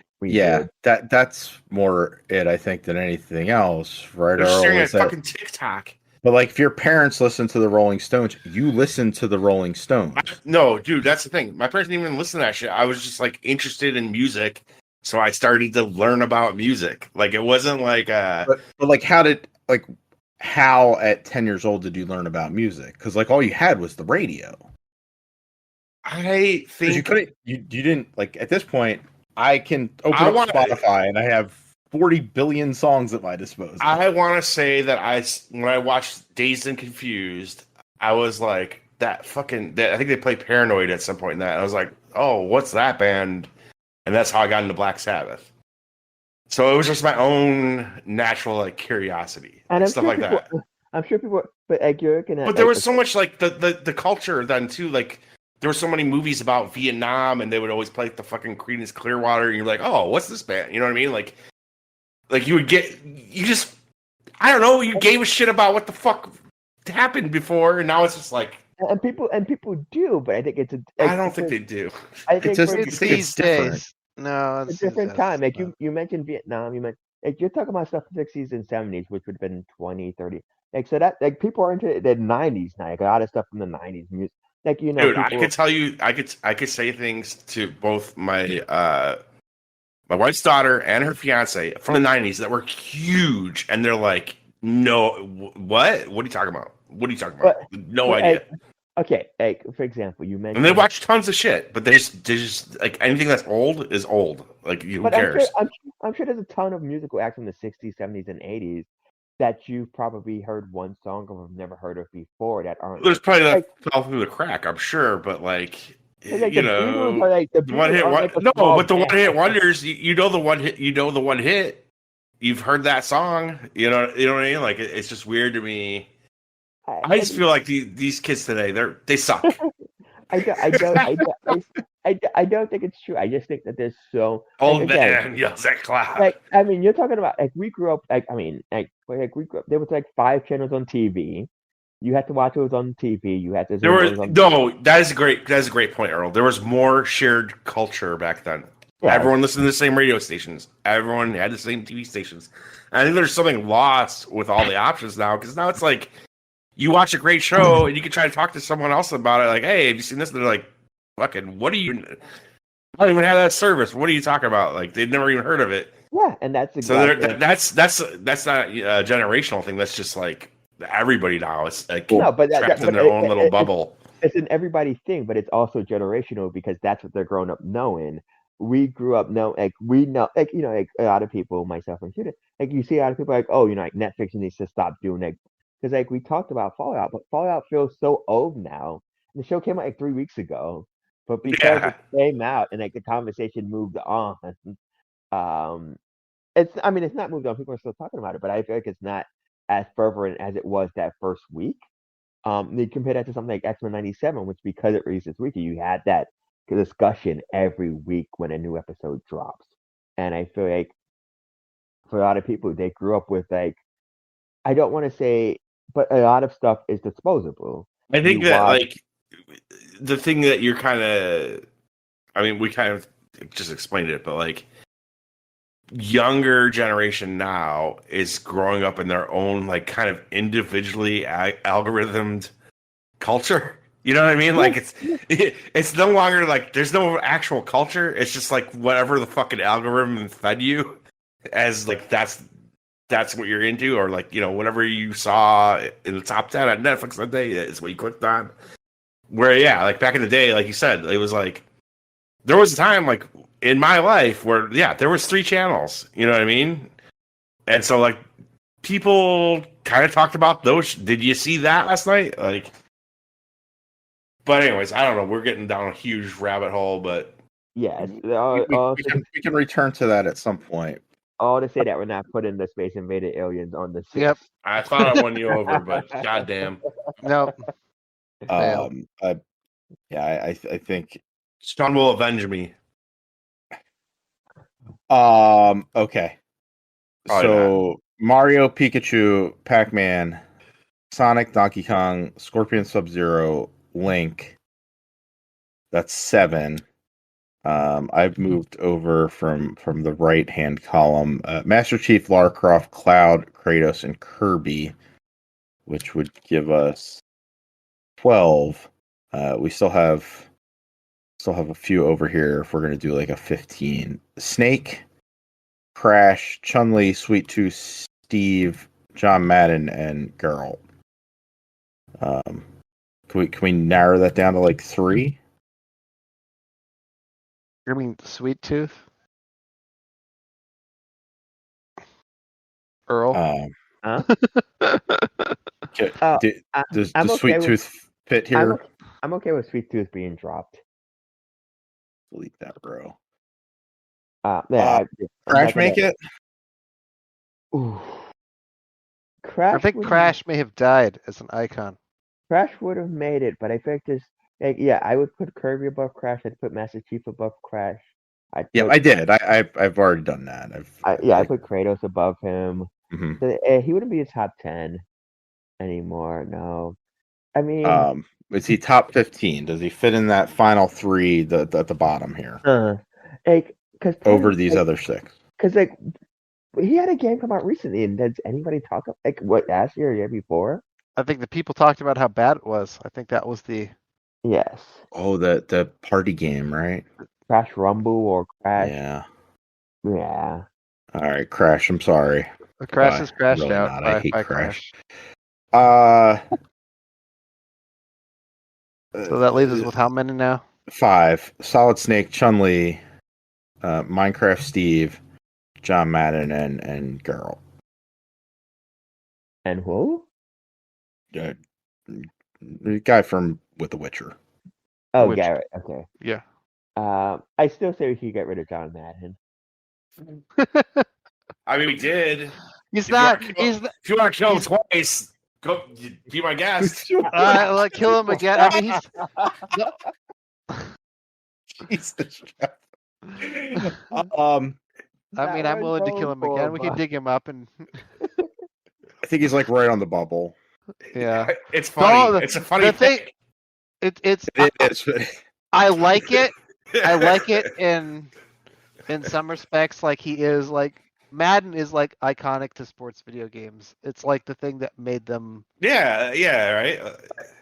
That's more it, I think, than anything else, right? They're staring at fucking TikTok. But like, if your parents listen to the Rolling Stones, you listen to the Rolling Stones. No, dude, that's the thing. My parents didn't even listen to that shit. I was just like interested in music, so I started to learn about music. Like it wasn't like but like how at 10 years old did you learn about music? Because like all you had was the radio. I think you didn't like at this point. I can open up Spotify and I have 40 billion songs at my disposal. I want to say that when I watched Dazed and Confused, I was like, I think they played Paranoid at some point in that. I was like, oh, what's that band? And that's how I got into Black Sabbath. So it was just my own natural like curiosity and stuff like that. I'm sure people, but like you're looking at. But there Like, was so much like the culture then too. Like there were so many movies about Vietnam, and they would always play like, the fucking Creedence Clearwater, and you're like, oh, what's this band? You know what I mean? Like you just I don't know. You gave a shit about what the fuck happened before, and now it's just like and people do, but I think it's I don't think they do. I think just- for It's it's these different. days. No, a different time. Like you mentioned Vietnam, you mentioned like you're talking about stuff in the 60s and 70s, which would have been 20, 30. Like so that like people are into the 90s now. Like a lot of stuff from the 90s music. Like Dude, I people, could tell you, I could say things to both my wife's daughter and her fiance from the '90s that were huge, and they're like, "No, what? What are you talking about? What are you talking about? No but, idea." okay, like for example, you mentioned And they watch tons of shit, but they just like anything that's old is old. Like who but cares? I'm sure there's a ton of musical acts from the 60s, 70s, and 80s that you've probably heard one song or have never heard of before that aren't There's probably that like, fell through the crack, I'm sure, but like like you the Beatles know, are like the one Beatles hit. aren't like a No, small but the one band. hit wonders. You know the one hit. You know the one hit. You've heard that song. You know what I mean. Like it's just weird to me. I just feel like these kids today, they suck. I don't think it's true. I just think that there's so Old like, again, man yells at cloud. like I mean, you're talking about like we grew up like I mean like we grew up. There was like 5 channels on TV. You had to watch what was on TV. You had to. There was on, no. That is a great point, Earl. There was more shared culture back then. yeah, Everyone listened to the same radio stations. Everyone had the same TV stations. And I think there's something lost with all the options now because now it's like you watch a great show and you can try to talk to someone else about it. Like, hey, have you seen this? And they're like, fucking, what are you? I don't even have that service. What are you talking about? Like, they'd never even heard of it. yeah, and that's exactly that's not a generational thing. That's just like everybody now. It's like no, but trapped in their own little bubble. It's an everybody thing, but it's also generational because that's what they're growing up knowing. We grew up know like we know like like a lot of people, myself included, like you see a lot of people like like Netflix needs to stop doing that because like we talked about Fallout, but Fallout feels so old now. The show came out like 3 weeks ago, but because it came out and like the conversation moved on, it's not moved on. People are still talking about it, but I feel like it's not as fervent as it was that first week. They compare that to something like X-Men '97, which because it released this week, you had that discussion every week when a new episode drops. And I feel like for a lot of people, they grew up with like I don't want to say, but a lot of stuff is disposable. I think like the thing that you're kind of, I mean, we kind of just explained it, but like younger generation now is growing up in their own like kind of individually algorithmed culture. You know what I mean? Like it's no longer like there's no actual culture. It's just like whatever the fucking algorithm fed you as like that's what you're into, or like whatever you saw in the top 10 on Netflix that day is what you clicked on. Where like back in the day, like you said, it was like there was a time like in my life where there was 3 channels. You know what I mean? And so like people kind of talked about those. Did you see that last night? Like. But anyways, I don't know. We're getting down a huge rabbit hole, but yes, we can return to that at some point. All to say that we're not putting the Space Invaded aliens on the ship. Yep. I thought I won you over, but goddamn. Nope. I think Sean will avenge me. Okay. Probably So Mario, Pikachu, Pac-Man, Sonic, Donkey Kong, Scorpion, Sub-Zero, Link. That's 7. I've moved over from the right hand column. Master Chief, Lara Croft, Cloud, Kratos, and Kirby, which would give us 12. We still have a few over here if we're gonna do like a 15. Snake, Crash, Chun-Li, Sweet Tooth, Steve, John Madden, and Geralt. Can we narrow that down to like 3? You mean Sweet Tooth? Earl? Huh? Does Sweet Tooth fit here? I'm okay with Sweet Tooth being dropped. Delete that row. Yeah, Crash make it? Ooh. Crash. I think Crash may have died as an icon. Crash would have made it, but I think just yeah, I would put Kirby above Crash. I'd put Master Chief above Crash. Yeah, I did. I've already done that. I put Kratos above him. Mhm. So, he wouldn't be a top 10 anymore. No, I mean, Is he top 15? Does he fit in that final 3 at the bottom here because over these other 6? Because he had a game come out recently, and does anybody talk what last year or year before? I think the people talked about how bad it was. I think that was the Yes. Oh, the party game, right? Crash Rumble or Crash. Yeah. Yeah. All right, Crash. I'm sorry. Crash is crashed really out. not. By, I hate by Crash. So that leaves us with how many now? 5. Solid Snake, Chun-Li, Minecraft Steve, John Madden, and Geralt. And who? The guy from With the Witcher. Oh, Which- Garrett. Okay. Yeah. I still say we should get rid of John Madden. I mean, we did. He's If you not. wanna kill- He's. If you want to kill him twice, go be my guest. Like kill him again. I mean, he's. Jesus. I mean, I'm willing to kill him again. We can dig him up and. I think he's like right on the bubble. Yeah. It's funny. No, It's a funny the thing. thing. It's. I like it. I like it in some respects. Like he is like Madden is like iconic to sports video games. It's like the thing that made them. Yeah, right.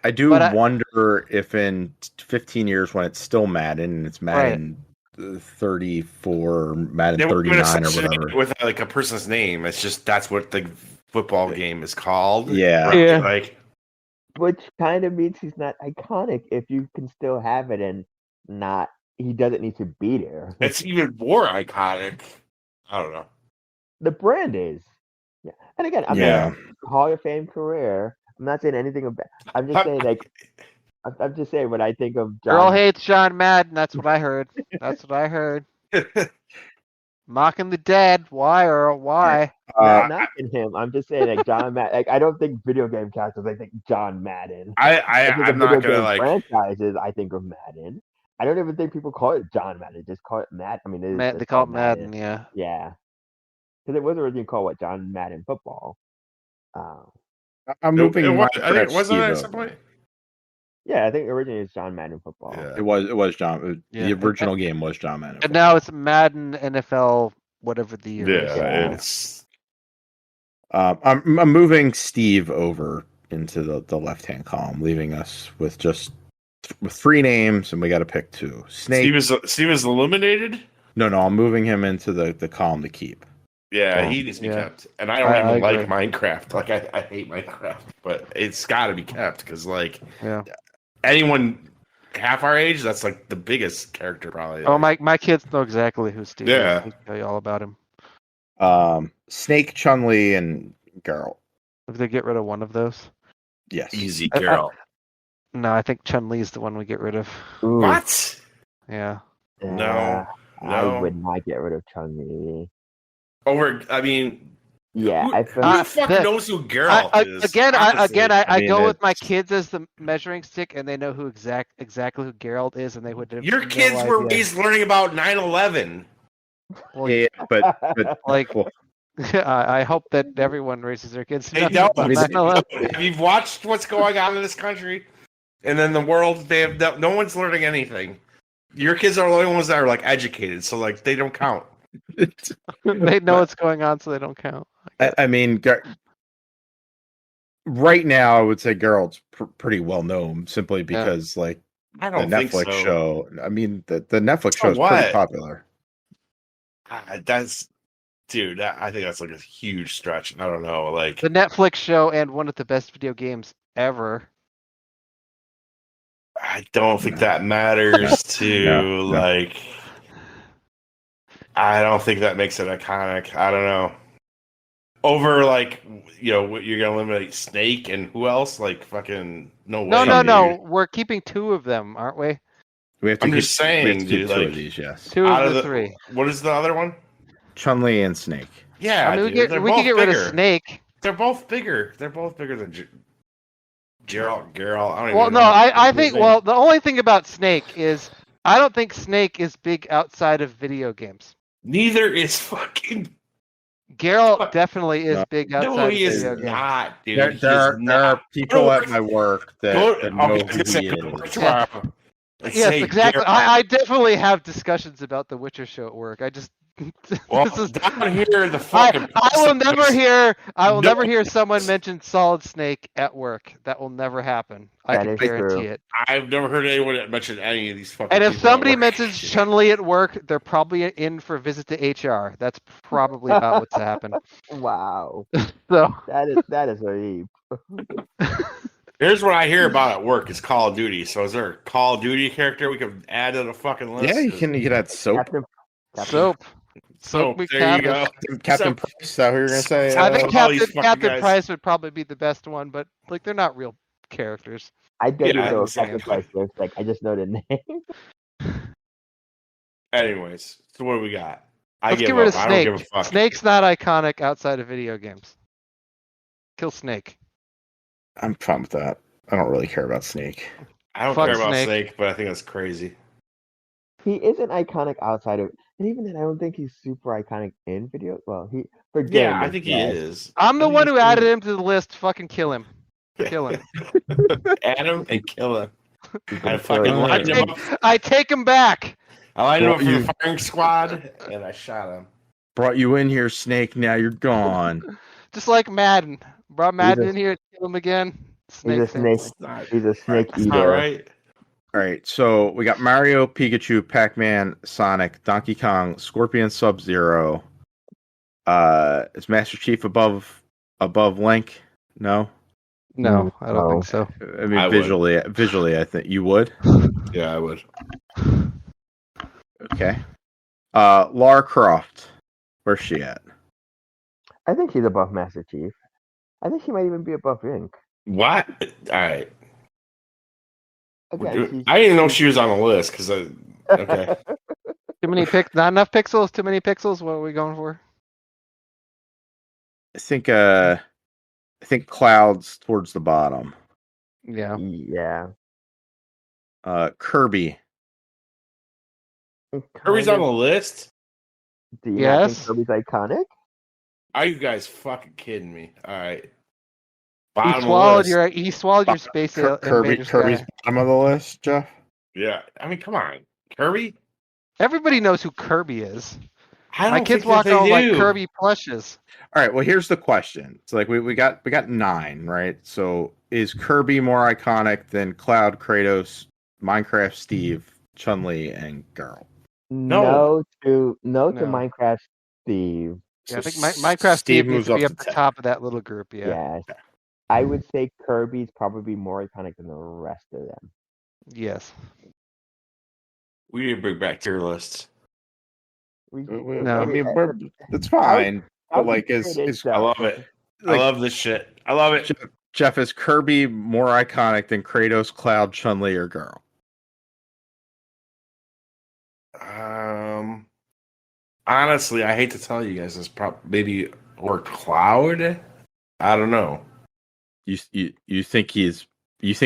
I do But wonder if in 15 years when it's still Madden and it's Madden 34, Madden They were 39 or whatever. with like a person's name. It's just that's what the football game is called. Yeah. Right? Yeah. Like Which kind of means he's not iconic if you can still have it and not. He doesn't need to be there. it's even more iconic. I don't know. The brand is. Yeah. And again, I'm not Hall of Fame career. I'm not saying anything about. I'm just saying I'm just saying when I think of John. Girl hates John Madden. That's what I heard. That's what I heard. Mocking the dead. Why or why? Not knocking him. I'm just saying John Madden. I don't think video game characters. I think John Madden. I'm of not video gonna game like. franchises. I think of Madden. I don't even think people call it John Madden. Just call it Madden. I mean, They call it Madden. Yeah. Yeah, because it was originally called John Madden Football. I'm moving. I think Minecraft it wasn't Steve at some over. point. Yeah, I think originally it's John Madden Football. Yeah. It was John. Yeah. The original game was John Madden. And now it's Madden NFL, whatever the year is. Yeah, it's I'm moving Steve over into the left-hand column, leaving us with just with 3 names, and we got to pick 2. Snake. Steve is eliminated. No, I'm moving him into the column to keep. Yeah, he needs to be Yeah. kept. And I don't I even like agree. Minecraft. Like I hate Minecraft, but it's got to be kept because like Yeah. anyone half our age, that's like the biggest character probably. Oh, my kids know exactly who Steve Yeah. is. I can tell you all about him. Snake, Chun-Li, and Geralt. If they get rid of one of those. Yes. Easy girl. No, I think Chun-Li is the one we get rid of. Ooh, What? Yeah. yeah, No. I would not get rid of Chun-Li. Over. I mean, Yeah, who, I feel. who the fuck knows who Geralt is? I mean, go with my kids as the measuring stick, and they know who exactly who Geralt is, and they would. Have Your no kids were idea. raised learning about 9/11. Well, Yeah, but like, well, I hope that everyone raises their kids. to They know don't. about 9/11. If you've watched what's going on in this country and then the world, they have no one's learning anything. Your kids are the only ones that are like educated, so like they don't count. They know what's going on, so they don't count. I mean, right now I would say Geralt's pretty well known simply because like I the don't think Netflix so. show. I mean, the Netflix So show is pretty what? popular. That's, dude. I think that's like a huge stretch. I don't know. Like, The Netflix show and one of the best video games ever. I don't think that matters to No. like. I don't think that makes it iconic. I don't know. Over like, you're gonna eliminate Snake and who else? Like fucking no way. No. dude. We're keeping 2 of them, aren't we? We have to I'm keep, just we have saying, to keep dude. 2 Like, of these, yes. 2 out of of the the 3. what is the other one? Chun-Li and Snake. Yeah, I mean, dude, we they're could both get rid of bigger. Snake. They're both bigger. They're both bigger than Geralt. I don't even Well, know. no, I think. His name. Well, the only thing about Snake is I don't think Snake is big outside of video games. Neither is fucking. Geralt definitely is big outside No, of he is video games. not, dude. There are people at my work that know who he is. Yeah. Yes, exactly. I definitely have discussions about the Witcher show at work. I just Well, this is, down here, the fucking. I will never hear someone mention Solid Snake at work. That will never happen. I That can is guarantee true. it. I've never heard anyone mention any of these fucking. And if people at somebody work. mentions Chun-Li at work, they're probably in for a visit to HR. That's probably about what's happened. Wow. So That is a Here's what I hear about at work is Call of Duty. So is there a Call of Duty character we could add to the fucking list? Yeah, you can get that soap. Captain. soap. So we there you go. Captain Price, is that who you're gonna say? I think all these fucking Captain guys. Price would probably be the best one, but like they're not real characters. I bet Yeah, you know exactly. Captain Price looks like. I just know the name. Anyways, so what do we got? Let's give get rid up. of I don't give a Snake. fuck. Snake's not iconic outside of video games. Kill Snake. I'm fine with that. I don't really care about Snake. I don't Fuck care about Snake. Snake, but I think that's crazy. He isn't iconic outside of, and even then, I don't think he's super iconic in video. Well, he for Yeah, I gamers, think he yes. is. I'm the I think one who he's added him to the list. Fucking kill him. Kill him. Add him and kill him. I kill fucking him. lined him up. I take him back. I lined him up for You- the firing squad, and I shot him. Brought you in here, Snake. Now you're gone. Just like Madden. Brought Madden a- in here. Kill him again. He's a Snake. snake. Not, He's a snake that's not eater. right. All right, so we got Mario, Pikachu, Pac-Man, Sonic, Donkey Kong, Scorpion, Sub-Zero. Is Master Chief above Link? No. No, I don't No. think so. I mean, I would. visually, I think you would. Yeah, I would. Okay. Lara Croft, where's she at? I think he's above Master Chief. I think he might even be above Link. What? All right. Again, she's, I didn't even know she was on the list because okay. Too many not enough pixels. Too many pixels. What are we going for? I think Cloud's towards the bottom. Yeah. yeah. Kirby. Kirby's on the list? Do you not Yes. think Kirby's iconic? Are you guys fucking kidding me? All right. He Bottom of the swallowed list. your space invaders Kirby's guy. bottom of the list, Jeff. Yeah. I mean, come on. Kirby? Everybody knows who Kirby is. I don't My kids think walk that they on like do. Kirby plushes. All right. Well, here's the question. So, like, we got 9, right? So, is Kirby more iconic than Cloud, Kratos, Minecraft, Steve, Chun-Li, and Girl? No to No. Minecraft Steve. Yeah, I So think Minecraft Steve needs moves to be up up to the 10. top of that little group. Yeah. Yes. I would say Kirby's probably more iconic than the rest of them. Yes. We need to bring back tier lists. No. I mean, it's fine. I'll But like, consider is this, I love it. Like- I love this shit. I love it. Jeff, is Kirby more iconic than Kratos, Cloud, Chun-Li, or Girl? Honestly, I hate to tell you guys this, maybe or Cloud. I don't know. You think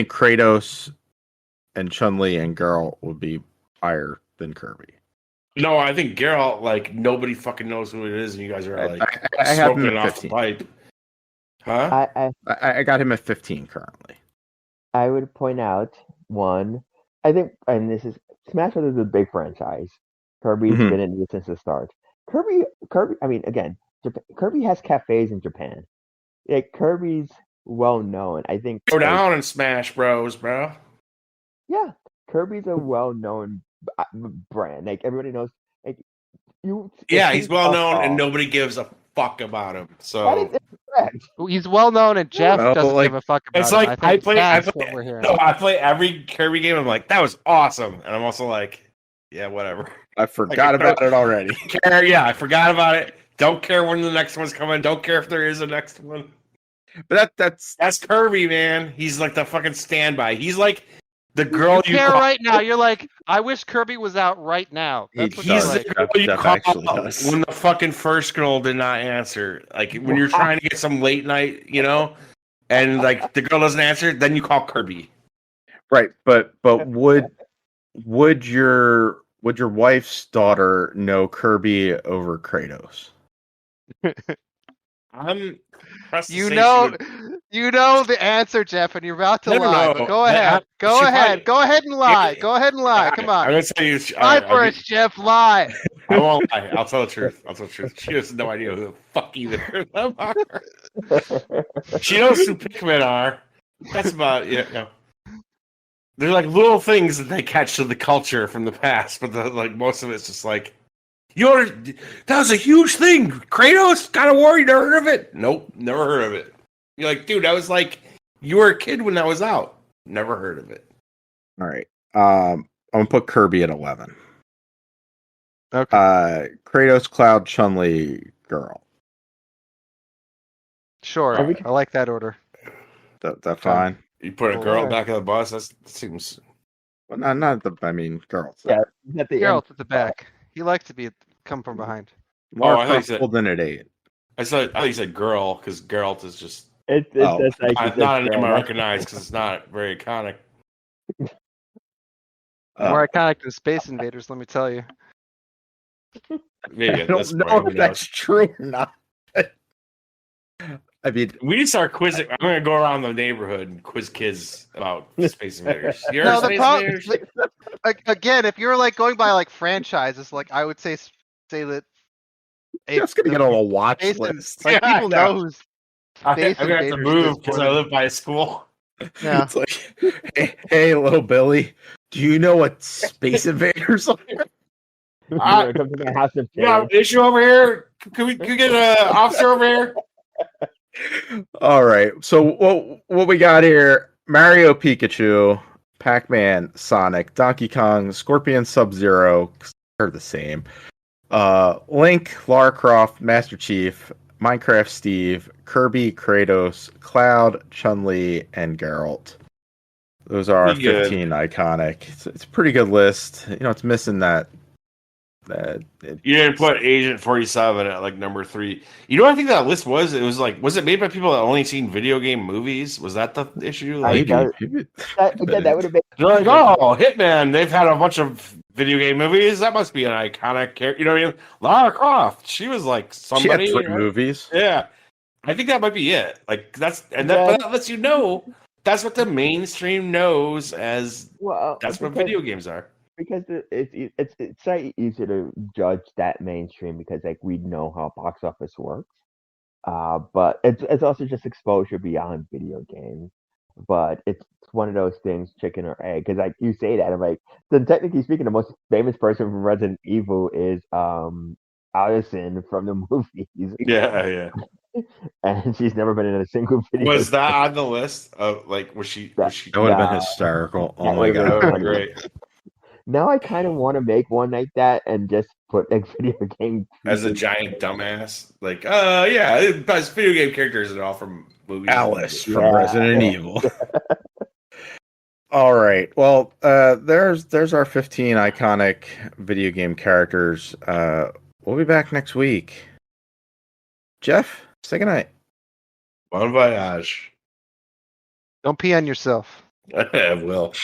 Kratos and Chun-Li and Girl would be higher than Kirby? No, I think Geralt, like, nobody fucking knows who it is, and you guys are like I have him smoking it at off the 15. pipe. Huh? I I got him at 15 currently. I would point out one. I think, and this is Smash Bros. Is a big franchise. Kirby's Mhm. been in it since the start. Kirby. I mean, again, Kirby has cafes in Japan. Like Kirby's well known. I think. Go like, down and Smash Bros, bro. Yeah, Kirby's a well known brand. Like everybody knows. Like you. Yeah, if he's well known, and off- nobody gives a fuck about him. That So is incorrect. He's well known, and Jeff Well, doesn't like, give a fuck about it's him. like I think I that's play. what we're hearing. No, I play every Kirby game. I'm like, that was awesome, and I'm also like, yeah, whatever. I forgot about it already. Care? Yeah, I forgot about it. Don't care when the next one's coming. Don't care if there is a next one. But that's That's Kirby, man. He's like the fucking standby. He's like the girl You you care call. right now. You're like, I wish Kirby was out right now. That's what He you're He's does. like. the girl you Jeff call actually does. when the fucking first girl did not answer. Like when you're trying to get some late night, and like the girl doesn't answer, then you call Kirby. Right, but would your wife's daughter know Kirby over Kratos? I'm pressed to You say know, she would. you know the answer, Jeff, and you're about to I don't lie. know. But go I- ahead. Go she ahead. probably- Go ahead and lie. Go ahead and lie. Come I'm on. gonna tell you. Lie for us, Jeff. Lie. I won't lie. I'll tell the truth. She has no idea who the fuck either of them are. She knows who Pikmin are. That's about it. They're like little things that they catch to the culture from the past, but most of it's just like, that was a huge thing. Kratos, God of War, you never heard of it? Nope, never heard of it. You're like, dude, I was like, you were a kid when that was out. Never heard of it. All right. I'm gonna put Kirby at 11. Okay. Kratos, Cloud, Chun-Li, girl. Sure. I like that order. That fine. You put a Well, girl why? back of the bus. That seems. Well, not the. I mean, girls. Yeah, he's at the end. Geralt at the back. He likes to come from behind. Lara I thought you Croft said- pulled in at 8. I thought you said girl because Geralt is just It's Oh, just like not a name I recognize because it's not very iconic. More iconic than Space Invaders, let me tell you. Maybe I at don't this know point, who if that's knows? true or not. I mean, We need to start quizzing. I'm going to go around the neighborhood and quiz kids about Space Invaders. You heard No, of the Space problem, Invaders? again, if you're like going by like franchises, like I would say that Jeff's gonna get on a watch Space and- list. like Yeah, I people know. know who's I'm Space going to have to Invaders move is because one I of- live by a school. Yeah. It's like, hey, little Billy, do you know what Space Invaders are? Come to my house of You got an issue over here? Can we get an officer over here? All right. So what we got here? Mario, Pikachu, Pac-Man, Sonic, Donkey Kong, Scorpion, Sub-Zero. They're the same. Link, Lara Croft, Master Chief, Minecraft Steve, Kirby, Kratos, Cloud, Chun-Li, and Geralt. Those are our Pretty good. 15 iconic. It's a pretty good list. It's missing that. You didn't put Agent 47 at like number 3. You know what I think that list was? It was like, was it made by people that only seen video game movies? Was that the issue? Like, Maybe. that would have been. they're like, oh, Hitman, they've had a bunch of video game movies. That must be an iconic character. You know what I mean? Lara Croft, she was like She somebody. had 3 movies. Yeah. I think that might be it. Like, but that lets you know that's what the mainstream knows as that's what video games are. Because it's so easy to judge that mainstream because like we know how box office works, but it's also just exposure beyond video games. But it's one of those things, chicken or egg. Because like you say that, I'm like, then technically speaking, the most famous person from Resident Evil is Allison from the movies. Yeah. And she's never been in a single video. Was that on the list? Of like, was she? That would have been Yeah. hysterical. Oh That my would've been That god. would be great. Now I kind of want to make one like that and just put like video game As a giant dumbass, like, yeah, best video game characters and all from movies. Alice from Yeah. Resident Evil. All right. Well, there's our 15 iconic video game characters. We'll be back next week. Jeff, say goodnight. Bon voyage. Don't pee on yourself. I will.